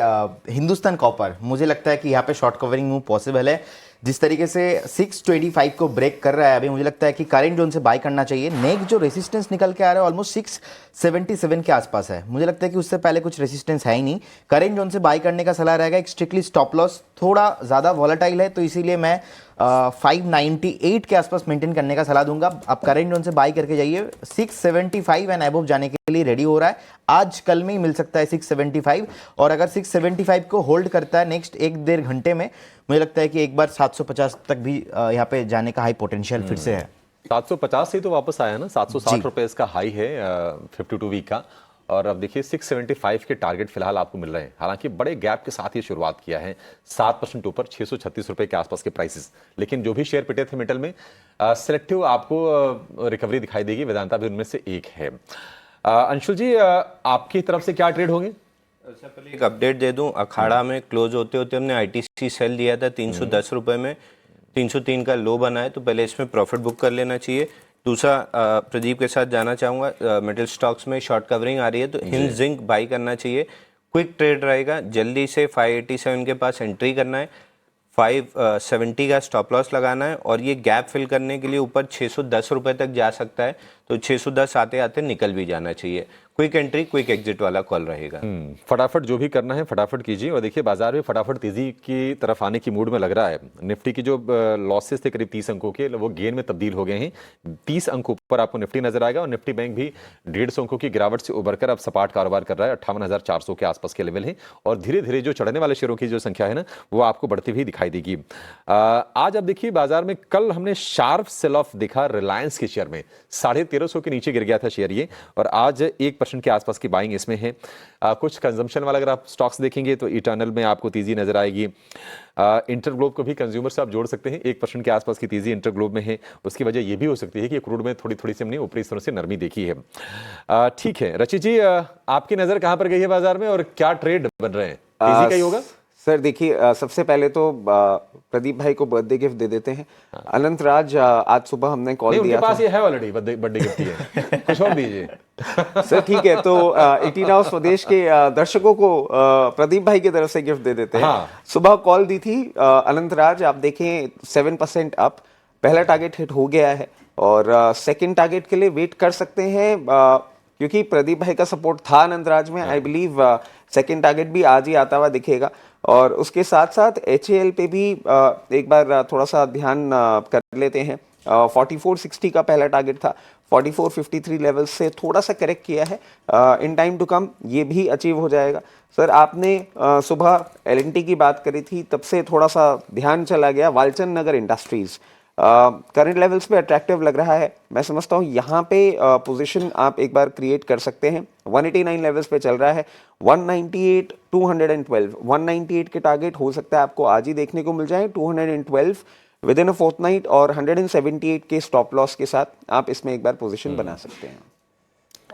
हिंदुस्तान कॉपर मुझे लगता है कि यहाँ पे शॉर्ट कवरिंग मूव पॉसिबल है। जिस तरीके से 625 को ब्रेक कर रहा है अभी, मुझे लगता है कि करेंट जोन से बाय करना चाहिए। नेक्स्ट जो रेसिस्टेंस निकल के आ रहा है ऑलमोस्ट 677 के आसपास है, मुझे लगता है कि उससे पहले कुछ रेसिस्टेंस है ही नहीं। करेंट जोन से बाय करने का सलाह रहेगा। एक स्ट्रिक्टली स्टॉप लॉस थोड़ा ज़्यादा वॉलेटाइल है, तो इसीलिए मैं 598 के आसपास मेंटेन करने का सलाह दूंगा। आप करेंट जोन से बाय करके जाइए। 675 एंड अबव जाने के लिए रेडी हो रहा है, आज कल में ही मिल सकता है 675। और अगर 675 को होल्ड करता है नेक्स्ट 1-1.5 घंटे में, मुझे लगता है कि एक बार 750 तक भी यहाँ पे जाने का हाई पोटेंशियल फिर से है। 750 से तो वापस आया ना, 760 रुपए इसका हाई है 52 वीक का। और अब देखिए 675 के टारगेट फिलहाल आपको मिल रहे हैं। हालांकि बड़े गैप के साथ ये शुरुआत किया है, 7% ऊपर 636 रुपए के आसपास के प्राइसेस। लेकिन जो भी शेयर पिटे थे मिडल में, सिलेक्टिव आपको रिकवरी दिखाई देगी। वेदांता भी उनमें से एक है। अंशुल जी, आपकी तरफ से क्या ट्रेड होंगे? सबसे पहले एक अपडेट दे दूं, अखाड़ा में क्लोज होते होते हमने आईटीसी सेल दिया था 310 रुपए में, 303 का लो बना है, तो पहले इसमें प्रॉफिट बुक कर लेना चाहिए। दूसरा, प्रदीप के साथ जाना चाहूँगा, मेटल स्टॉक्स में शॉर्ट कवरिंग आ रही है तो हिंद जिंक बाई करना चाहिए। क्विक ट्रेड रहेगा, जल्दी से 587 के पास एंट्री करना है, 570 का स्टॉप लॉस लगाना है, और ये गैप फिल करने के लिए ऊपर 610 रुपए तक जा सकता है, तो 610 आते आते निकल भी जाना चाहिए। क्विक एंट्री क्विक एग्जिट वाला कॉल रहेगा। फटाफट जो भी करना है फटाफट कीजिए। और देखिए बाजार में फटाफट तेजी की तरफ आने की मूड में लग रहा है। निफ्टी की जो लॉसेस थे करीब 30 अंकों के, वो गेन में तब्दील हो गए हैं। 30 अंकों पर आपको निफ्टी नजर आएगा, और निफ्टी बैंक भी 150 अंकों की गिरावट से उभरकर अब सपाट कारोबार कर रहा है। 58,400 के आसपास के लेवल है, और धीरे धीरे जो चढ़ने वाले शेयरों की जो संख्या है ना, वो आपको बढ़ती हुई दिखाई देगी। आज अब देखिए बाजार में कल हमने शार्प सेल ऑफ देखा रिलायंस के शेयर में, 1350 के नीचे गिर गया था शेयर ये, और आज 1% के आसपास की बाइंग इसमें है। कुछ कंजम्पशन वाला अगर आप स्टॉक्स देखेंगे तो इटर्नल में आपको तेजी नजर आएगी। इंटरग्लोब को भी कंज्यूमर से आप जोड़ सकते हैं, 1% के आसपास की तेजी इंटरग्लोब में है। उसकी वजह यह भी हो सकती है कि क्रूड में थोड़ी थोड़ी सी हमने ऊपरी स्तरों से नरमी देखी है। ठीक है रचित जी, आपकी नजर कहां पर गई है बाजार में, और क्या ट्रेड बन रहे हैं? तेजी का ही होगा सर? देखिए, सबसे पहले तो प्रदीप भाई को बर्थडे गिफ्ट दे देते हैं। अनंत राज, आज सुबह हमने कॉल दिया उनके पास था। ये है ऑलरेडी बर्थडे गिफ्ट है, कुछ और दीजिए। सर ठीक है, तो 18 हाउस स्वदेश के दर्शकों को प्रदीप भाई की तरफ से गिफ्ट दे देते हैं। हाँ। सुबह कॉल दी थी अनंत राज, आप देखें 7% अप, पहला टारगेट हिट हो गया है, और सेकंड टारगेट के लिए वेट कर सकते हैं, क्योंकि प्रदीप भाई का सपोर्ट था अनंत राज में। आई बिलीव सेकंड टारगेट भी आज ही आता हुआ दिखेगा। और उसके साथ साथ HAL पे भी एक बार थोड़ा सा ध्यान कर लेते हैं। 4460 का पहला टारगेट था, 4453 लेवल से थोड़ा सा करेक्ट किया है। इन टाइम टू कम ये भी अचीव हो जाएगा। सर आपने सुबह L&T की बात करी थी, तब से थोड़ा सा ध्यान चला गया वालचंद नगर इंडस्ट्रीज। करंट लेवल्स पे अट्रैक्टिव लग रहा है, मैं समझता हूँ यहाँ पे पोजीशन आप एक बार क्रिएट कर सकते हैं। 189 लेवल्स पे चल रहा है, 198 212 198 के टारगेट हो सकता है आपको आज ही देखने को मिल जाए। 212 विद इन अ फोर्टनाइट, और 178 के स्टॉप लॉस के साथ आप इसमें एक बार पोजीशन बना सकते हैं।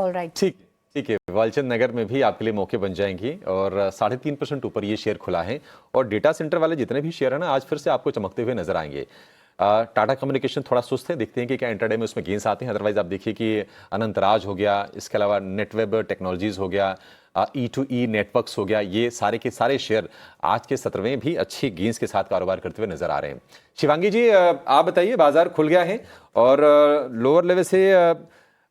ऑलराइट, ठीक है, वालचंद नगर में भी आपके लिए मौके बन जाएंगी, और 3.5% ऊपर ये शेयर खुला है। और डेटा सेंटर वाले जितने भी शेयर है ना, आज फिर से आपको चमकते हुए नजर आएंगे। टाटा कम्युनिकेशन थोड़ा सुस्त है, देखते हैं कि क्या इंटरडे में उसमें गेंस आते हैं। अदरवाइज आप देखिए कि अनंतराज हो गया, इसके अलावा नेटवेब टेक्नोलॉजीज हो गया, E2E नेटवर्क्स हो गया, ये सारे के सारे शेयर आज के सत्र में भी अच्छी गेंस के साथ कारोबार करते हुए नजर आ रहे हैं। शिवांगी जी, आप बताइए, बाजार खुल गया है और लोअर लेवल से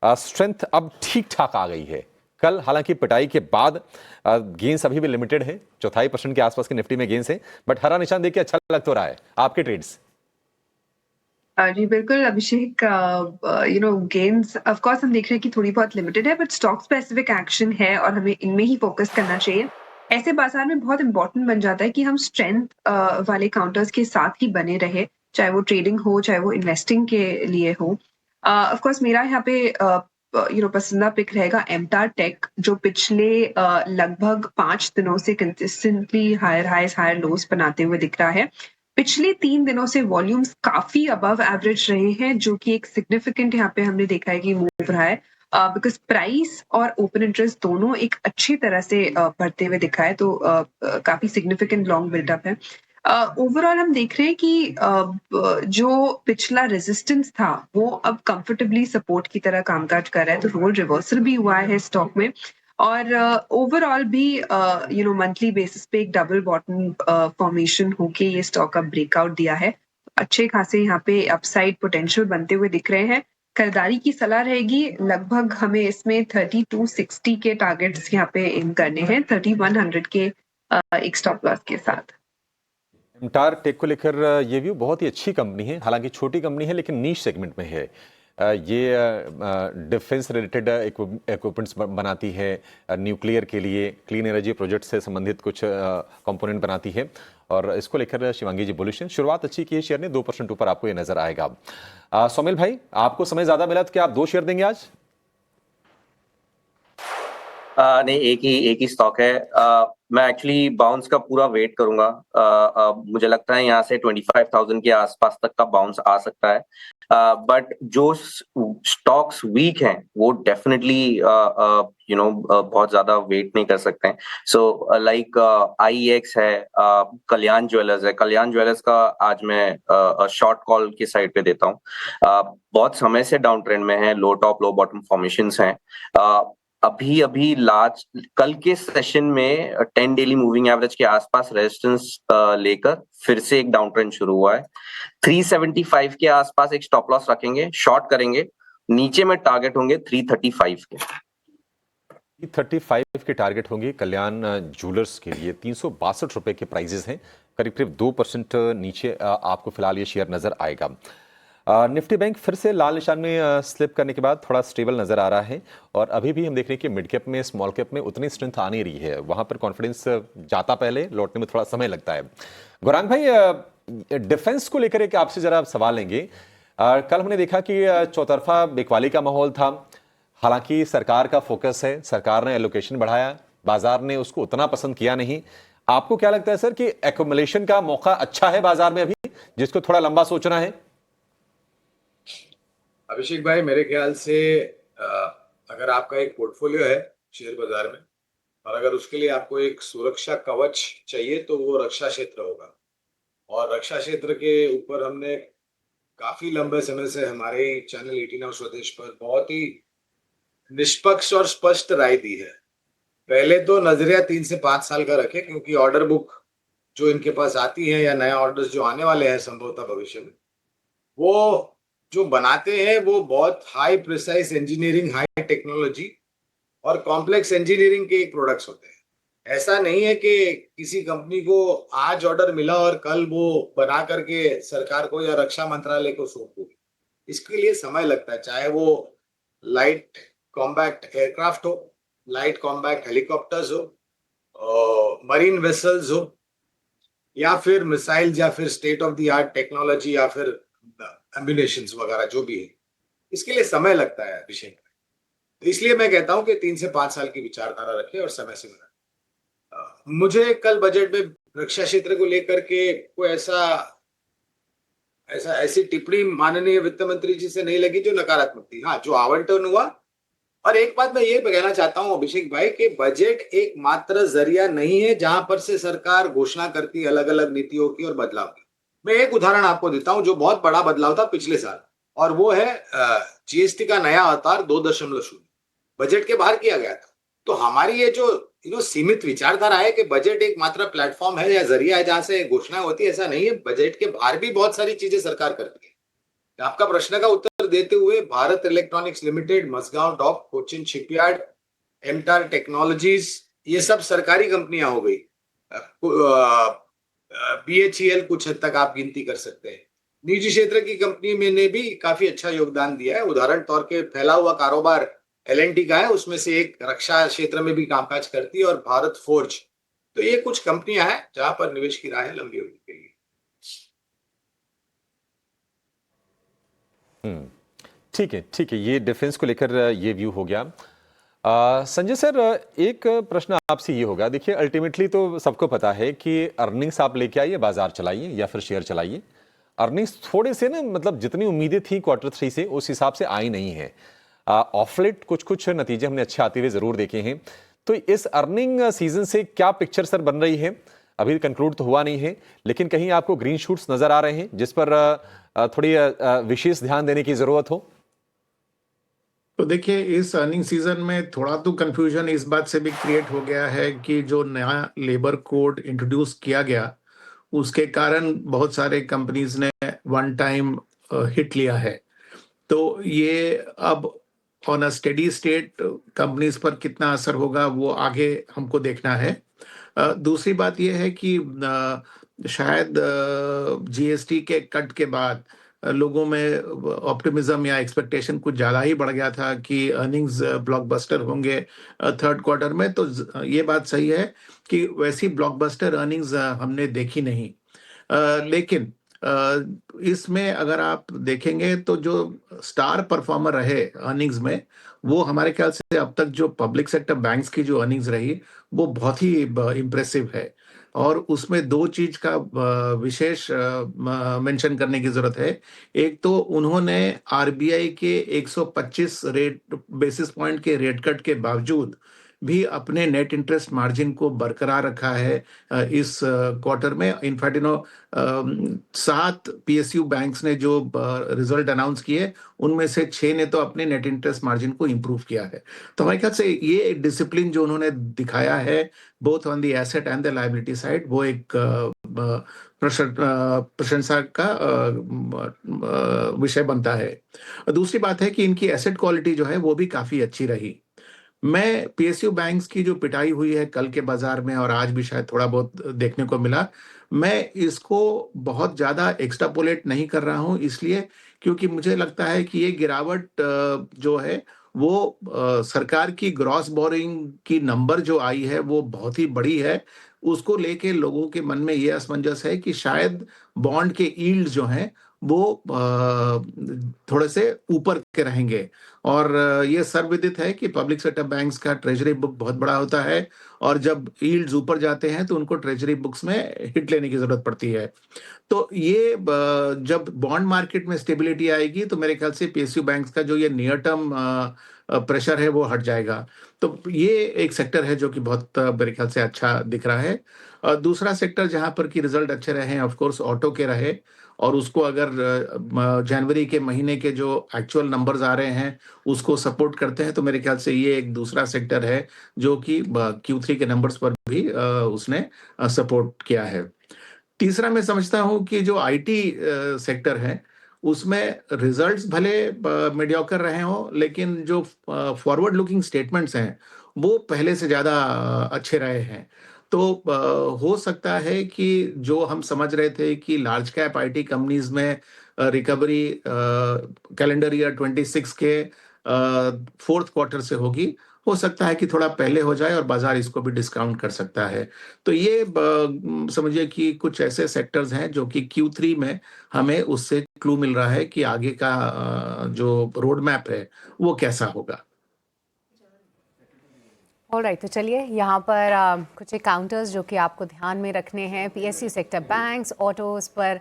स्ट्रेंथ अब ठीक ठाक आ गई है। कल हालांकि पिटाई के बाद गेंस अभी भी लिमिटेड है, 0.25% के आसपास के निफ्टी में गेंस है, बट हरा निशान देख के अच्छा लग तो रहा है। आपके ट्रेड्स? जी बिल्कुल अभिषेक, गेन्स ऑफ कोर्स हम देख रहे हैं कि थोड़ी बहुत लिमिटेड है, बट स्टॉक स्पेसिफिक एक्शन है और हमें इनमें ही फोकस करना चाहिए। ऐसे बाजार में बहुत इंपॉर्टेंट बन जाता है कि हम स्ट्रेंथ वाले काउंटर्स के साथ ही बने रहे, चाहे वो ट्रेडिंग हो चाहे वो इन्वेस्टिंग के लिए हो। ऑफ कोर्स मेरा यहाँ पे पसंदीदा पिक रहेगा एमटार टेक, जो पिछले लगभग 5 दिनों से consistently higher highs higher lows बनाते हुए दिख रहा है। पिछले 3 दिनों से वॉल्यूम्स काफी अबव एवरेज रहे हैं, जो कि एक सिग्निफिकेंट यहाँ पे हमने देखा है कि मूव रहा है, बिकॉज प्राइस और ओपन इंटरेस्ट दोनों एक अच्छी तरह से बढ़ते हुए दिखा है, तो काफी सिग्निफिकेंट लॉन्ग बिल्डअप है। ओवरऑल हम देख रहे हैं कि जो पिछला रेजिस्टेंस था वो अब कंफर्टेबली सपोर्ट की तरह कामकाज कर रहा है, तो रोल रिवर्सल भी हुआ है स्टॉक में, और ओवरऑल भी मंथली बेसिस पे एक डबल बॉटम फॉर्मेशन होके ये स्टॉक अब ब्रेकआउट दिया है। अच्छे खासे यहाँ पे अपसाइड पोटेंशियल बनते हुए दिख रहे हैं। खरीदारी की सलाह रहेगी, लगभग हमें इसमें 3260 के टारगेट्स यहाँ पे एम करने हैं, 3100 के एक स्टॉप लॉस के साथ। एमटार टेक को लेकर ये व्यू बहुत ही अच्छी कंपनी है, हालांकि छोटी कंपनी है लेकिन नीश सेगमेंट में है। ये डिफेंस रिलेटेड इक्विपमेंट्स बनाती है, न्यूक्लियर के लिए क्लीन एनर्जी प्रोजेक्ट से संबंधित कुछ कंपोनेंट बनाती है और इसको लेकर शिवांगी जी बुलिश हैं। शुरुआत अच्छी की है शेयर ने, 2% ऊपर आपको ये नजर आएगा। सोमेल भाई, आपको समय ज्यादा मिला तो क्या आप 2 शेयर देंगे आज? नहीं, एक ही स्टॉक है। मैं एक्चुअली बाउंस का पूरा वेट करूंगा। मुझे लगता है यहाँ से 25,000 के आसपास तक का बाउंस आ सकता है। बट जो स्टॉक्स वीक हैं वो डेफिनेटली बहुत ज्यादा वेट नहीं कर सकते हैं। सो लाइक IEX है, कल्याण ज्वेलर्स है। कल्याण ज्वेलर्स का आज मैं शॉर्ट कॉल की साइड पे देता हूँ। बहुत समय से डाउन ट्रेंड में है, लो टॉप लो बॉटम फॉर्मेशंस हैं। अभी लास्ट कल के सेशन में 10 डेली मूविंग एवरेज के आसपास रेजिस्टेंस लेकर फिर से एक डाउन ट्रेंड शुरू हुआ है। 375 के आसपास एक स्टॉप लॉस रखेंगे, शॉर्ट करेंगे। नीचे में टारगेट होंगे 335 के। 335 के टारगेट होंगे कल्याण ज्वेलर्स के लिए। 362 रुपए के प्राइजेस हैं, करीब करीब 2% नीचे आपको फिलहाल ये शेयर नजर आएगा। निफ्टी बैंक फिर से लाल निशान में स्लिप करने के बाद थोड़ा स्टेबल नजर आ रहा है और अभी भी हम देख रहे हैं कि मिड कैप में स्मॉल कैप में उतनी स्ट्रेंथ आ नहीं रही है, वहां पर कॉन्फिडेंस जाता पहले, लौटने में थोड़ा समय लगता है। गौरांग भाई, डिफेंस को लेकर एक आपसे जरा सवाल लेंगे। कल हमने देखा कि चौतरफा बिकवाली का माहौल था, हालांकि सरकार का फोकस है, सरकार ने एलोकेशन बढ़ाया, बाजार ने उसको उतना पसंद किया नहीं। आपको क्या लगता है सर कि एक्युमुलेशन का मौका अच्छा है बाजार में अभी, जिसको थोड़ा लंबा सोचना है? अभिषेक भाई, मेरे ख्याल से अगर आपका एक पोर्टफोलियो है शेयर बाजार में और अगर उसके लिए आपको एक सुरक्षा कवच चाहिए तो वो रक्षा क्षेत्र होगा। और रक्षा क्षेत्र के ऊपर हमने काफी लंबे समय से हमारे चैनल 18 हाउस स्वदेश पर बहुत ही निष्पक्ष और स्पष्ट राय दी है। पहले तो नजरिया 3 से 5 साल का रखे, क्योंकि ऑर्डर बुक जो इनके पास आती है या नया ऑर्डर्स जो आने वाले हैं संभवतः भविष्य में, वो जो बनाते हैं वो बहुत high precise engineering, high technology और कॉम्प्लेक्स इंजीनियरिंग के प्रोडक्ट्स होते हैं। ऐसा नहीं है कि किसी कंपनी को आज ऑर्डर मिला और कल वो बना करके सरकार को या रक्षा मंत्रालय को सौंप दूंगी। इसके लिए समय लगता है, चाहे वो लाइट कॉम्बैक्ट एयरक्राफ्ट हो, लाइट कॉम्बैक्ट हेलीकॉप्टर्स हो, मरीन वेसल्स हो, या फिर मिसाइल, या फिर state of the art technology, या फिर एम्बुलेशंस वगैरह जो भी है, इसके लिए समय लगता है अभिषेक। तो इसलिए मैं कहता हूं कि 3 से 5 साल की विचारधारा रखें और समय से बनाए। मुझे कल बजट में रक्षा क्षेत्र को लेकर के कोई ऐसी टिप्पणी माननीय वित्त मंत्री जी से नहीं लगी जो नकारात्मक थी। हाँ, जो आवंटन हुआ, और एक बात मैं ये कहना चाहता हूं अभिषेक भाई कि बजट एक मात्र जरिया नहीं है जहां पर से सरकार घोषणा करती है अलग अलग नीतियों की और बदलाव की। मैं एक उदाहरण आपको देता हूं जो बहुत बड़ा बदलाव था पिछले साल, और वो है GST का नया अवतार 2.0 बजट के बाहर किया गया था। तो हमारी ये जो सीमित विचारधारा है कि बजट एक मात्र प्लेटफॉर्म है या जरिया है जहां से घोषणाएं होती है, ऐसा नहीं है। बजट के बाहर भी बहुत सारी चीजें सरकार करती है। आपका प्रश्न का उत्तर देते हुए Bharat Electronics Limited, Mazagon Dock, Cochin Shipyard, MTAR Technologies, ये सब सरकारी कंपनियां हो गई। BHEL कुछ हद तक आप गिनती कर सकते हैं। निजी क्षेत्र की कंपनी में ने भी काफी अच्छा योगदान दिया है। उदाहरण तौर के फैला हुआ कारोबार L&T का है, उसमें से एक रक्षा क्षेत्र में भी कामकाज करती है, और भारत फोर्ज। तो ये कुछ कंपनियां हैं जहां पर निवेश की राह है लंबी अवधि के लिए। ठीक है, ये डिफेंस को लेकर ये व्यू हो गया। संजय सर, एक प्रश्न आपसे ये होगा, देखिए अल्टीमेटली तो सबको पता है कि अर्निंग्स आप लेके आइए, बाजार चलाइए या फिर शेयर चलाइए। अर्निंग्स थोड़े से ना, मतलब जितनी उम्मीदें थी Q3 से उस हिसाब से आई नहीं है। ऑफलेट कुछ नतीजे हमने अच्छे आते हुए जरूर देखे हैं। तो इस अर्निंग सीजन से क्या पिक्चर सर बन रही है? अभी कंक्लूड तो हुआ नहीं है, लेकिन कहीं आपको ग्रीन शूट्स नजर आ रहे हैं जिस पर थोड़ी विशेष ध्यान देने की जरूरत हो? तो देखिए, इस अर्निंग सीजन में थोड़ा तो कंफ्यूजन इस बात से भी क्रिएट हो गया है कि जो नया लेबर कोड इंट्रोड्यूस किया गया उसके कारण बहुत सारे कंपनीज ने वन टाइम हिट लिया है। तो ये अब on a steady state companies पर कितना असर होगा वो आगे हमको देखना है। दूसरी बात ये है कि शायद जीएसटी के कट के बाद लोगों में ऑप्टिमिज्म या एक्सपेक्टेशन कुछ ज़्यादा ही बढ़ गया था कि अर्निंग्स ब्लॉकबस्टर होंगे थर्ड क्वार्टर में। तो ये बात सही है कि वैसी ब्लॉकबस्टर अर्निंग्स हमने देखी नहीं। लेकिन इसमें अगर आप देखेंगे तो जो स्टार परफॉर्मर रहे अर्निंग्स में, वो हमारे ख्याल से अब तक जो पब्लिक सेक्टर बैंक्स की जो अर्निंग्स रही वो बहुत ही इम्प्रेसिव है। और उसमें दो चीज का विशेष मेंशन करने की जरूरत है। एक तो उन्होंने आरबीआई के 125 रेट बेसिस पॉइंट के रेट कट के बावजूद भी अपने नेट इंटरेस्ट मार्जिन को बरकरार रखा है इस क्वार्टर में। इनफैक्ट 7 पीएसयू बैंक्स ने जो रिजल्ट अनाउंस किए उनमें से 6 ने तो अपने नेट इंटरेस्ट मार्जिन को इंप्रूव किया है। तो हमारे ख्याल से ये एक डिसिप्लिन जो उन्होंने दिखाया है both on the asset and the liability side, वो एक प्रशंसा का विषय बनता है। दूसरी बात है कि इनकी एसेट क्वालिटी जो है वो भी काफी अच्छी रही। मैं पीएसयू बैंक्स की जो पिटाई हुई है कल के बाजार में और आज भी शायद थोड़ा बहुत देखने को मिला, मैं इसको बहुत ज्यादा एक्सट्रापोलेट नहीं कर रहा हूं, इसलिए क्योंकि मुझे लगता है कि ये गिरावट जो है वो सरकार की ग्रॉस बोरिंग की नंबर जो आई है वो बहुत ही बड़ी है। उसको लेके लोगों के मन में ये असमंजस है कि शायद बॉन्ड के यील्ड जो हैं वो थोड़े से ऊपर के रहेंगे। और ये सर्वविदित है कि पब्लिक सेक्टर बैंक्स का ट्रेजरी बुक बहुत बड़ा होता है और जब यील्ड्स ऊपर जाते हैं तो उनको ट्रेजरी बुक्स में हिट लेने की जरूरत पड़ती है। तो ये जब बॉन्ड मार्केट में स्टेबिलिटी आएगी तो मेरे ख्याल से पीएसयू बैंक्स का जो ये नियर टर्म प्रेशर है वो हट जाएगा। तो ये एक सेक्टर है जो कि बहुत मेरे ख्याल से अच्छा दिख रहा है। दूसरा सेक्टर जहां पर कि रिजल्ट अच्छे रहे हैं ऑफ कोर्स ऑटो के रहे, और उसको अगर जनवरी के महीने के जो एक्चुअल नंबर्स आ रहे हैं उसको सपोर्ट करते हैं तो मेरे ख्याल से ये एक दूसरा सेक्टर है जो कि Q3 के नंबर्स पर भी उसने सपोर्ट किया है। तीसरा मैं समझता हूं कि जो आईटी सेक्टर है उसमें रिजल्ट्स भले मीडियोकर रहे हों, लेकिन जो फॉरवर्ड लुकिंग स्टेटमेंट्स हैं वो पहले से ज़्यादा अच्छे रहे हैं। तो हो सकता है कि जो हम समझ रहे थे कि लार्ज कैप आईटी कंपनीज में रिकवरी कैलेंडर ईयर 26 के फोर्थ क्वार्टर से होगी, हो सकता है कि थोड़ा पहले हो जाए और बाजार इसको भी डिस्काउंट कर सकता है। तो ये समझिए कि कुछ ऐसे सेक्टर्स हैं जो कि Q3 में हमें उससे क्लू मिल रहा है कि आगे का जो रोड मैप है वो कैसा होगा। ऑलराइट, तो चलिए यहाँ पर कुछ एक काउंटर्स जो कि आपको ध्यान में रखने हैं। पीएसयू सेक्टर बैंक्स, ऑटोज़ पर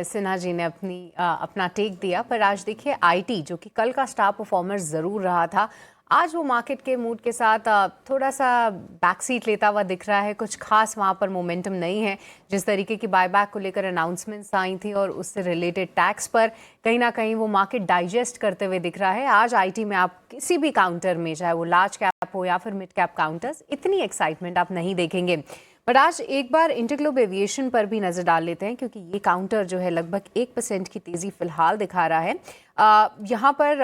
सिन्हा जी ने अपना टेक दिया, पर आज देखिए आईटी जो कि कल का स्टार परफॉर्मर ज़रूर रहा था, आज वो मार्केट के मूड के साथ थोड़ा सा बैक सीट लेता हुआ दिख रहा है। कुछ खास वहाँ पर मोमेंटम नहीं है। जिस तरीके की बायबैक को लेकर अनाउंसमेंट्स आई थी और उससे रिलेटेड टैक्स पर कहीं ना कहीं वो मार्केट डाइजेस्ट करते हुए दिख रहा है। आज आईटी में आप किसी भी काउंटर में, चाहे वो लार्ज कैप हो या फिर मिड कैप काउंटर्स, इतनी एक्साइटमेंट आप नहीं देखेंगे। बट आज एक बार इंटरग्लोब एविएशन पर भी नज़र डाल लेते हैं, क्योंकि ये काउंटर जो है लगभग 1% की तेज़ी फिलहाल दिखा रहा है। यहाँ पर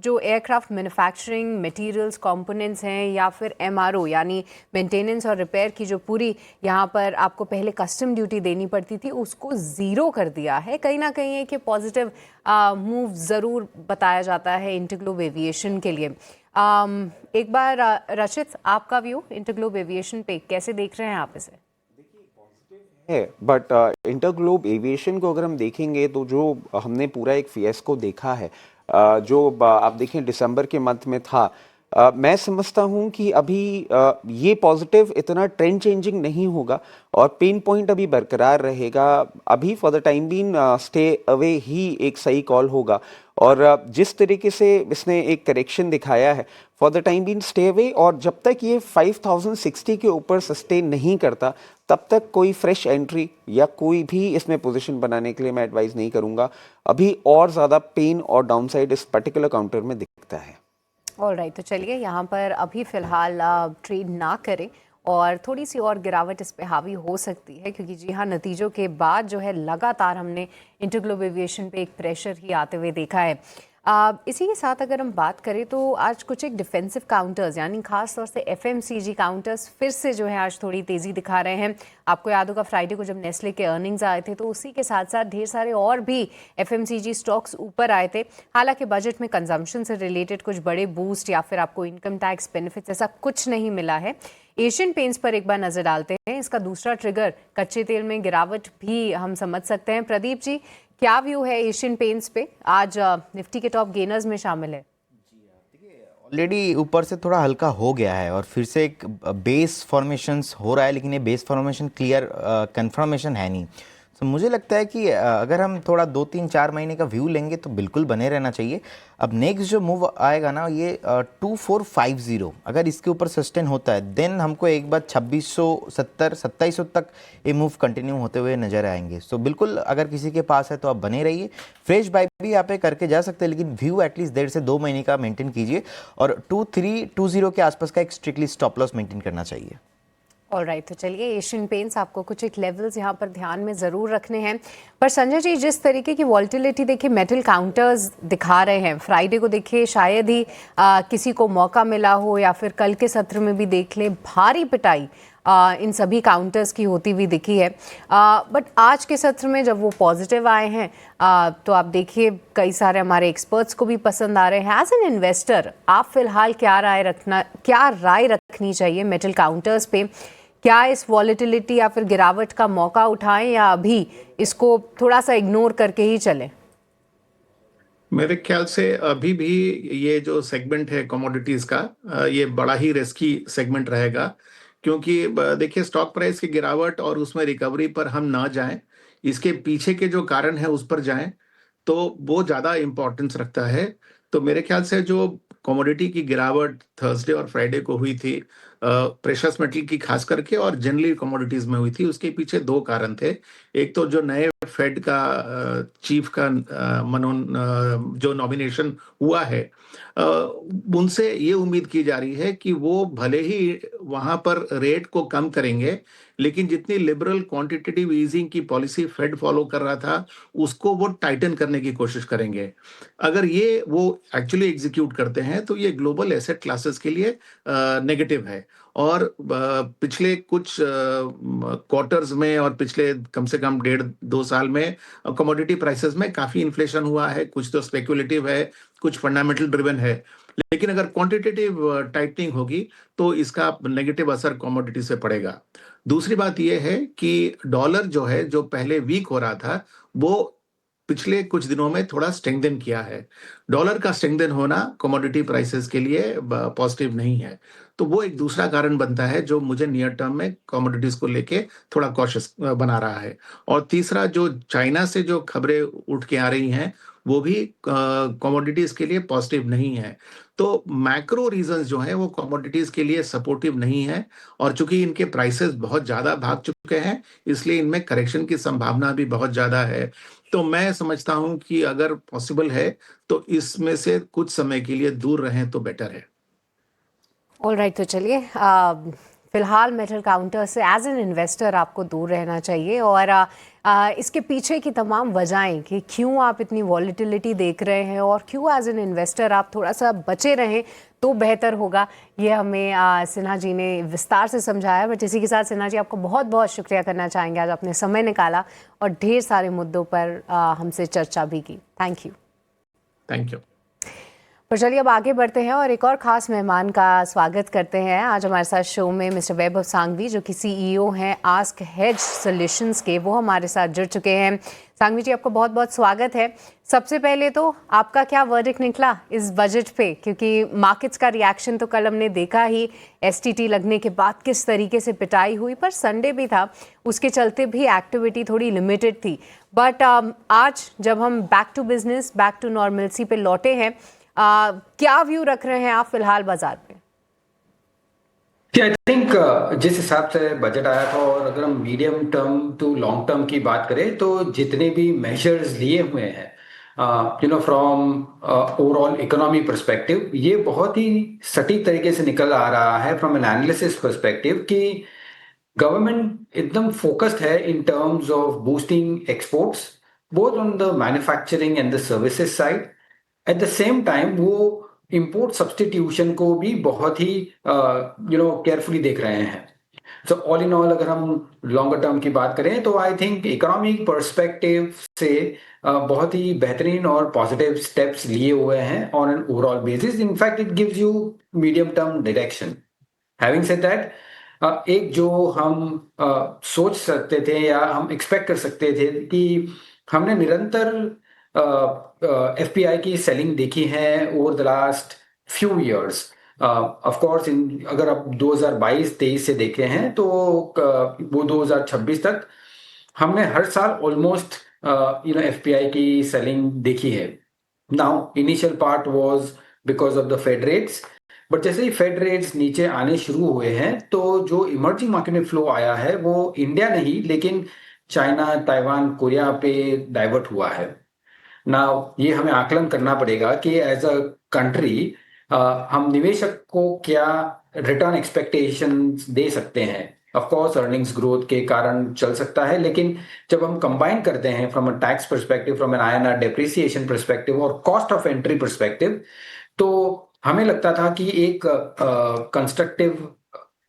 जो एयरक्राफ्ट मैन्युफैक्चरिंग मटेरियल्स कंपोनेंट्स हैं या फिर MRO यानी मेंटेनेंस और रिपेयर की जो पूरी यहाँ पर आपको पहले कस्टम ड्यूटी देनी पड़ती थी उसको ज़ीरो कर दिया है। कहीं ना कहीं एक पॉजिटिव मूव ज़रूर बताया जाता है इंटरग्लोब एविएशन के लिए। एक बार रचित, आपका व्यू इंटरग्लोब एविएशन पे कैसे देख रहे हैं आप इसे? है, बट इंटरग्लोब एविएशन को अगर हम देखेंगे तो जो हमने पूरा एक फिएस्को देखा है, जो आप देखें दिसंबर के मंथ में था, मैं समझता हूं कि अभी ये पॉजिटिव इतना ट्रेंड चेंजिंग नहीं होगा और पेन पॉइंट अभी बरकरार रहेगा। अभी for the time being stay away ही एक सही कॉल होगा। और जिस तरीके से इसने एक करेक्शन दिखाया है, for the time being stay away, और जब तक ये 5060 के ऊपर सस्टेन नहीं करता तब तक कोई फ्रेश एंट्री या कोई भी इसमें पोजीशन बनाने के लिए मैं एडवाइस नहीं करूंगा। अभी और ज़्यादा पेन और डाउनसाइड इस पर्टिकुलर काउंटर में दिखता है। ऑलराइट, तो चलिए यहाँ पर अभी फ़िलहाल ट्रेड ना करें और थोड़ी सी और गिरावट इस पे हावी हो सकती है, क्योंकि जी हाँ, नतीजों के बाद जो है लगातार हमने इंटरग्लोब एविएशन पे एक प्रेशर ही आते हुए देखा है। इसी के साथ अगर हम बात करें तो आज कुछ एक डिफेंसिव काउंटर्स यानी खास तौर से एफएमसीजी काउंटर्स फिर से जो है आज थोड़ी तेज़ी दिखा रहे हैं। आपको याद होगा फ्राइडे को जब नेस्ले के अर्निंग्स आए थे तो उसी के साथ साथ ढेर सारे और भी एफएमसीजी स्टॉक्स ऊपर आए थे। हालांकि बजट में कंजम्पशन से रिलेटेड कुछ बड़े बूस्ट या फिर आपको इनकम टैक्स बेनिफिट्स ऐसा कुछ नहीं मिला है। एशियन पेंट्स पर एक बार नजर डालते हैं। इसका दूसरा ट्रिगर कच्चे तेल में गिरावट भी हम समझ सकते हैं। प्रदीप जी, क्या व्यू है एशियन पेंट्स पे? आज निफ्टी के टॉप गेनर्स में शामिल है। ऑलरेडी ऊपर से थोड़ा हल्का हो गया है और फिर से एक बेस फॉर्मेशंस हो रहा है, लेकिन ये बेस फॉर्मेशन क्लियर कंफर्मेशन है नहीं। तो मुझे लगता है कि अगर हम थोड़ा 2-3-4 महीने का व्यू लेंगे तो बिल्कुल बने रहना चाहिए। अब नेक्स्ट जो मूव आएगा ना, ये 2450, अगर इसके ऊपर सस्टेन होता है देन हमको एक बार 2670-2700 तक ये मूव कंटिन्यू होते हुए नजर आएंगे। सो बिल्कुल अगर किसी के पास है तो आप बने रहिए। फ्रेश बाय भी यहाँ पे करके जा सकते हैं, लेकिन व्यू एटलीस्ट 1.5 से 2 महीने का मेंटेन कीजिए और 2320 के आसपास का एक स्ट्रिक्टली स्टॉप लॉस मेंटेन करना चाहिए। ऑलराइट, तो चलिए एशियन पेंट्स आपको कुछ एक लेवल्स यहाँ पर ध्यान में ज़रूर रखने हैं। पर संजय जी, जिस तरीके की वॉल्टिलिटी देखिए मेटल काउंटर्स दिखा रहे हैं, फ्राइडे को देखिए शायद ही किसी को मौका मिला हो या फिर कल के सत्र में भी देख लें, भारी पिटाई इन सभी काउंटर्स की होती हुई दिखी है। बट आज के सत्र में जब वो पॉजिटिव आए हैं तो आप देखिए कई सारे हमारे एक्सपर्ट्स को भी पसंद आ रहे हैं। एज एन इन्वेस्टर आप फिलहाल क्या राय रखनी चाहिए मेटल काउंटर्स पे? क्या इस वॉलेटिलिटी या फिर गिरावट का मौका उठाएं या अभी इसको थोड़ा सा इग्नोर करके ही चलें? मेरे ख्याल से अभी भी ये जो सेगमेंट है कमोडिटीज का, ये बड़ा ही रिस्की सेगमेंट रहेगा, क्योंकि देखिए स्टॉक प्राइस की गिरावट और उसमें रिकवरी पर हम ना जाएं, इसके पीछे के जो कारण है उस पर जाएं तो वो ज्यादा इंपॉर्टेंस रखता है। तो मेरे ख्याल से जो कमोडिटी की गिरावट थर्सडे और फ्राइडे को हुई थी, प्रेशस मेटल की खास करके और जनरली कमोडिटीज में हुई थी, उसके पीछे 2 कारण थे। एक तो जो नए फेड का चीफ का जो नॉमिनेशन हुआ है, उनसे ये उम्मीद की जा रही है कि वो भले ही वहां पर रेट को कम करेंगे, लेकिन जितनी लिबरल क्वांटिटेटिव ईजिंग की पॉलिसी फेड फॉलो कर रहा था उसको वो टाइटन करने की कोशिश करेंगे। अगर ये वो एक्चुअली एग्जीक्यूट करते हैं तो ये ग्लोबल एसेट क्लासेस के लिए नेगेटिव है। और पिछले कुछ क्वार्टर्स में और पिछले कम से कम 1.5-2 साल में कमोडिटी प्राइसेस में काफी इन्फ्लेशन हुआ है। कुछ तो स्पेकुलेटिव है, कुछ फंडामेंटल ड्रिवन है, लेकिन अगर क्वांटिटेटिव टाइटनिंग होगी तो इसका नेगेटिव असर कमोडिटी से पड़ेगा। दूसरी बात यह है कि डॉलर जो है, जो पहले वीक हो रहा था, वो पिछले कुछ दिनों में थोड़ा स्ट्रेंथन किया है। डॉलर का स्ट्रेंथन होना कमोडिटी प्राइसेस के लिए पॉजिटिव नहीं है, तो वो एक दूसरा कारण बनता है जो मुझे नियर टर्म में कमोडिटीज को लेके थोड़ा कॉशियस बना रहा है। और तीसरा, जो चाइना से जो खबरें उठ के आ रही हैं वो भी कमोडिटीज के लिए पॉजिटिव नहीं है। तो मैक्रो रीजंस जो है वो कमोडिटीज के लिए सपोर्टिव नहीं है, और चूंकि इनके प्राइसेस बहुत ज्यादा भाग चुके हैं इसलिए इनमें करेक्शन की संभावना भी बहुत ज्यादा है। तो मैं समझता हूं कि अगर पॉसिबल है तो इसमें से कुछ समय के लिए दूर रहें तो बेटर है। ऑलराइट, तो चलिए फिलहाल मेटल काउंटर से एज एन इन्वेस्टर आपको दूर रहना चाहिए, और इसके पीछे की तमाम वजहें कि क्यों आप इतनी वॉलेटिलिटी देख रहे हैं और क्यों एज एन इन्वेस्टर आप थोड़ा सा बचे रहें तो बेहतर होगा, ये हमें सिन्हा जी ने विस्तार से समझाया। बट इसी के साथ सिन्हा जी आपको बहुत बहुत शुक्रिया करना चाहेंगे, आज आपने समय निकाला और ढेर सारे मुद्दों पर हमसे चर्चा भी की। Thank you. Thank you. पर चलिए अब आगे बढ़ते हैं और एक और ख़ास मेहमान का स्वागत करते हैं। आज हमारे साथ शो में मिस्टर वैभव सांघवी, जो कि CEO हैं आस्क हेज सॉल्यूशंस के, वो हमारे साथ जुड़ चुके हैं। सांघवी जी, आपका बहुत बहुत स्वागत है। सबसे पहले तो आपका क्या वर्डिक्ट निकला इस बजट पे, क्योंकि मार्केट्स का रिएक्शन तो कल हमने देखा ही, STT लगने के बाद किस तरीके से पिटाई हुई, पर संडे भी था, उसके चलते भी एक्टिविटी थोड़ी लिमिटेड थी। बट आज जब हम back to business, back to normalcy पे लौटे हैं, क्या व्यू रख रहे हैं आप फिलहाल बाजार पे? आई थिंक जिस हिसाब से बजट आया था, और अगर हम medium term to long term की बात करें तो जितने भी मेजर्स लिए हुए हैं फ्रॉम ओवरऑल इकोनॉमी परस्पेक्टिव ये बहुत ही सटीक तरीके से निकल आ रहा है फ्रॉम एन एनालिसिस परस्पेक्टिव कि गवर्नमेंट एकदम फोकस्ड है in terms of boosting exports both on the manufacturing and the services side. At the same time वो इंपोर्ट सब्स्टिट्यूशन को भी बहुत ही केयरफुली देख रहे हैं। सो ऑल इन ऑल अगर हम लॉन्गर टर्म की बात करें तो आई थिंक इकोनॉमिक पर्सपेक्टिव से बहुत ही बेहतरीन और पॉजिटिव स्टेप्स लिए हुए हैं on an overall basis. In fact it gives you medium term direction. Having said that, एक जो हम सोच सकते थे या हम एक्सपेक्ट कर सकते थे कि हमने निरंतर एफपीआई की सेलिंग देखी है over the last few years. Of course अगर आप 2022-23 से देख रहे हैं तो वो 2026 तक हमने हर साल ऑलमोस्ट एफपीआई की सेलिंग देखी है। Now initial part was because of the Fed rates, but जैसे ही फेड रेट्स नीचे आने शुरू हुए हैं तो जो इमर्जिंग मार्केट में फ्लो आया है वो इंडिया नहीं लेकिन चाइना, ताइवान, कोरिया पे डाइवर्ट हुआ है। ना ये हमें आकलन करना पड़ेगा कि एज अ कंट्री हम निवेशक को क्या रिटर्न एक्सपेक्टेशंस दे सकते हैं। ऑफ कोर्स अर्निंग्स ग्रोथ के कारण चल सकता है, लेकिन जब हम कंबाइन करते हैं from a tax perspective, from an INR depreciation perspective और कॉस्ट ऑफ एंट्री परस्पेक्टिव, तो हमें लगता था कि एक कंस्ट्रक्टिव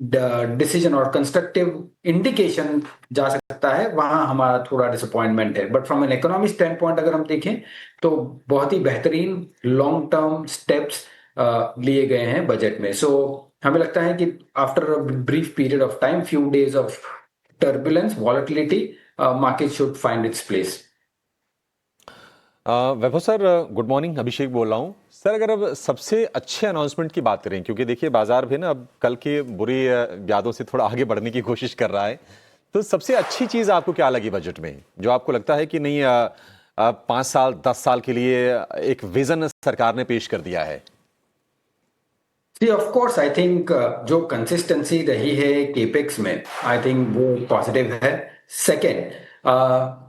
डिसीजन और कंस्ट्रक्टिव इंडिकेशन जा सकता है, वहां हमारा थोड़ा डिसअपॉइंटमेंट है। But from an economy standpoint अगर हम देखें तो बहुत ही बेहतरीन लॉन्ग टर्म स्टेप्स लिए गए हैं बजट में। सो हमें लगता है कि after a brief period of time, few days of turbulence, volatility, market should find its place. Vaibhav sir, good morning, Abhishek बोल रहा हूँ सर। अगर अब सबसे अच्छे अनाउंसमेंट की बात करें, क्योंकि देखिए बाजार भी ना अब कल के बुरी यादों से थोड़ा आगे बढ़ने की कोशिश कर रहा है, तो सबसे अच्छी चीज आपको क्या लगी बजट में, जो आपको लगता है कि नहीं 5 साल 10 साल के लिए एक विजन सरकार ने पेश कर दिया है? ऑफ कोर्स आई थिंक जो कंसिस्टेंसी रही है केपेक्स में, आई थिंक वो पॉजिटिव है। Second,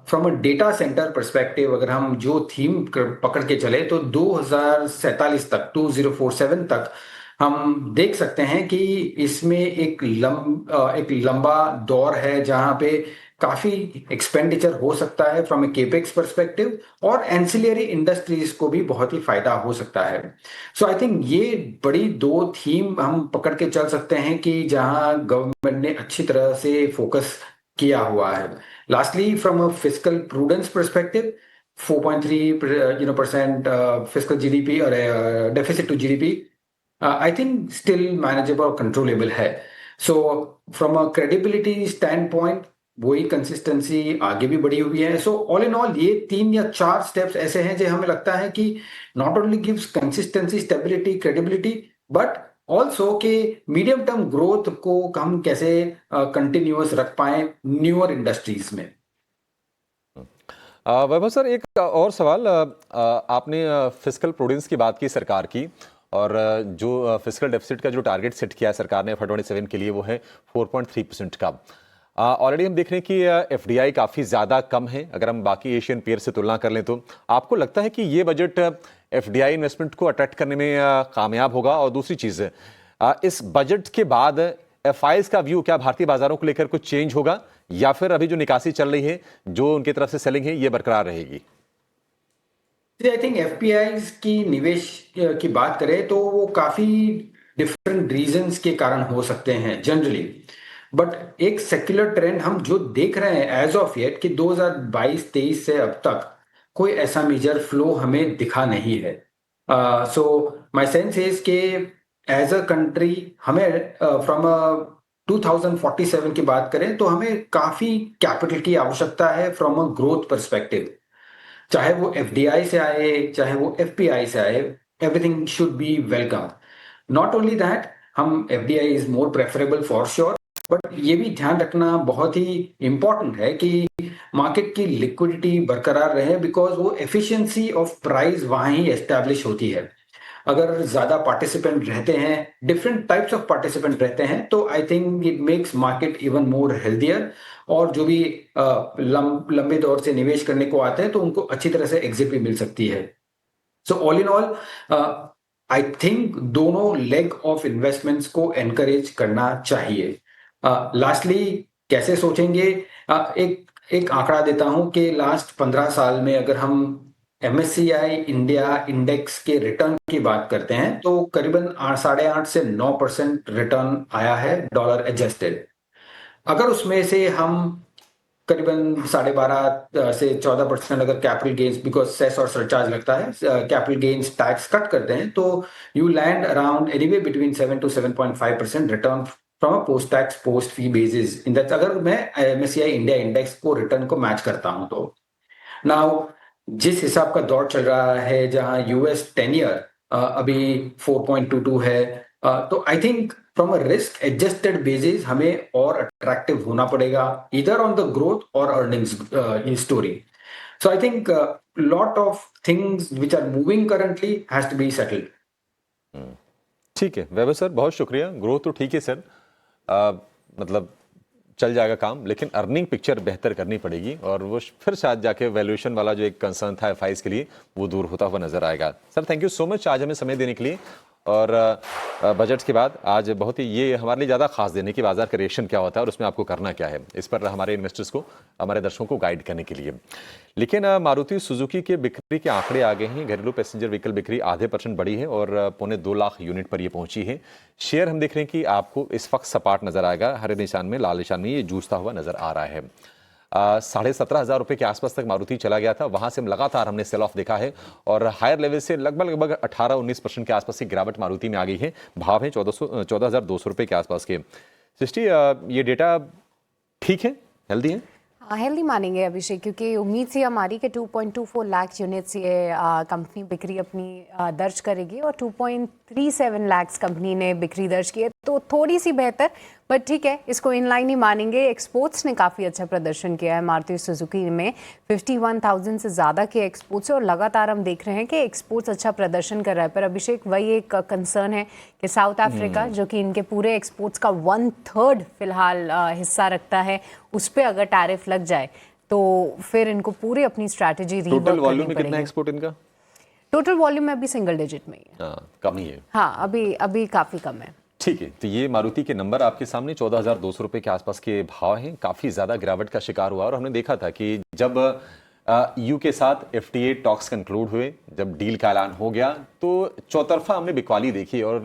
from a data centre perspective अगर हम जो थीम पकड़ के चले तो 2047 तक, 2047 तक हम देख सकते हैं कि इसमें एक लंबा दौर है जहां पे काफी एक्सपेंडिचर हो सकता है फ्रॉम ए केपेक्स परस्पेक्टिव, और एंसिलरी इंडस्ट्रीज को भी बहुत ही फायदा हो सकता है। सो आई थिंक ये बड़ी दो थीम हम पकड़ के चल सकते हैं कि जहां गवर्नमेंट ने अच्छी तरह से फोकस किया हुआ है। Lastly, from a fiscal prudence perspective, 4.3% fiscal GDP और deficit to GDP I think still manageable और कंट्रोलेबल है। So from a credibility standpoint वही कंसिस्टेंसी आगे भी बढ़ी हुई है। सो ऑल इन ऑल ये 3 या 4 स्टेप्स ऐसे हैं जो हमें लगता है कि not only gives consistency, stability, credibility, but also के मीडियम टर्म ग्रोथ को हम कैसे कंटिन्यूअस रख पाए न्यूअर इंडस्ट्रीज में। वैभव सर, एक और सवाल, आपने फिस्कल प्रूडेंस की बात की सरकार की, और जो फिस्कल डेफिसिट का जो टारगेट सेट किया है सरकार ने FY27 के लिए वो है 4.3% का। ऑलरेडी हम देख रहे हैं कि एफडीआई काफ़ी ज़्यादा कम है अगर हम बाकी एशियन पेयर से तुलना कर लें। तो आपको लगता है कि ये बजट एफडीआई इन्वेस्टमेंट को अट्रैक्ट करने में कामयाब होगा? और दूसरी चीज़, इस बजट के बाद एफआईज का व्यू क्या भारतीय बाजारों को लेकर कुछ चेंज होगा, या फिर अभी जो निकासी चल रही है, जो उनकी तरफ से सेलिंग है, ये बरकरार रहेगी? आई थिंक एफपीआईज की निवेश की बात करें तो वो काफ़ी डिफरेंट रीजंस के कारण हो सकते हैं जनरली, बट एक सेक्युलर ट्रेंड हम जो देख रहे हैं एज ऑफ येट कि 2022-23 से अब तक कोई ऐसा मेजर फ्लो हमें दिखा नहीं है। सो माय सेंस इज के एज अ कंट्री हमें फ्रॉम 2047 की बात करें तो हमें काफी कैपिटल की आवश्यकता है फ्रॉम अ ग्रोथ परस्पेक्टिव, चाहे वो एफडीआई से आए चाहे वो एफपीआई से आए, everything should be welcome. Not only that, हम FDI is more preferable for sure, but ये भी ध्यान रखना बहुत ही इंपॉर्टेंट है कि मार्केट की लिक्विडिटी बरकरार रहे, बिकॉज वो एफिशिएंसी ऑफ प्राइस वहां ही एस्टैब्लिश होती है। अगर ज़्यादा पार्टिसिपेंट रहते हैं, डिफरेंट टाइप्स ऑफ पार्टिसिपेंट रहते हैं, तो I think it makes market even more healthier, और जो भी लंबे दौर से निवेश करने को आते हैं तो उनको अच्छी तरह से एग्जिट भी मिल सकती है। So all in all I think दोनों लेग ऑफ इन्वेस्टमेंट्स को एनकरेज करना चाहिए। लास्टली कैसे सोचेंगे, एक आंकड़ा देता हूं कि लास्ट 15 साल में अगर हम MSCI इंडिया इंडेक्स के रिटर्न की बात करते हैं तो करीबन 8.5 से 9% रिटर्न आया है डॉलर एडजस्टेड। अगर उसमें से हम करीबन 12.5 से 14% अगर कैपिटल गेन्स, बिकॉज सेस और सरचार्ज लगता है, कैपिटल गेन्स टैक्स कट करते हैं, तो you land around anyway between 7 to 7.5% return from a post tax post fee basis in that, अगर मैं MSCI इंडिया इंडेक्स को रिटर्न को मैच करता हूं तो। नाउ जिस हिसाब का दौर चल रहा है जहां US 10 ईयर अभी 4.22 है, तो I think from a risk adjusted basis हमें और अट्रैक्टिव होना पड़ेगा, ईदर ऑन द ग्रोथ और earnings story. So I think lot of things which are moving currently has to be settled. ठीक है वैभव सर, बहुत शुक्रिया। ग्रोथ तो ठीक है सर, मतलब चल जाएगा काम, लेकिन अर्निंग पिक्चर बेहतर करनी पड़ेगी, और वो फिर शायद जाके वैल्यूएशन वाला जो एक कंसर्न था FIs के लिए वो दूर होता हुआ नजर आएगा। Sir thank you so much आज हमें समय देने के लिए, और बजट्स के बाद आज बहुत ही ये हमारे लिए ज़्यादा खास दिन है कि बाजार का रिएक्शन क्या होता है और उसमें आपको करना क्या है, इस पर हमारे इन्वेस्टर्स को, हमारे दर्शकों को गाइड करने के लिए। लेकिन मारुति सुजुकी के बिक्री के आंकड़े आ गए हैं। घरेलू पैसेंजर व्हीकल बिक्री आधे % बढ़ी है और 2.25 लाख यूनिट पर ये पहुंची है। शेयर हम देख रहे हैं कि आपको इस वक्त सपाट नजर आएगा, हरे निशान में, लाल निशान में ये जूझता हुआ नजर आ रहा है। 17,500 रुपये के आसपास तक मारुति चला गया था, वहां से लगातार हमने सेल ऑफ देखा है, और हायर लेवल से लगभग 18-19% के आसपास की गिरावट मारुति में आ गई है। भाव है 14,200 रुपये के आसपास के। सृष्टि, ये डेटा ठीक है, हेल्दी है? हेल्दी मानेंगे अभिषेक, क्योंकि उम्मीद थी हमारी कि 2.24 लाख यूनिट्स ये कंपनी बिक्री अपनी दर्ज करेगी, और 2.37 लाख कंपनी ने बिक्री दर्ज की है, तो थोड़ी सी बेहतर, बट ठीक है, इसको इनलाइन ही मानेंगे। एक्सपोर्ट्स ने काफ़ी अच्छा प्रदर्शन किया है मारुति सुजुकी में, 51,000 से ज़्यादा के एक्सपोर्ट्स, और लगातार हम देख रहे हैं कि एक्सपोर्ट्स अच्छा प्रदर्शन कर रहा है। पर अभिषेक वही एक कंसर्न है कि साउथ अफ्रीका, जो कि इनके पूरे एक्सपोर्ट्स का 1/3 फिलहाल हिस्सा रखता है, उस पर अगर टैरिफ लग जाए तो फिर इनको पूरी अपनी स्ट्रैटेजी रीवर्क करनी पड़ेगी। टोटल वॉल्यूम में कितना एक्सपोर्ट इनका? टोटल वॉल्यूम में अभी सिंगल डिजिट में ही है। कम ही है। हाँ, अभी काफ़ी कम है। ठीक है, तो ये मारुति के नंबर आपके सामने 14,200 रुपये के आसपास के भाव हैं। काफ़ी ज़्यादा गिरावट का शिकार हुआ, और हमने देखा था कि जब EU के साथ FTA टॉक्स कंक्लूड हुए, जब डील का ऐलान हो गया, तो चौतरफा हमने बिकवाली देखी, और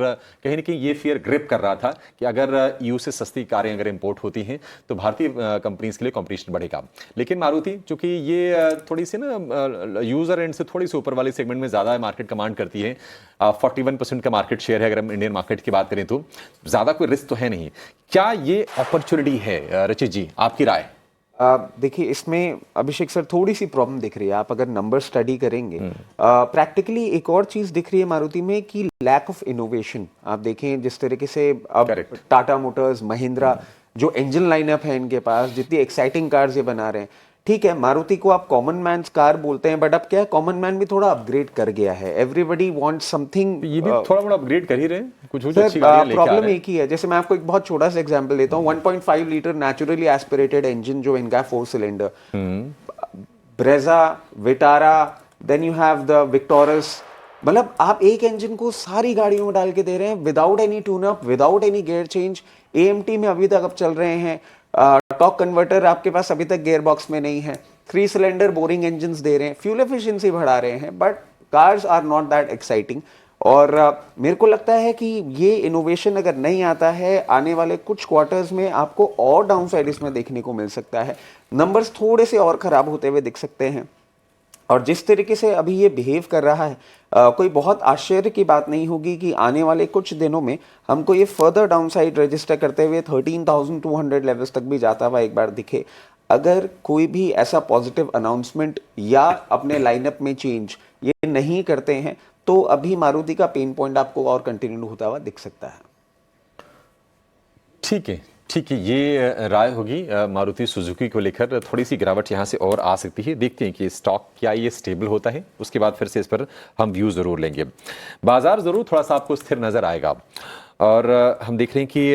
कहीं ना कहीं ये फियर ग्रिप कर रहा था कि अगर EU से सस्ती कारें अगर इंपोर्ट होती हैं तो भारतीय कंपनीज के लिए कंपटीशन बढ़ेगा। लेकिन मारुति, चूंकि ये थोड़ी सी ना यूजर एंड से थोड़ी सी ऊपर वाले सेगमेंट में ज़्यादा मार्केट कमांड करती है, 41% का मार्केट शेयर है अगर हम इंडियन मार्केट की बात करें, तो ज़्यादा कोई रिस्क तो है नहीं। क्या ये अपॉर्चुनिटी है रचित जी, आपकी राय? देखिए, इसमें अभिषेक सर थोड़ी सी प्रॉब्लम दिख रही है। आप अगर नंबर स्टडी करेंगे, प्रैक्टिकली एक और चीज दिख रही है मारुति में कि लैक ऑफ इनोवेशन। आप देखें जिस तरीके से अब टाटा मोटर्स, महिंद्रा, जो इंजन लाइनअप है इनके पास, जितनी एक्साइटिंग कार्स ये बना रहे हैं, ठीक है, मारुति को आप कॉमन मैन कार बोलते हैं, बट अब क्या है, कॉमन मैन भी थोड़ा अपग्रेड कर गया है। एवरीबॉडी वांट्स समथिंग, ये भी थोड़ा मोड़ा अपग्रेड कर ही रहे हैं, कुछ प्रॉब्लम एक ही है। जैसे मैं आपको एक बहुत छोटा सा एग्जांपल देता हूँ, 1.5 लीटर नेचुरली एस्पिरेटेड इंजन जो इनका 4 cylinder, Brezza, Vitara, then you have the Victoris, मतलब आप एक इंजन को सारी गाड़ियों में डाल के दे रहे हैं without any tune up, without any gear change. AMT में अभी तक अब चल रहे हैं, टॉर्क कन्वर्टर आपके पास अभी तक गियर बॉक्स में नहीं है, 3 सिलेंडर बोरिंग इंजन्स दे रहे हैं, फ्यूल एफिशिएंसी बढ़ा रहे हैं, but cars are not that exciting. और मेरे को लगता है कि ये इनोवेशन अगर नहीं आता है, आने वाले कुछ क्वार्टर्स में आपको और डाउनसाइड इसमें देखने को मिल सकता है। नंबर्स थोड़े से और खराब होते हुए दिख सकते हैं, और जिस तरीके से अभी ये बिहेव कर रहा है, कोई बहुत आश्चर्य की बात नहीं होगी कि आने वाले कुछ दिनों में हमको ये फर्दर डाउनसाइड रजिस्टर करते हुए 13,200 लेवल्स तक भी जाता हुआ एक बार दिखे। अगर कोई भी ऐसा पॉजिटिव अनाउंसमेंट या अपने लाइनअप में चेंज ये नहीं करते हैं, तो अभी मारुति का पेन पॉइंट आपको और कंटिन्यू होता हुआ दिख सकता है। ठीक है, ठीक है, ये राय होगी मारुति सुजुकी को लेकर। थोड़ी सी गिरावट यहाँ से और आ सकती है, देखते हैं कि स्टॉक क्या ये स्टेबल होता है, उसके बाद फिर से इस पर हम व्यू ज़रूर लेंगे। बाजार ज़रूर थोड़ा सा आपको स्थिर नज़र आएगा और हम देख रहे हैं कि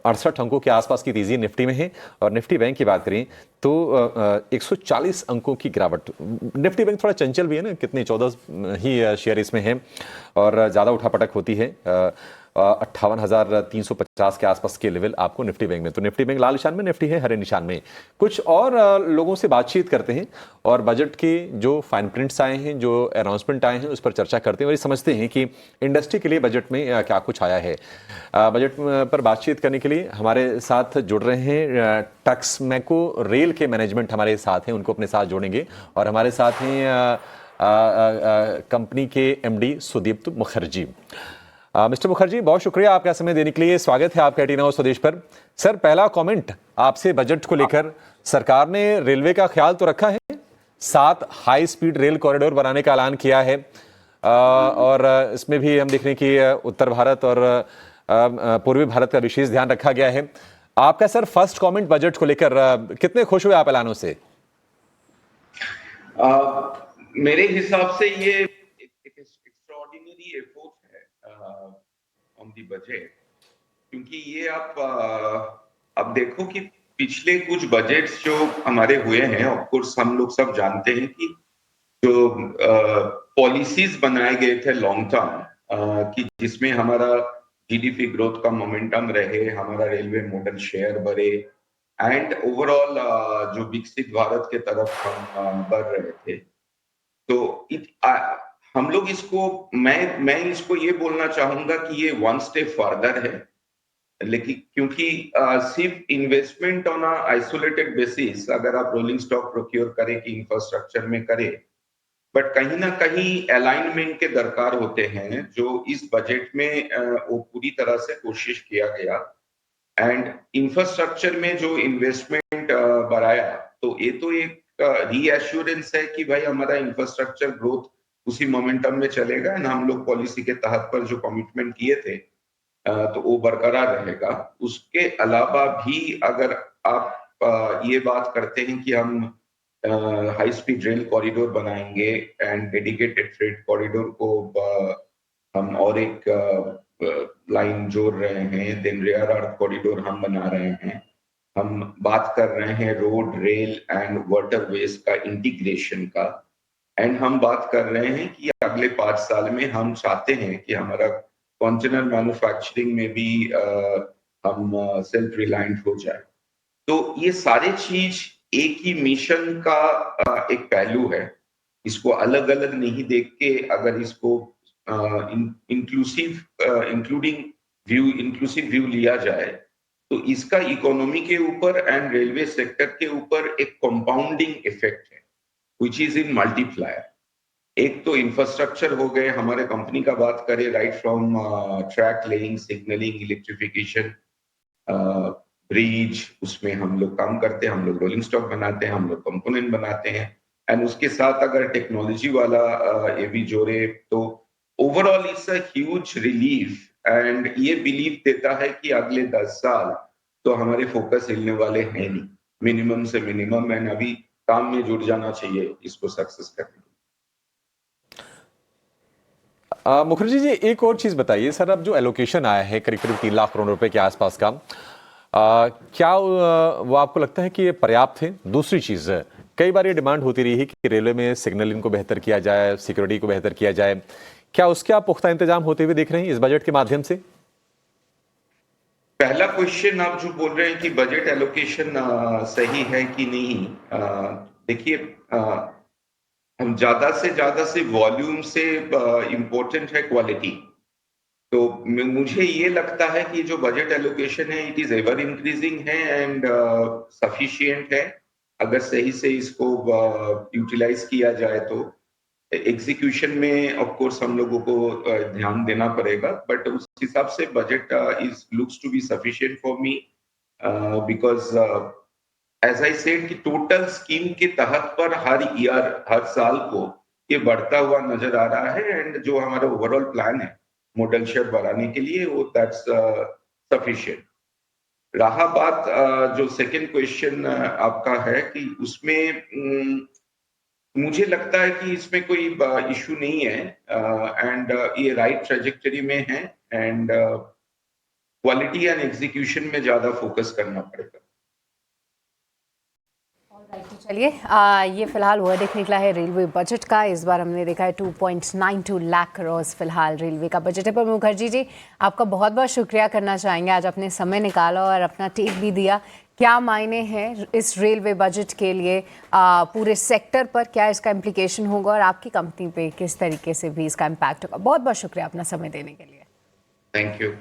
68 अंकों के आसपास की तेज़ी निफ्टी में है। और निफ्टी बैंक की बात करें तो 140 अंकों की गिरावट। निफ्टी बैंक थोड़ा चंचल भी है ना, कितने 14 ही शेयर इसमें हैं और ज़्यादा उठापटक होती है। 58,350 के आसपास के लेवल आपको निफ्टी बैंक में। तो निफ्टी बैंक लाल निशान में, निफ्टी है हरे निशान में। कुछ और लोगों से बातचीत करते हैं और बजट के जो फाइन प्रिंट्स आए हैं, जो अनाउंसमेंट आए हैं, उस पर चर्चा करते हैं और ये समझते हैं कि इंडस्ट्री के लिए बजट में क्या कुछ आया है। बजट पर बातचीत करने के लिए हमारे साथ जुड़ रहे हैं टैक्समेको रेल के मैनेजमेंट हमारे साथ हैं, उनको अपने साथ जोड़ेंगे। और हमारे साथ हैं कंपनी के एमडी सुदीप्त मुखर्जी। मिस्टर मुखर्जी, बहुत शुक्रिया आपका समय देने के लिए। स्वागत है आपका 18 आवर्स स्वदेश पर। सर, पहला कमेंट आपसे बजट को लेकर। सरकार ने रेलवे का ख्याल तो रखा है, 7 हाई स्पीड रेल कॉरिडोर बनाने का ऐलान किया है और इसमें भी हम देख रहे हैं कि उत्तर भारत और पूर्वी भारत का विशेष ध्यान रखा गया है। आपका सर फर्स्ट कमेंट बजट को लेकर, कितने खुश हुए आप ऐलानों से? मेरे हिसाब से ये एक extraordinary effort on the budget, क्योंकि ये आप देखो कि पिछले कुछ बजट्स जो हमारे हुए हैं, ऑफ कोर्स हम लोग सब जानते हैं कि जो पॉलिसीज बनाए गए थे लॉन्ग टर्म कि जिसमें हमारा जीडीपी ग्रोथ का मोमेंटम रहे, हमारा रेलवे मॉडल शेयर बढ़े एंड ओवरऑल जो विकसित भारत के तरफ हम बढ़ रहे थे। तो हम लोग इसको मैं इसको ये बोलना चाहूंगा कि ये वन स्टेप फर्दर है, लेकिन क्योंकि सिर्फ इन्वेस्टमेंट ऑन आइसोलेटेड बेसिस अगर आप रोलिंग स्टॉक प्रोक्योर करें कि इंफ्रास्ट्रक्चर में करें, बट कहीं ना कहीं अलाइनमेंट के दरकार होते हैं, जो इस बजट में वो पूरी तरह से कोशिश किया गया। एंड इंफ्रास्ट्रक्चर में जो इन्वेस्टमेंट बढ़ाया, तो ये तो एक रीएश्योरेंस है कि भाई हमारा इंफ्रास्ट्रक्चर ग्रोथ उसी मोमेंटम में चलेगा एंड हम लोग पॉलिसी के तहत पर जो कमिटमेंट किए थे तो वो बरकरार रहेगा। उसके अलावा भी अगर आप ये बात करते हैं कि हम हाई स्पीड रेल कॉरिडोर बनाएंगे एंड डेडिकेटेड फ्रेट कॉरिडोर को हम और एक लाइन जोड़ रहे हैं, देन रेयर अर्थ कॉरिडोर हम बना रहे हैं, हम बात कर रहे हैं रोड, रेल एंड वाटरवेज का इंटीग्रेशन का, एंड हम बात कर रहे हैं कि अगले 5 साल में हम चाहते हैं कि हमारा कंटेनर मैन्युफैक्चरिंग में भी हम सेल्फ रिलायंट हो जाए। तो ये सारे चीज एक ही मिशन का एक पहलू है। इसको अलग अलग नहीं देख के अगर इसको इंक्लूसिव व्यू लिया जाए तो इसका इकोनॉमी के ऊपर एंड रेलवे सेक्टर के ऊपर एक कंपाउंडिंग इफेक्ट है, व्हिच इज इन मल्टीप्लायर। एक तो इंफ्रास्ट्रक्चर हो गए, हमारे कंपनी का बात करें, right from track laying, signalling, electrification, bridge, उसमें हम लोग काम करते हैं, हम लोग रोलिंग स्टॉक बनाते हैं, हम लोग कंपोनेंट बनाते हैं, एंड उसके साथ अगर टेक्नोलॉजी वाला ये भी जोड़े तो overall it's a huge relief. And ये बिलीव देता है कि अगले 10 साल तो हमारे फोकस हिलने वाले हैं नहीं, मिनिमम से मिनिमम, एंड अभी काम में जुट जाना चाहिए इसको सक्सेस करने के। मुखर्जी जी, एक और चीज बताइए सर, अब जो एलोकेशन आया है करीब करीब 3 लाख करोड़ रुपए के आसपास का, क्या वो आपको लगता है कि ये पर्याप्त है? दूसरी चीज, कई बार ये डिमांड होती रही है कि रेलवे में सिग्नलिंग को बेहतर किया जाए, सिक्योरिटी को बेहतर किया जाए, क्या उसके आप पुख्ता इंतजाम होते हुए देख रहे हैं इस बजट के माध्यम से? पहला क्वेश्चन आप जो बोल रहे हैं कि बजट एलोकेशन सही है कि नहीं, देखिए हम ज्यादा से वॉल्यूम से इम्पोर्टेंट है क्वालिटी। तो मुझे ये लगता है कि जो बजट एलोकेशन है इट इज एवर इंक्रीजिंग है एंड सफिशिएंट है। अगर सही से इसको यूटिलाइज किया जाए तो एग्जीक्यूशन में ऑफ कोर्स हम लोगों को ध्यान देना पड़ेगा, बट उस हिसाब से budget is looks to be sufficient for me because as I said कि टोटल स्कीम के तहत पर हर ईयर, हर साल को ये बढ़ता हुआ नजर आ रहा है, एंड जो हमारा ओवरऑल प्लान है मॉडल शेयर बढ़ाने के लिए वो दैट्स सफिशिएंट। रहा बात जो सेकंड क्वेश्चन आपका है कि उसमें मुझे लगता है कि इसमें कोई इशू नहीं है एंड ये राइट ट्रेजेक्टरी में है एंड क्वालिटी एंड एग्जीक्यूशन में ज्यादा फोकस करना पड़ेगा। तो चलिए ये फिलहाल वर्डिक्ट निकला है रेलवे बजट का। इस बार हमने देखा है 2.92 लाख करोड़ फिलहाल रेलवे का बजट है। पर मुखर्जी जी, आपका बहुत बहुत शुक्रिया करना चाहेंगे, आज अपने समय निकाला और अपना टेक भी दिया। क्या मायने हैं इस रेलवे बजट के लिए पूरे सेक्टर पर, क्या इसका इम्प्लीकेशन होगा और आपकी कंपनी पे किस तरीके से भी इसका इम्पैक्ट होगा? बहुत बहुत शुक्रिया अपना समय देने के लिए। Thank you.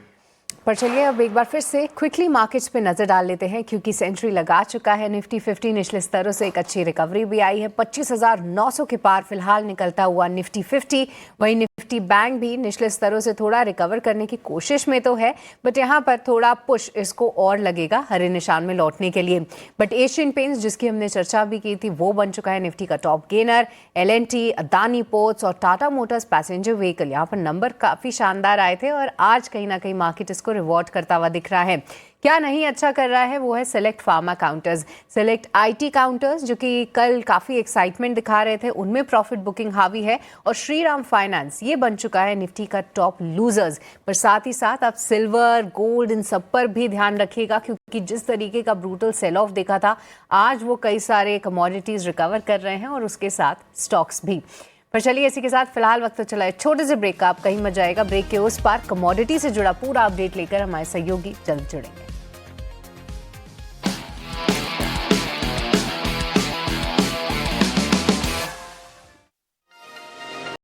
पर चलिए अब एक बार फिर से क्विकली मार्केट्स पे नजर डाल लेते हैं, क्योंकि सेंचुरी लगा चुका है निफ्टी 50। निचले स्तरों से एक अच्छी रिकवरी भी आई है। 25,900 के पार फिलहाल निकलता हुआ निफ्टी 50। वहीं निफ्टी बैंक भी निचले स्तरों से थोड़ा रिकवर करने की कोशिश में तो है, बट यहाँ पर थोड़ा पुश इसको और लगेगा हरे निशान में लौटने के लिए। बट एशियन पेंट्स, जिसकी हमने चर्चा भी की थी, वो बन चुका है निफ्टी का top gainer. L&T, Adani ports और टाटा मोटर्स पैसेंजर व्हीकल, यहाँ पर नंबर काफ़ी शानदार आए थे और आज कहीं ना कहीं मार्केट इसको रिवॉर्ड करता हुआ दिख रहा है। क्या नहीं अच्छा कर रहा है वो है select pharma counters, select IT counters, जो कि कल काफ़ी एक्साइटमेंट दिखा रहे थे, उनमें प्रॉफिट बुकिंग हावी है। और श्रीराम फाइनेंस ये बन चुका है निफ्टी का टॉप लूजर्स। पर साथ ही साथ आप सिल्वर, गोल्ड, इन सब पर भी ध्यान रखिएगा, क्योंकि जिस तरीके का ब्रूटल सेल ऑफ देखा था, आज वो कई सारे कमोडिटीज़ रिकवर कर रहे हैं और उसके साथ स्टॉक्स भी। पर चलिए इसी के साथ फिलहाल वक्त तो चला है छोटे से ब्रेक का, आप कहीं मत जाएगा। ब्रेक के उस पार कमोडिटी से जुड़ा पूरा अपडेट लेकर हमारे सहयोगी जल्द जुड़ेंगे।